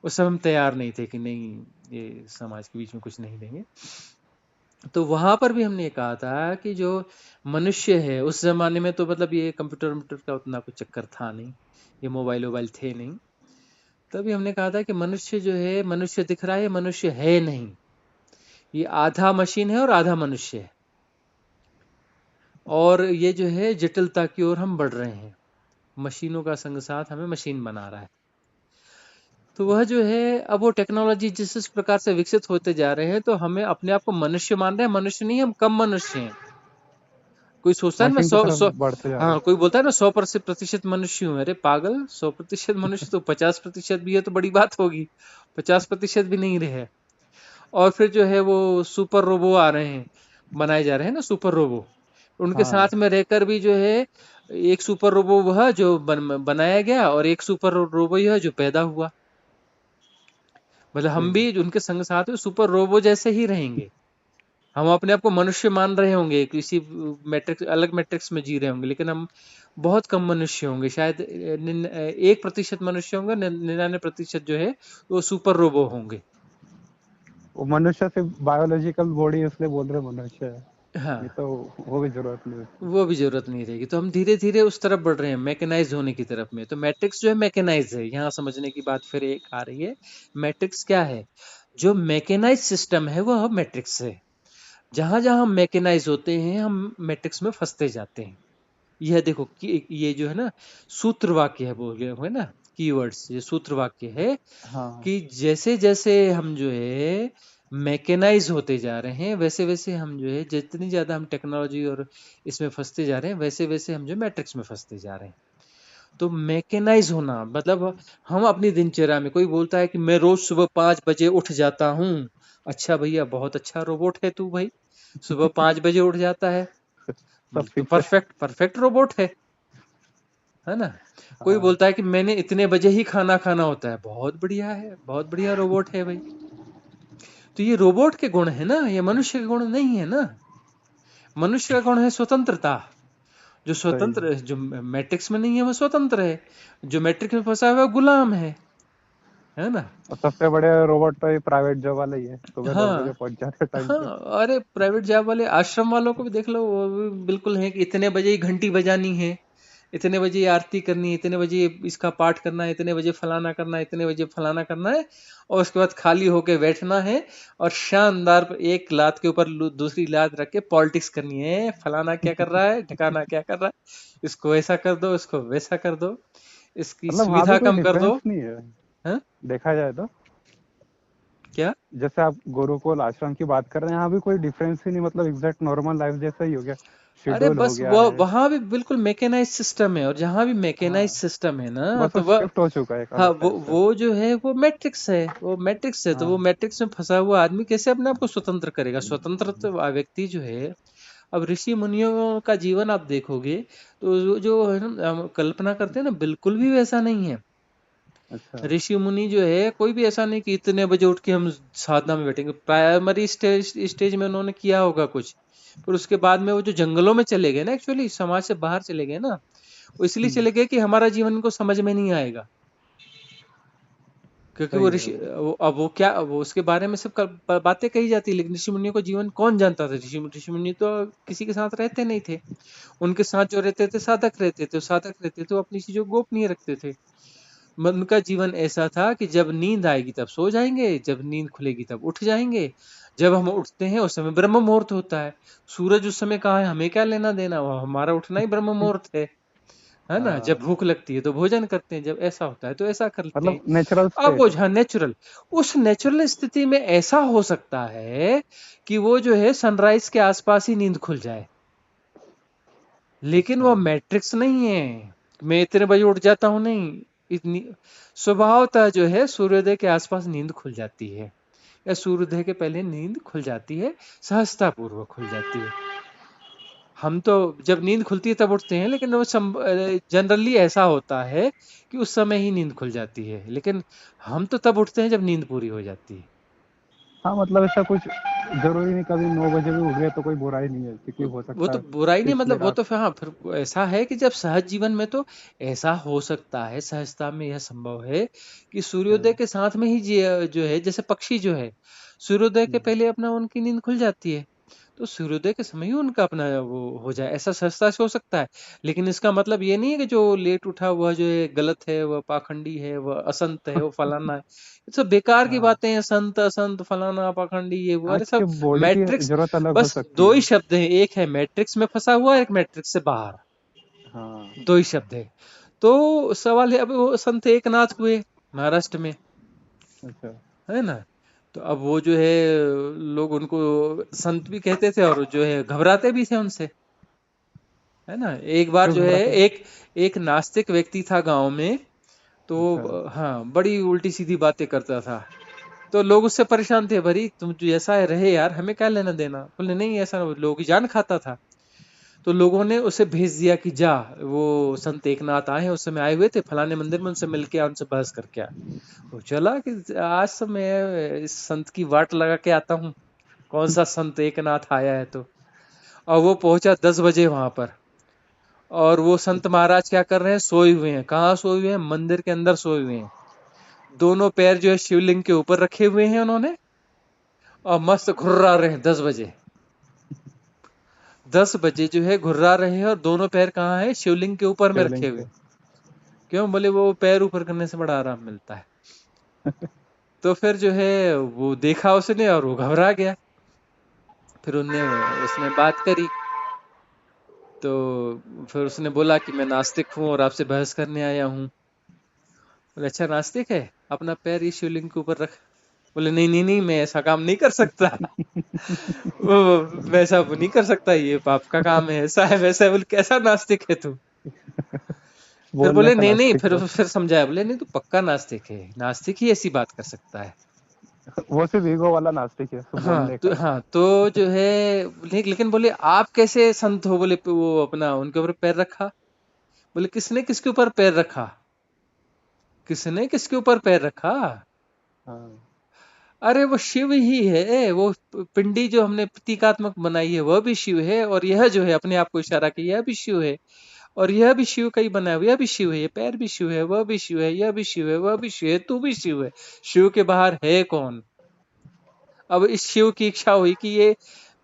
उस समय हम तैयार नहीं थे कि नहीं, ये समाज के बीच में कुछ नहीं देंगे। तो वहां पर भी हमने ये कहा था कि जो मनुष्य है, उस जमाने में तो मतलब ये कंप्यूटर वम्प्यूटर का उतना कुछ चक्कर था नहीं, ये मोबाइल वोबाइल थे नहीं। तभी हमने कहा था कि मनुष्य जो है, मनुष्य दिख रहा है, मनुष्य है नहीं, ये आधा मशीन है और आधा मनुष्य है। और ये जो है जटिलता की ओर हम बढ़ रहे हैं, मशीनों का संग साथ हमें मशीन बना रहा है। तो वह जो है, अब वो टेक्नोलॉजी जिस जिस प्रकार से विकसित होते जा रहे हैं, तो हमें अपने आप को मनुष्य मान रहे हैं। मनुष्य नहीं, हम कम मनुष्य हैं। कोई सोचता है ना मैं मशीन की सौ तरफ सौ बढ़ते जा रहे हाँ, कोई बोलता है ना 100% मनुष्य हूँ। अरे पागल, 100% मनुष्य तो 50% भी है तो बड़ी बात होगी, 50% भी नहीं रहे। और फिर जो है वो सुपर रोबो आ रहे हैं, बनाए जा रहे हैं ना सुपर रोबो। उनके हाँ। साथ में रहकर भी जो है, एक सुपर रोबो वह जो बनाया गया, और एक सुपर रोबो यह जो पैदा हुआ। मतलब हम सही। भी उनके संग साथ में सुपर रोबो जैसे ही रहेंगे। हम अपने आप को मनुष्य मान रहे होंगे, किसी मैट्रिक्स, अलग मैट्रिक्स में जी रहे होंगे, लेकिन हम बहुत कम मनुष्य होंगे। शायद 1% मनुष्य होंगे, 99% जो है वो सुपर रोबो होंगे। वो मनुष्य से बायोलॉजिकल बॉडी इसलिए बोल रहे मनुष्य है, नहीं हाँ, तो वो भी जरूरत नहीं उसकी। वो भी जरूरत नहीं रहेगी। तो हम धीरे धीरे उस तरफ बढ़ रहे हैं, मैकेनाइज होने की तरफ में। तो मैट्रिक्स जो है मैकेनाइज है, यहाँ समझने की बात फिर एक आ रही है। मैट्रिक्स क्या है? जो मैकेनाइज सिस्टम है वह मैट्रिक्स है। जहां जहां हम मैकेनाइज होते हैं, हम मैट्रिक्स में फंसते जाते हैं। यह देखो कि ये जो है ना, सूत्र वाक्य है, बोल गए हुए ना, कीवर्ड्स, ये सूत्र वाक्य है हाँ। कि जैसे जैसे हम जो है मैकेनाइज होते जा रहे हैं, वैसे वैसे हम जो है, जितनी ज्यादा हम टेक्नोलॉजी और इसमें फंसते जा रहे हैं, वैसे वैसे हम जो मैट्रिक्स में फंसते जा रहे हैं। तो मैकेनाइज होना मतलब, हम अपनी दिनचर्या में, कोई बोलता है कि मैं रोज सुबह 5 बजे उठ जाता हूँ। अच्छा भैया, बहुत अच्छा रोबोट है तू भाई, सुबह 5 बजे उठ जाता है। सब तो फिक्स है। परफेक्ट परफेक्ट रोबोट है ना। कोई हाँ। बोलता है कि मैंने इतने बजे ही खाना खाना होता है, बहुत बढ़िया है, बहुत बढ़िया रोबोट है भाई। तो ये रोबोट के गुण है ना, ये मनुष्य के गुण नहीं है ना। मनुष्य का गुण है स्वतंत्रता। जो सही। स्वतंत्र, जो मैट्रिक्स में नहीं है वो स्वतंत्र है। जो मैट्रिक्स में फंसा हुआ है वो गुलाम है ना। और सबसे बड़े रोबोट तो ये प्राइवेट जॉब वाला ही है, सुबह 10 बजे हाँ पहुंच जाते टाइम हाँ। पे। अरे प्राइवेट जॉब वाले आश्रम वालों को भी देख लो, वो भी बिल्कुल है कि इतने बजे ही घंटी बजानी है, इतने बजे ये आरती करनी है, इतने बजे इसका पाठ करना है, इतने बजे फलाना करना है, इतने बजे फलाना करना है। और उसके बाद खाली होके बैठना है, और शानदार एक लात के ऊपर दूसरी लात रख के पॉलिटिक्स करनी है। फलाना क्या कर रहा है, ठिकाना क्या कर रहा है, इसको ऐसा कर दो, इसको वैसा कर दो, इसकी मतलब वहां भी सुविधा कोई कम कर दो। डिफरेंस नहीं है हाँ, देखा जाए तो। क्या? जैसे आप गुरुकुल आश्रम की बात कर रहे हैं, यहाँ भी कोई डिफरेंस ही नहीं, मतलब एग्जैक्ट नॉर्मल लाइफ जैसा ही हो गया, अरे शेड्यूल हो बस गया वो है। वहां भी बिल्कुल मैकेनाइज सिस्टम है, और जहां भी मैकेनाइज हाँ, सिस्टम है ना, बस वो तो वह, शिफ्ट हो चुका है एक हाँ, अलग वो टाइप से। वो जो है वो मैट्रिक्स है, वो मैट्रिक्स है। तो वो हाँ। मैट्रिक्स में फंसा हुआ आदमी कैसे अपने आप को स्वतंत्र करेगा? स्वतंत्र तो व्यक्ति जो है, अब ऋषि मुनियों का जीवन आप देखोगे, तो जो है ना, हम कल्पना करते हैं ना, बिल्कुल भी वैसा नहीं है। अच्छा। ऋषि मुनि जो है, कोई भी ऐसा नहीं कि इतने बजे उठ के हम साधना में बैठेंगे। प्राइमरी स्टेज स्टेज में उन्होंने किया होगा कुछ, फिर उसके बाद में वो जो जंगलों में चले गए ना, एक्चुअली समाज से बाहर चले गए ना, वो इसलिए हम्म। चले गए कि हमारा जीवन इनको समझ में नहीं आएगा। क्योंकि वो सही है ऋषि, वो। अब वो क्या, वो उसके बारे में सब बातें कही जाती है, लेकिन ऋषि मुनियों को जीवन कौन जानता था? ऋषि मुनि तो किसी के साथ रहते नहीं थे। उनके साथ जो रहते थे साधक रहते थे, साधक रहते थे, वो अपनी चीजों को गोपनीय रखते थे। उनका जीवन ऐसा था कि जब नींद आएगी तब सो जाएंगे, जब नींद खुलेगी तब उठ जाएंगे। जब हम उठते हैं उस समय ब्रह्म मुहूर्त होता है। सूरज उस समय कहाँ है, हमें क्या लेना देना, वो हमारा उठना ही ब्रह्म मुहूर्त है ना। जब हाँ, भूख लगती है तो भोजन करते हैं, जब ऐसा होता है तो ऐसा करते हैं। मतलब नेचुरल अब वो स्टेट। जहाँ नेचुरल, उस नेचुरल स्थिति में ऐसा हो सकता है कि वो जो है सनराइज के आसपास ही नींद खुल जाए, लेकिन अच्छा। वो मैट्रिक्स नहीं है। मैं इतने बजे उठ जाता हूँ नहीं, इतनी स्वभावतः जो है सूर्योदय के आसपास नींद खुल जाती है, या सूर्योदय के पहले नींद खुल जाती है, सहजता पूर्वक खुल जाती है। हम तो जब नींद खुलती है तब उठते हैं, लेकिन वो जनरली ऐसा होता है कि उस समय ही नींद खुल जाती है, लेकिन हम तो तब उठते हैं जब नींद पूरी हो जाती है। हाँ मतलब ऐसा कुछ जरूरी नहीं कभी 9 बजे भी उठ गए तो कोई बुराई नहीं है, क्योंकि हो वो सकता तो है बुराई नहीं, पिछले मतलब वो रात। तो फिर, हाँ फिर ऐसा है कि जब सहज जीवन में तो ऐसा हो सकता है, सहजता में यह संभव है कि सूर्योदय हाँ, के साथ में ही जो है, जैसे पक्षी जो है सूर्योदय के पहले अपना उनकी नींद खुल जाती है, तो सूर्योदय के समय ही उनका अपना वो हो जाए, ऐसा सहजता से हो सकता है। लेकिन इसका मतलब ये नहीं है कि जो लेट उठा हुआ जो है गलत है, वह पाखंडी है, वह असंत है, वो फलाना है। ये सब बेकार की हाँ। बातें हैं, संत असंत फलाना पाखंडी ये वो, हाँ, अरे सब क्योंकि बॉडी की मैट्रिक्स। जरूरत अलग हो बस सकती दो है। ही शब्द हैं, एक है मैट्रिक्स में फंसा हुआ, एक मैट्रिक्स से बाहर, हाँ। दो ही शब्द है। तो सवाल है, अब वो संत एकनाथ हुए महाराष्ट्र में, अच्छा। है ना, तो अब वो जो है लोग उनको संत भी कहते थे, और जो है घबराते भी थे उनसे, है ना। एक बार क्यों जो है घबराते थे? एक एक नास्तिक व्यक्ति था गांव में, तो अच्छा। हाँ बड़ी उल्टी सीधी बातें करता था, तो लोग उससे परेशान थे, भरी तुम जो ऐसा है रहे यार, हमें क्या लेना देना। बोले नहीं ऐसा ना, लोगों की जान खाता था। तो लोगों ने उसे भेज दिया कि जा, वो संत एकनाथ आए हैं, उस समय आए हुए थे फलाने मंदिर में, उनसे मिल के आ, उनसे बहस करके आ। वो चला कि आज तो मैं इस संत की वाट लगा के आता हूँ, कौन सा संत एकनाथ आया है तो। और वो पहुंचा 10 बजे वहां पर, और वो संत महाराज क्या कर रहे हैं, सोए हुए हैं। कहाँ सोए हुए हैं, मंदिर के अंदर सोए हुए हैं। दोनों पैर जो है शिवलिंग के ऊपर रखे हुए हैं उन्होंने, और मस्त घुर्रा रहे हैं 10 बजे। 10 बजे जो है घुर्रा रहे हैं, और दोनों पैर कहाँ है, शिवलिंग के ऊपर में शिवलिंग रखे पे। हुए। क्यों, बोले वो पैर ऊपर करने से बड़ा आराम मिलता है। तो फिर जो है वो देखा उसने, और वो घबरा गया। फिर उनने उसने बात करी, तो फिर उसने बोला कि मैं नास्तिक हूँ और आपसे बहस करने आया हूँ। बोले अच्छा नास्तिक है, अपना पैर ही शिवलिंग के ऊपर रख। बोले नहीं नहीं नहीं, मैं ऐसा काम नहीं कर सकता। वो वैसा वो नहीं कर सकता, ये पाप का काम है, ऐसा है वैसा है। बोले कैसा नास्तिक है तू। फिर बोलने बोले का नहीं नहीं, नास्तिक बस। फिर समझाया, बोले नहीं तू पक्का नास्तिक है, नास्तिक ही ऐसी बात कर सकता है। वो सिर्फ ईगो वाला नास्तिक है, सिर्फ बोलने का। हाँ तो जो है, लेकिन बोले आप कैसे संत हो, बोले वो अपना उनके ऊपर पैर रखा। बोले किसने किसके ऊपर पैर रखा, किसने किसके ऊपर पैर रखा। हाँ। अरे वो शिव ही है, वो पिंडी जो हमने प्रतीकात्मक बनाई है वह भी शिव है, और यह जो है अपने आप को इशारा किया यह भी शिव है, और यह भी शिव का ही बना हुआ, यह भी शिव है, ये पैर भी शिव है, वह भी शिव है, यह भी शिव है, वह भी शिव है, तू भी शिव है। शिव के बाहर है कौन। अब इस शिव की इच्छा हुई कि ये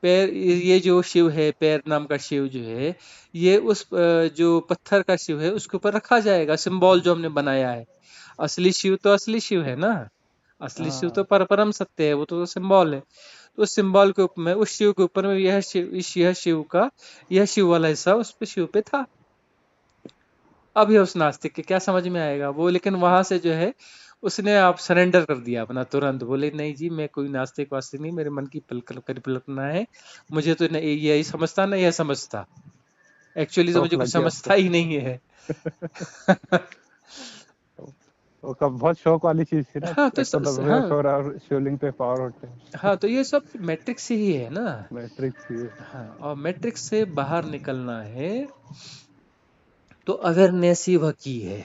पैर, ये जो शिव है, पैर नाम का शिव जो है, ये उस जो पत्थर का शिव है उसके ऊपर रखा जाएगा, सिंबल जो हमने बनाया है। असली शिव तो असली शिव है ना, असली शिव तो हाँ। परम सत्य है, वो तो सिंबल है। तो उस सिंबल के ऊपर में, उस शिव के ऊपर में यह शिव, यह शिव का, यह शिव वाला हिस्सा उस पे शिव पे था। अब ये उस नास्तिक के क्या समझ में आएगा वो, लेकिन वहां से जो है उसने आप सरेंडर कर दिया अपना तुरंत। बोले नहीं जी, मैं कोई नास्तिक वास्तिक नहीं, मेरे मन की परिकल्पना है, मुझे तो न यही समझता ना यह समझता। एक्चुअली तो शौक मुझे लग कुछ गया उसको। समझता ही नहीं है। वो कब बहुत शौक वाली चीज थी ना। हाँ तो एक तो दबेश हाँ हो रहा है और शिवलिंग पे पावर होते हैं। हाँ, तो ये सब मैट्रिक्स ही है ना। मैट्रिक्स ये। हाँ, और मैट्रिक्स से बाहर निकलना है तो अवेयरनेस ही वह की है।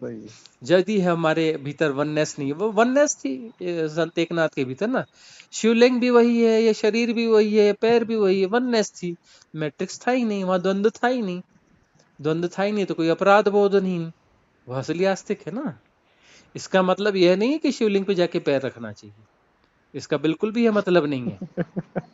सही है। यदि हमारे भीतर वननेस नहीं है, वो वननेस थी संत एकनाथ के भीतर ना, शिवलिंग भी वही है, ये शरीर भी वही है, पैर भी वही है, वननेस थी। मैट्रिक्स था ही नहीं वहां, द्वंद्व था ही नहीं। द्वंद्व था ही नहीं तो कोई अपराध बोध नहीं, वो असली आस्तिक है ना। इसका मतलब यह नहीं है कि शिवलिंग पे जाके पैर रखना चाहिए, इसका बिल्कुल भी यह मतलब नहीं है।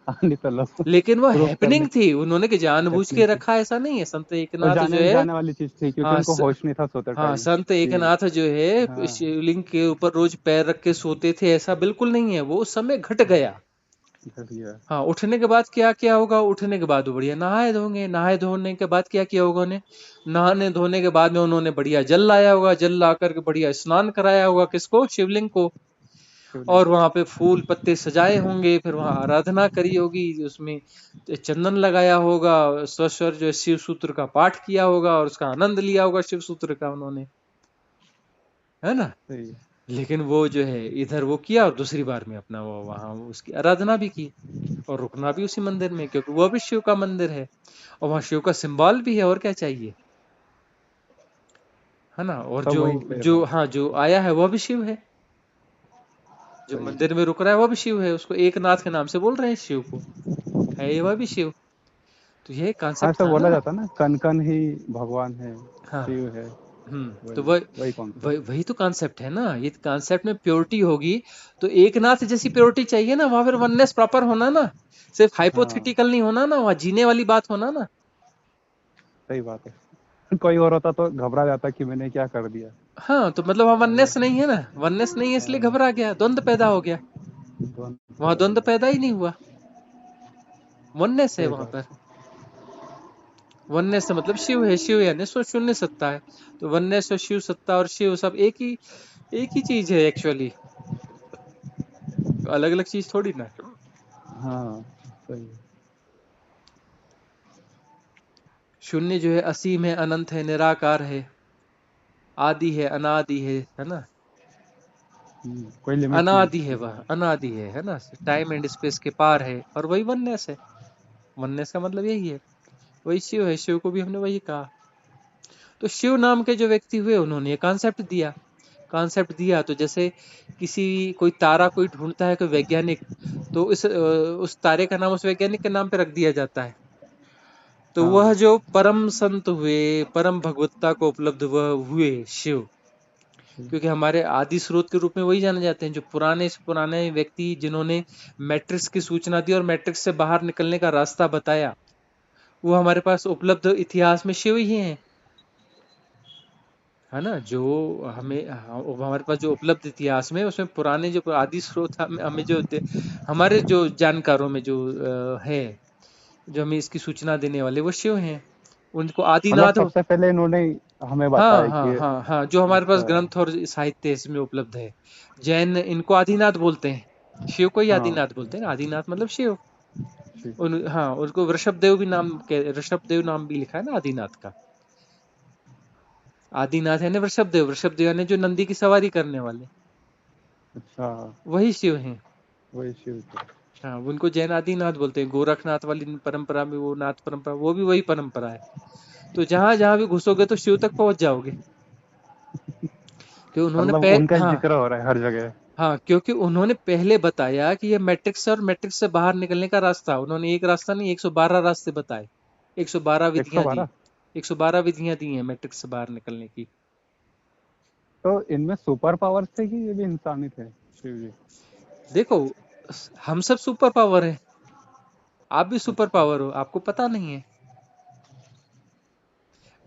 आने तो लो। लेकिन वो प्रूफ करने। हैपनिंग थी, उन्होंने कि जानबूझ हैपनिंग के थी। रखा, ऐसा नहीं है। संत और एकनाथ जाने जो है, जाने वाली चीज थी, क्योंकि हाँ उनको होश नहीं था सोते हाँ, टाइम संत कि। एकनाथ जो है हाँ। शिवलिंग के ऊपर रोज पैर रख के सोते थे, ऐसा बिल्कुल नहीं है, वो उस समय घट गया। घटिया। हाँ, उठने के बाद क्या क्या होगा, उठने के बाद वो बढ़िया नहाए धोंगे, नहाए धोने के बाद क्या किया होगा उन्हें, नहाने धोने के बाद में उन्होंने बढ़िया जल लाया होगा, जल ला करके बढ़िया स्नान कराया होगा, किसको, शिवलिंग को। शिवलिंग। और वहां पे फूल पत्ते सजाए होंगे, फिर वहां आराधना करी होगी, उसमें चंदन लगाया होगा, स्वस्वर जो है शिव सूत्र का पाठ किया होगा और उसका आनंद लिया होगा शिव सूत्र का उन्होंने, है ना। सही है। लेकिन वो जो है इधर वो किया और दूसरी बार में अपना वो वहां उसकी आराधना भी की और रुकना भी उसी मंदिर में, क्योंकि वो भी शिव का मंदिर है और वहां शिव का सिंबल भी है, और क्या चाहिए, है ना। और सब जो वहीं पे जो रहो। हाँ जो आया है वह भी शिव है, जो सही मंदिर में रुक रहा है वह भी शिव है, उसको एक नाथ के नाम से बोल रहे हैं शिव को, है ये वह भी शिव। तो यह हाँ, कॉन्सेप्ट ऐसा था बोला ना। जाता है ना, कन कन ही भगवान है, हाँ। शिव है। तो वही वह वही कॉन्सेप्ट। वही तो कॉन्सेप्ट है ना, ये कॉन्सेप्ट में प्योरिटी होगी, तो एक नाथ जैसी प्योरिटी चाहिए ना, वहां फिर वननेस प्रॉपर होना ना, सिर्फ हाँ, हाइपोथेटिकल नहीं होना ना, वहां जीने वाली बात होना ना। सही बात है। कोई और होता तो घबरा जाता कि मैंने क्या कर दिया। हाँ, तो मतलब वहां वो वननेस नहीं है ना, वननेस नहीं है इसलिए हाँ, घबरा गया, द्वंद पैदा हो गया, द्वंद वहां पैदा हो द्वंद गया। पैदा ही नहीं हुआ, वननेस है सही वहां बात पर। है। वननेस से मतलब शिव है, शिव यानी सो शून्य सत्ता है, तो वननेस और शिव सत्ता और शिव सब एक ही चीज है एक्चुअली, अलग अलग चीज थोड़ी ना। हाँ, सही है। शून्य जो है असीम है, अनंत है, निराकार है, आदि है, अनादि है ना। कोई लिमिट नहीं अनादि है है, उसकी। वह अनादि है ना, टाइम एंड स्पेस के पार है, और वही वननेस है। वननेस का मतलब यही है, वही शिव है, शिव को भी हमने वही कहा। तो शिव नाम के जो व्यक्ति हुए उन्होंने ये कॉन्सेप्ट दिया तो जैसे किसी कोई तारा कोई ढूंढता है कोई वैज्ञानिक, तो उस तारे का नाम उस वैज्ञानिक के नाम पे रख दिया जाता है। तो वह हाँ, जो परम संत हुए, परम भगवत्ता को उपलब्ध वह हुए शिव, क्योंकि हमारे आदि स्रोत के रूप में वही जाने जाते हैं, जो पुराने से पुराने व्यक्ति जिन्होंने मैट्रिक्स की सूचना दी और मैट्रिक्स से बाहर निकलने का रास्ता बताया, वो हमारे पास उपलब्ध इतिहास में शिव ही हैं, है ना। जो वो हमारे पास जो उपलब्ध इतिहास में, उसमें पुराने जो आदि स्रोत हमें हमारे जो जानकारों में जो है, जो हमें इसकी सूचना देने वाले वो शिव हैं, उनको मतलब आदिनाथ। सबसे पहले इन्होंने हमें हाँ बताया हाँ कि हाँ हाँ, जो हमारे पास अच्छा। ग्रंथ और साहित्य इसमें उपलब्ध है। जैन इनको आदिनाथ बोलते हैं, शिव को ही हाँ, आदिनाथ बोलते हैं ना, आदिनाथ मतलब शिव। ठीक। हाँ, उसको ऋषभ देव नाम भी लिखा है ना आदिनाथ का। आदिनाथ है ना वृषभ देव यानी जो नंदी की सवारी करने वाले, अच्छा, वही शिव हैं। वही शिव थे। हाँ, उनको जैन आदिनाथ बोलते हैं, गोरखनाथ वाली परंपरा में वो नाथ परंपरा, वो भी वही परंपरा है। तो जहां जहां भी घुसोगे तो शिव तक पहुंच जाओगे, कि उन्होंने मतलब उनका ही हाँ जिक्र हो रहा है हर जगह। हाँ, क्योंकि उन्होंने पहले बताया कि ये मैट्रिक्स और मैट्रिक्स से बाहर निकलने का रास्ता, उन्होंने एक रास्ता नहीं 112 रास्ते बताए, 112 विधियां दी, 112। 112 विधियां दी हैं मैट्रिक्स से बाहर निकलने की। तो इनमें सुपर पावर्स थे कि ये भी इंसानी थे, शिव जी? देखो, हम सब सुपर पावर है, आप भी सुपर अच्छा, पावर हो, आपको पता नहीं है।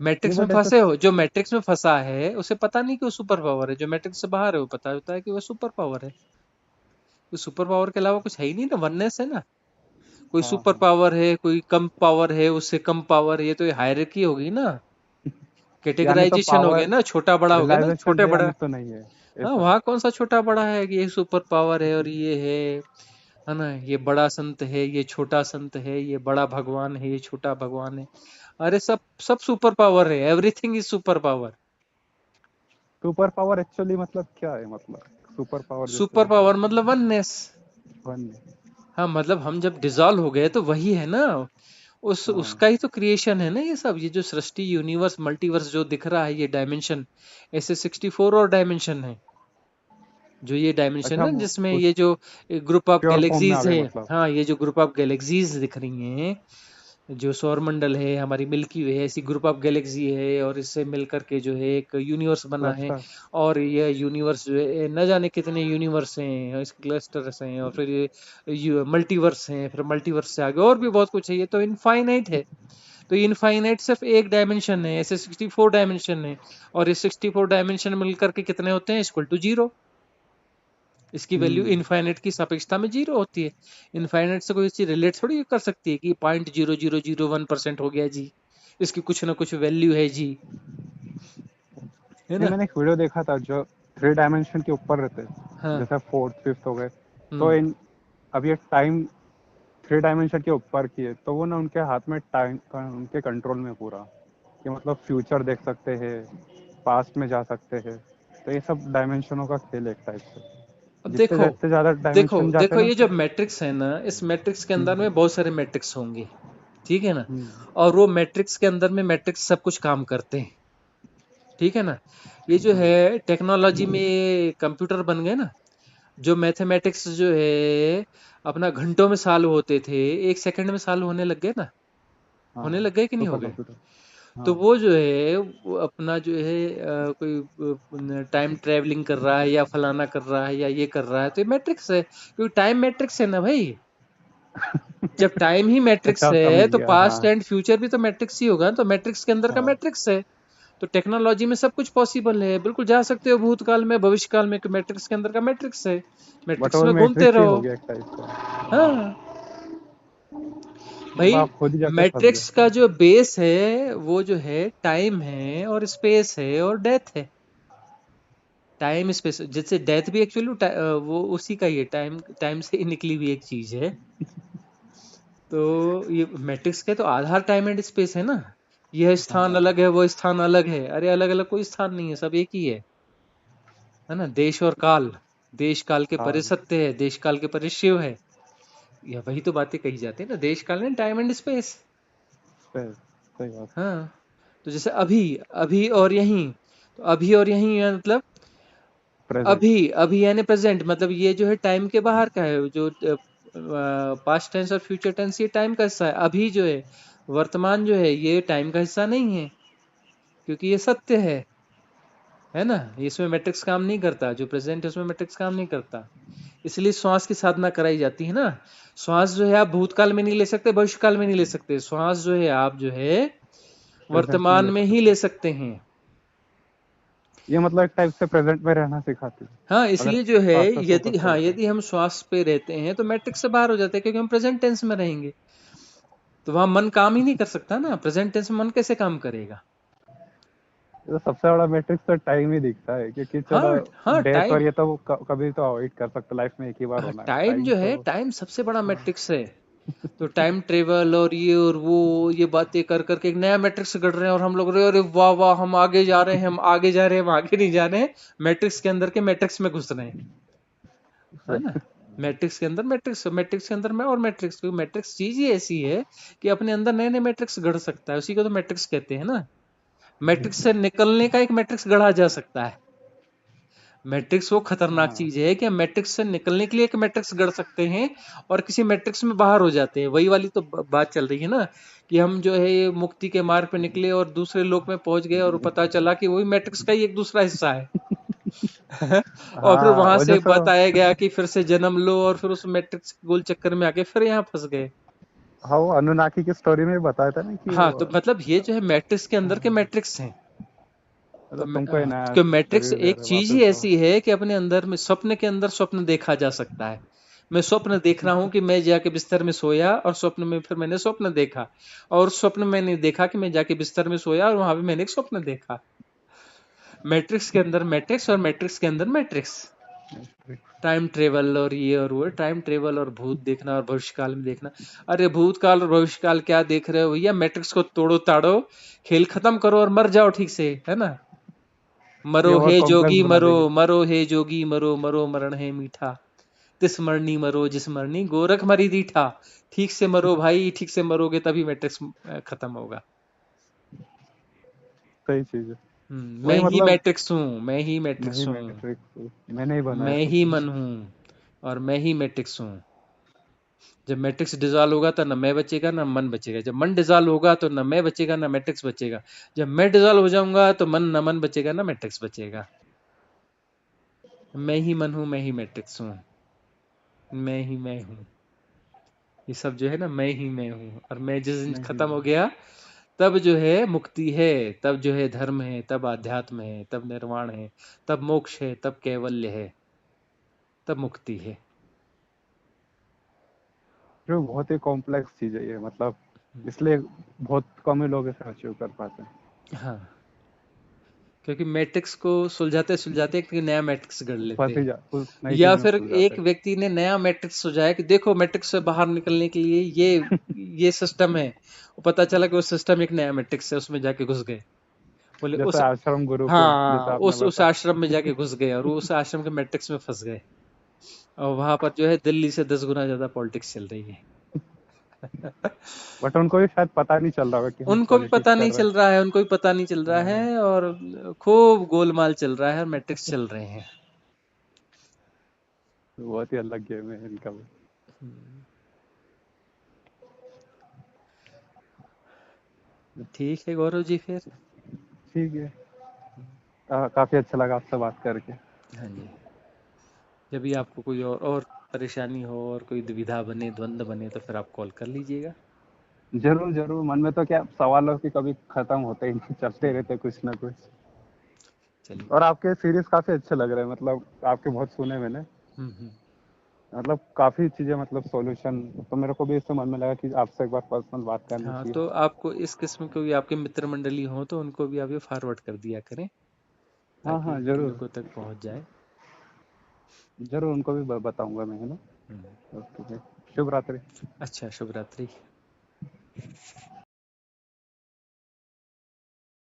नहीं मैट्रिक्स में बट ऐसा। फंसे हो, जो मैट्रिक्स में फंसा है उसे पता नहीं कि वो सुपर पावर है, जो मैट्रिक्स से बाहर है वो पता होता है कि वो सुपर पावर है। तो सुपर पावर के अलावा कुछ है ही नहीं ना, वननेस है ना। कोई हाँ, सुपर हाँ। पावर है, कोई कम पावर है, उससे कम पावर है, ये तो हायरार्की होगी ना, यानी तो कैटेगराइजेशन हो गया पावर ना, छोटा बड़ा हो गया ना, रियलाइजेशन छोटे है, बड़ा। यानी तो नहीं है हाँ, ऐसा। वहां कौन सा छोटा बड़ा है कि ये सुपर पावर है और ये है ना, ये बड़ा संत है, ये छोटा संत है, ये बड़ा भगवान है, ये छोटा भगवान है। अरे सब सब सुपर पावर है, everything is super power. Super power actually मतलब क्या है, मतलब सुपर पावर जैसे सुपर पावर मतलब वननेस। वन। हाँ, मतलब हम जब डिजॉल्व हो गए तो वही है ना, उस हाँ, उसका ही तो क्रिएशन है ना, ये सब, ये जो सृष्टि यूनिवर्स मल्टीवर्स जो दिख रहा है, ये डायमेंशन, ऐसे 64 और डायमेंशन है, जो ये डायमेंशन अच्छा, है वो जिसमें उस ये जो ग्रुप ऑफ प्योर फॉर्म में आ गैलेक्सीज गए हैं। मतलब। हाँ, ये जो ग्रुप ऑफ गैलेक्सीज दिख रही हैं, जो सौर मंडल है, हमारी मिल्की वे है, ऐसी ग्रुप ऑफ गैलेक्सी है, और इससे मिलकर के जो है एक यूनिवर्स तो बना है। अच्छा, और यह यूनिवर्स जो है न जाने कितने यूनिवर्स हैं, इसके क्लस्टर्स हैं, और फिर ये मल्टीवर्स हैं, फिर मल्टीवर्स से आगे और भी बहुत कुछ है, ये तो इनफाइनाइट है। तो इनफाइनाइट सिर्फ एक डायमेंशन है, ऐसे 64 डायमेंशन है, और ये 64 डायमेंशन मिलकर के कितने होते हैं, इक्वल टू जीरो। इसकी वैल्यू हम्म। इनफाइनाइट की सापेक्षता में जीरो होती है। इनफाइनाइट से कोई चीज रिलेट थोड़ी कर सकती है कि 0.0001% हो गया जी, इसकी कुछ ना कुछ वैल्यू है जी, है नहीं, ना। मैंने एक वीडियो देखा था जो 3 डायमेंशन के ऊपर रहते हैं, हाँ। जैसे 4th 5th हो गए, तो इन अब ये टाइम 3 डायमेंशन के ऊपर की है, तो वो ना उनके हाथ में टाइम उनके कंट्रोल में पूरा, कि मतलब फ्यूचर देख सकते हैं, पास्ट में जा सकते हैं, तो ये सब डायमेंशनों का खेल है एक टाइप से। अब जितने देखो जितने ज्यादा देखो डायमेंशन जाते देखो हैं ना ये जो तो मैट्रिक्स है ना, इस मैट्रिक्स के अंदर हम्म में बहुत सारे मैट्रिक्स होंगे, ठीक है ना। हम्म और वो मैट्रिक्स के अंदर में मैट्रिक्स सब कुछ काम करते हैं, ठीक है ना। ये जो है टेक्नोलॉजी में ये कंप्यूटर बन गए ना, जो मैथमेटिक्स जो है अपना घंटों में सॉल्व होते थे, 1 सेकंड में सॉल्व होने लग गए ना, हाँ, होने लग गए कि नहीं हो सुपर गए। कंप्यूटर, तो हाँ वो जो है वो अपना जो है कोई टाइम ट्रेवलिंग कर रहा है या फलाना कर रहा है या ये कर रहा है, तो ये मैट्रिक्स है, क्योंकि टाइम मैट्रिक्स है ना भाई। जब टाइम ही मैट्रिक्स अच्छा समझ है तो गया, हाँ पास्ट एंड फ्यूचर भी तो मैट्रिक्स ही होगा, तो मैट्रिक्स के अंदर का हाँ। मैट्रिक्स है। तो टेक्नोलॉजी में सब कुछ पॉसिबल है, बिल्कुल जा सकते हो भूतकाल में भविष्यकाल में, मैट्रिक्स के अंदर का मैट्रिक्स है, बट मैट्रिक्स वो में घूमते मैट्रिक्स ही रहो। हो गया एक टाइप का। हाँ अब भाई, आप खुद ही जाके फंस गए। मैट्रिक्स का जो बेस है वो जो है टाइम है और स्पेस है और डेथ है। टाइम स्पेस, जैसे डेथ भी एक्चुअली वो उसी का ही है, टाइम टाइम से ही निकली हुई एक चीज है। तो ये मैट्रिक्स के तो आधार टाइम एंड स्पेस है ना। यह स्थान हाँ अलग है, वो स्थान अलग है, अरे अलग अलग कोई स्थान नहीं है, सब एक ही है ना। देश और काल, देश काल के परे हाँ, सत्य है, देश काल के परे शिव है। यह वही तो बातें कही जाती है ना, देश काल एंड टाइम एंड स्पेस। सही सही बात। हाँ, तो जैसे अभी, अभी और यहीं, तो अभी और यहीं है मतलब प्रेजेंट। अभी, अभी यानी प्रेजेंट, मतलब ये जो है टाइम के बाहर का है, जो पास्ट टेंस और फ्यूचर टेंस ये टाइम का हिस्सा है। अभी जो है वर्तमान जो है ये टाइम का हिस्सा नहीं है, क्योंकि ये सत्य है ना। इसमें मैट्रिक्स काम नहीं करता, जो प्रेजेंट है उसमें मैट्रिक्स काम नहीं करता। इसलिए श्वास की साधना कराई जाती है ना। श्वास जो है आप भूतकाल में नहीं ले सकते, भविष्यकाल में नहीं ले सकते, श्वास जो है आप जो है प्रेजेंट में वर्तमान ले में ही ले सकते, सकते हैं। ये मतलब एक टाइप से प्रेजेंट में रहना सिखाती है। हाँ, अगर इसलिए जो है पास्ट पे यदि, फोकस हाँ, करो तो। यदि हम श्वास पे रहते हैं तो मैट्रिक्स से बाहर हो जाते हैं, क्योंकि हम प्रेजेंट टेंस में रहेंगे। तो वहां मन काम ही नहीं कर सकता ना, प्रेजेंट टेंस में मन कैसे काम करेगा। ये तो सबसे बड़ा मैट्रिक्स तो टाइम ही दिखता है, क्योंकि चलो हाँ हाँ, डेथ टाइम, और ये तो वो कभी तो अवॉइड कर सकते, लाइफ में एक ही बार होना है, टाइम टाइम जो है, तो। टाइम सबसे बड़ा मैट्रिक्स है। तो टाइम ट्रेवल और ये और वो, ये बातें कर करके एक नया मैट्रिक्स गढ़ रहे हैं, और हम लोग रहे अरे वाह वाह हम आगे जा रहे हैं, हम आगे जा रहे हैं, हम आगे नहीं जा रहे हैं, मैट्रिक्स के अंदर के मैट्रिक्स में घुस रहे हैं, है ना। मैट्रिक्स के अंदर मैट्रिक्स, मैट्रिक्स के अंदर में और मैट्रिक्स, क्योंकि मैट्रिक्स चीज ही ऐसी है कि अपने अंदर नए नए मैट्रिक्स गढ़ सकता है, उसी को तो मैट्रिक्स कहते हैं ना। मैट्रिक्स से निकलने का एक मैट्रिक्स गढ़ा जा सकता है। मैट्रिक्स वो खतरनाक हाँ चीज है कि हम मैट्रिक्स से निकलने के लिए एक मैट्रिक्स गढ़ सकते हैं और किसी मैट्रिक्स में बाहर हो जाते हैं। वही वाली तो बात चल रही है ना, कि हम जो है ये मुक्ति के मार्ग पे निकले और दूसरे लोक में पहुंच गए और पता चला कि वही मैट्रिक्स का ही एक दूसरा हिस्सा है। और फिर हाँ, वहां वो से जैसा, बताया गया कि फिर से जन्म लो, और फिर उस मैट्रिक्स के गोल चक्कर में आके फिर यहाँ फंस गए। हाँ वो अनुनाकी की स्टोरी में बताया था ना कि हाँ, वो, तो मतलब ये जो है मैट्रिक्स के अंदर के हाँ, मैट्रिक्स हैं। तो मतलब तुमको है ना कि मैट्रिक्स शरीर दे एक रहे चीज ही वापस तो। ऐसी है कि अपने अंदर में स्वप्न के अंदर स्वप्न देखा जा सकता है। मैं स्वप्न देख रहा हूं कि मैं जाके बिस्तर में सोया, और स्वप्न में फिर मैंने स्वप्न देखा, और स्वप्न में मैंने देखा कि मैं जाके बिस्तर में सोया और वहां पे मैंने एक स्वप्न देखा। मैट्रिक्स के अंदर मैट्रिक्स और मैट्रिक्स के अंदर मैट्रिक्स। टाइम ट्रेवल और ये और वो, टाइम ट्रेवल और भूत देखना और भविष्यकाल में देखना। अरे भूतकाल और भविष्यकाल क्या देख रहे हो भैया, मैट्रिक्स को तोड़ो ताड़ो, खेल खत्म करो और मर जाओ ठीक से, है ना। मरो ये और हे जोगी कॉम्प्लेक्स बना मरो, देगी। मरो हे जोगी मरो, मरो मरण है मीठा, तिस मरनी मरो जिस मरनी गोरख मरी दीठा। ठीक से मरो भाई, ठीक से मरोगे तभी मैट्रिक्स खत्म होगा। सही चीज है। मैं वही ही मतलब, मैट्रिक्स हूँ, मैं ही नहीं मैट्रिक्स हूँ, मैट्रिक्स मैंने ही बनाया मैं सब ही कुछ। मन हूँ, और मैं ही मैट्रिक्स हूँ। जब मैट्रिक्स डिसॉल्व होगा तो ना मैं बचेगा ना मन बचेगा, जब मन डिसॉल्व होगा तो ना मैं बचेगा ना मैट्रिक्स बचेगा, जब मैं डिसॉल्व हो जाऊंगा तो मन, ना मन बचेगा ना मैट्रिक्स बचेगा। मैं ही मन हूँ, मैं ही मैट्रिक्स हूँ, मैं ही मैं हूँ। ये सब जो है ना मैं ही मैं हूँ, और मैं जिस दिन नहीं खत्म हो गया तब जो है मुक्ति है, तब जो है धर्म है, तब आध्यात्म है, तब निर्वाण है, तब मोक्ष है, तब कैवल्य है, तब मुक्ति है। जो बहुत ही कॉम्प्लेक्स चीज है ये, मतलब इसलिए बहुत कम ही लोग इसे अचीव कर पाते हैं। हाँ, क्योंकि मैट्रिक्स को सुलझाते सुलझाते एक नया मैट्रिक्स गढ़ लेते फंस ही हैं, जा उस नई चीज या में फिर फंस जाते एक व्यक्ति ने नया मैट्रिक्स सुझाया कि देखो मैट्रिक्स से बाहर निकलने के लिए ये सिस्टम है, वो पता चला कि वो सिस्टम एक नया मैट्रिक्स है, उसमें जाके घुस गए, बोले हैं। जैसे उस, आश्रम गुरुकुल हाँ जैसे आपने उस बताया। आश्रम में जाके घुस गए और वो उस आश्रम के मैट्रिक्स में फंस गए, और वहां पर जो है दिल्ली से 10 गुना ज्यादा पॉलिटिक्स चल रही है। बट उनको भी शायद पता नहीं चल रहा होगा कि हम उनको भी पॉलिटिक्स पता कर नहीं रहे चल रहा है, उनको भी पता नहीं चल रहा हैं। है, और खूब गोलमाल चल रहा है और मैट्रिक्स चल रहे हैं। बहुत ही अलग गेम है इनका भी। हम्म, ठीक है गौरव जी फिर। ठीक है। काफी अच्छा लगा आपसे बात करके। हाँ जी, जब भी आपको कोई और परेशानी हो और कोई दुविधा बने, द्वंद बने, तो फिर आप कॉल कर लीजिएगा। जरूर जरूर, मन में तो क्या सवालों की कभी खत्म होते ही नहीं, चलते हम्म, रहते कुछ ना कुछ। चलिए। और आपके सीरीज काफी अच्छे लग रहे हैं, मतलब आपके बहुत सुने मैंने। हम्म। मतलब काफी चीजें, मतलब सॉल्यूशन, तो मेरे को भी इससे मन में लगा कि आपसे एक बार पर्सनल बात करनी हाँ, चाहिए। तो आपको इस किस्म के भी आपके मित्र मंडली हो तो उनको भी आप ये फॉरवर्ड कर दिया करें, हाँ ताकि हाँ उनके जरूर। लोगों तक पहुंच जाए। जरूर उनको भी बताऊंगा मैं, है ना। हम्म, ओके, शुभ रात्रि। अच्छा, शुभ रात्रि।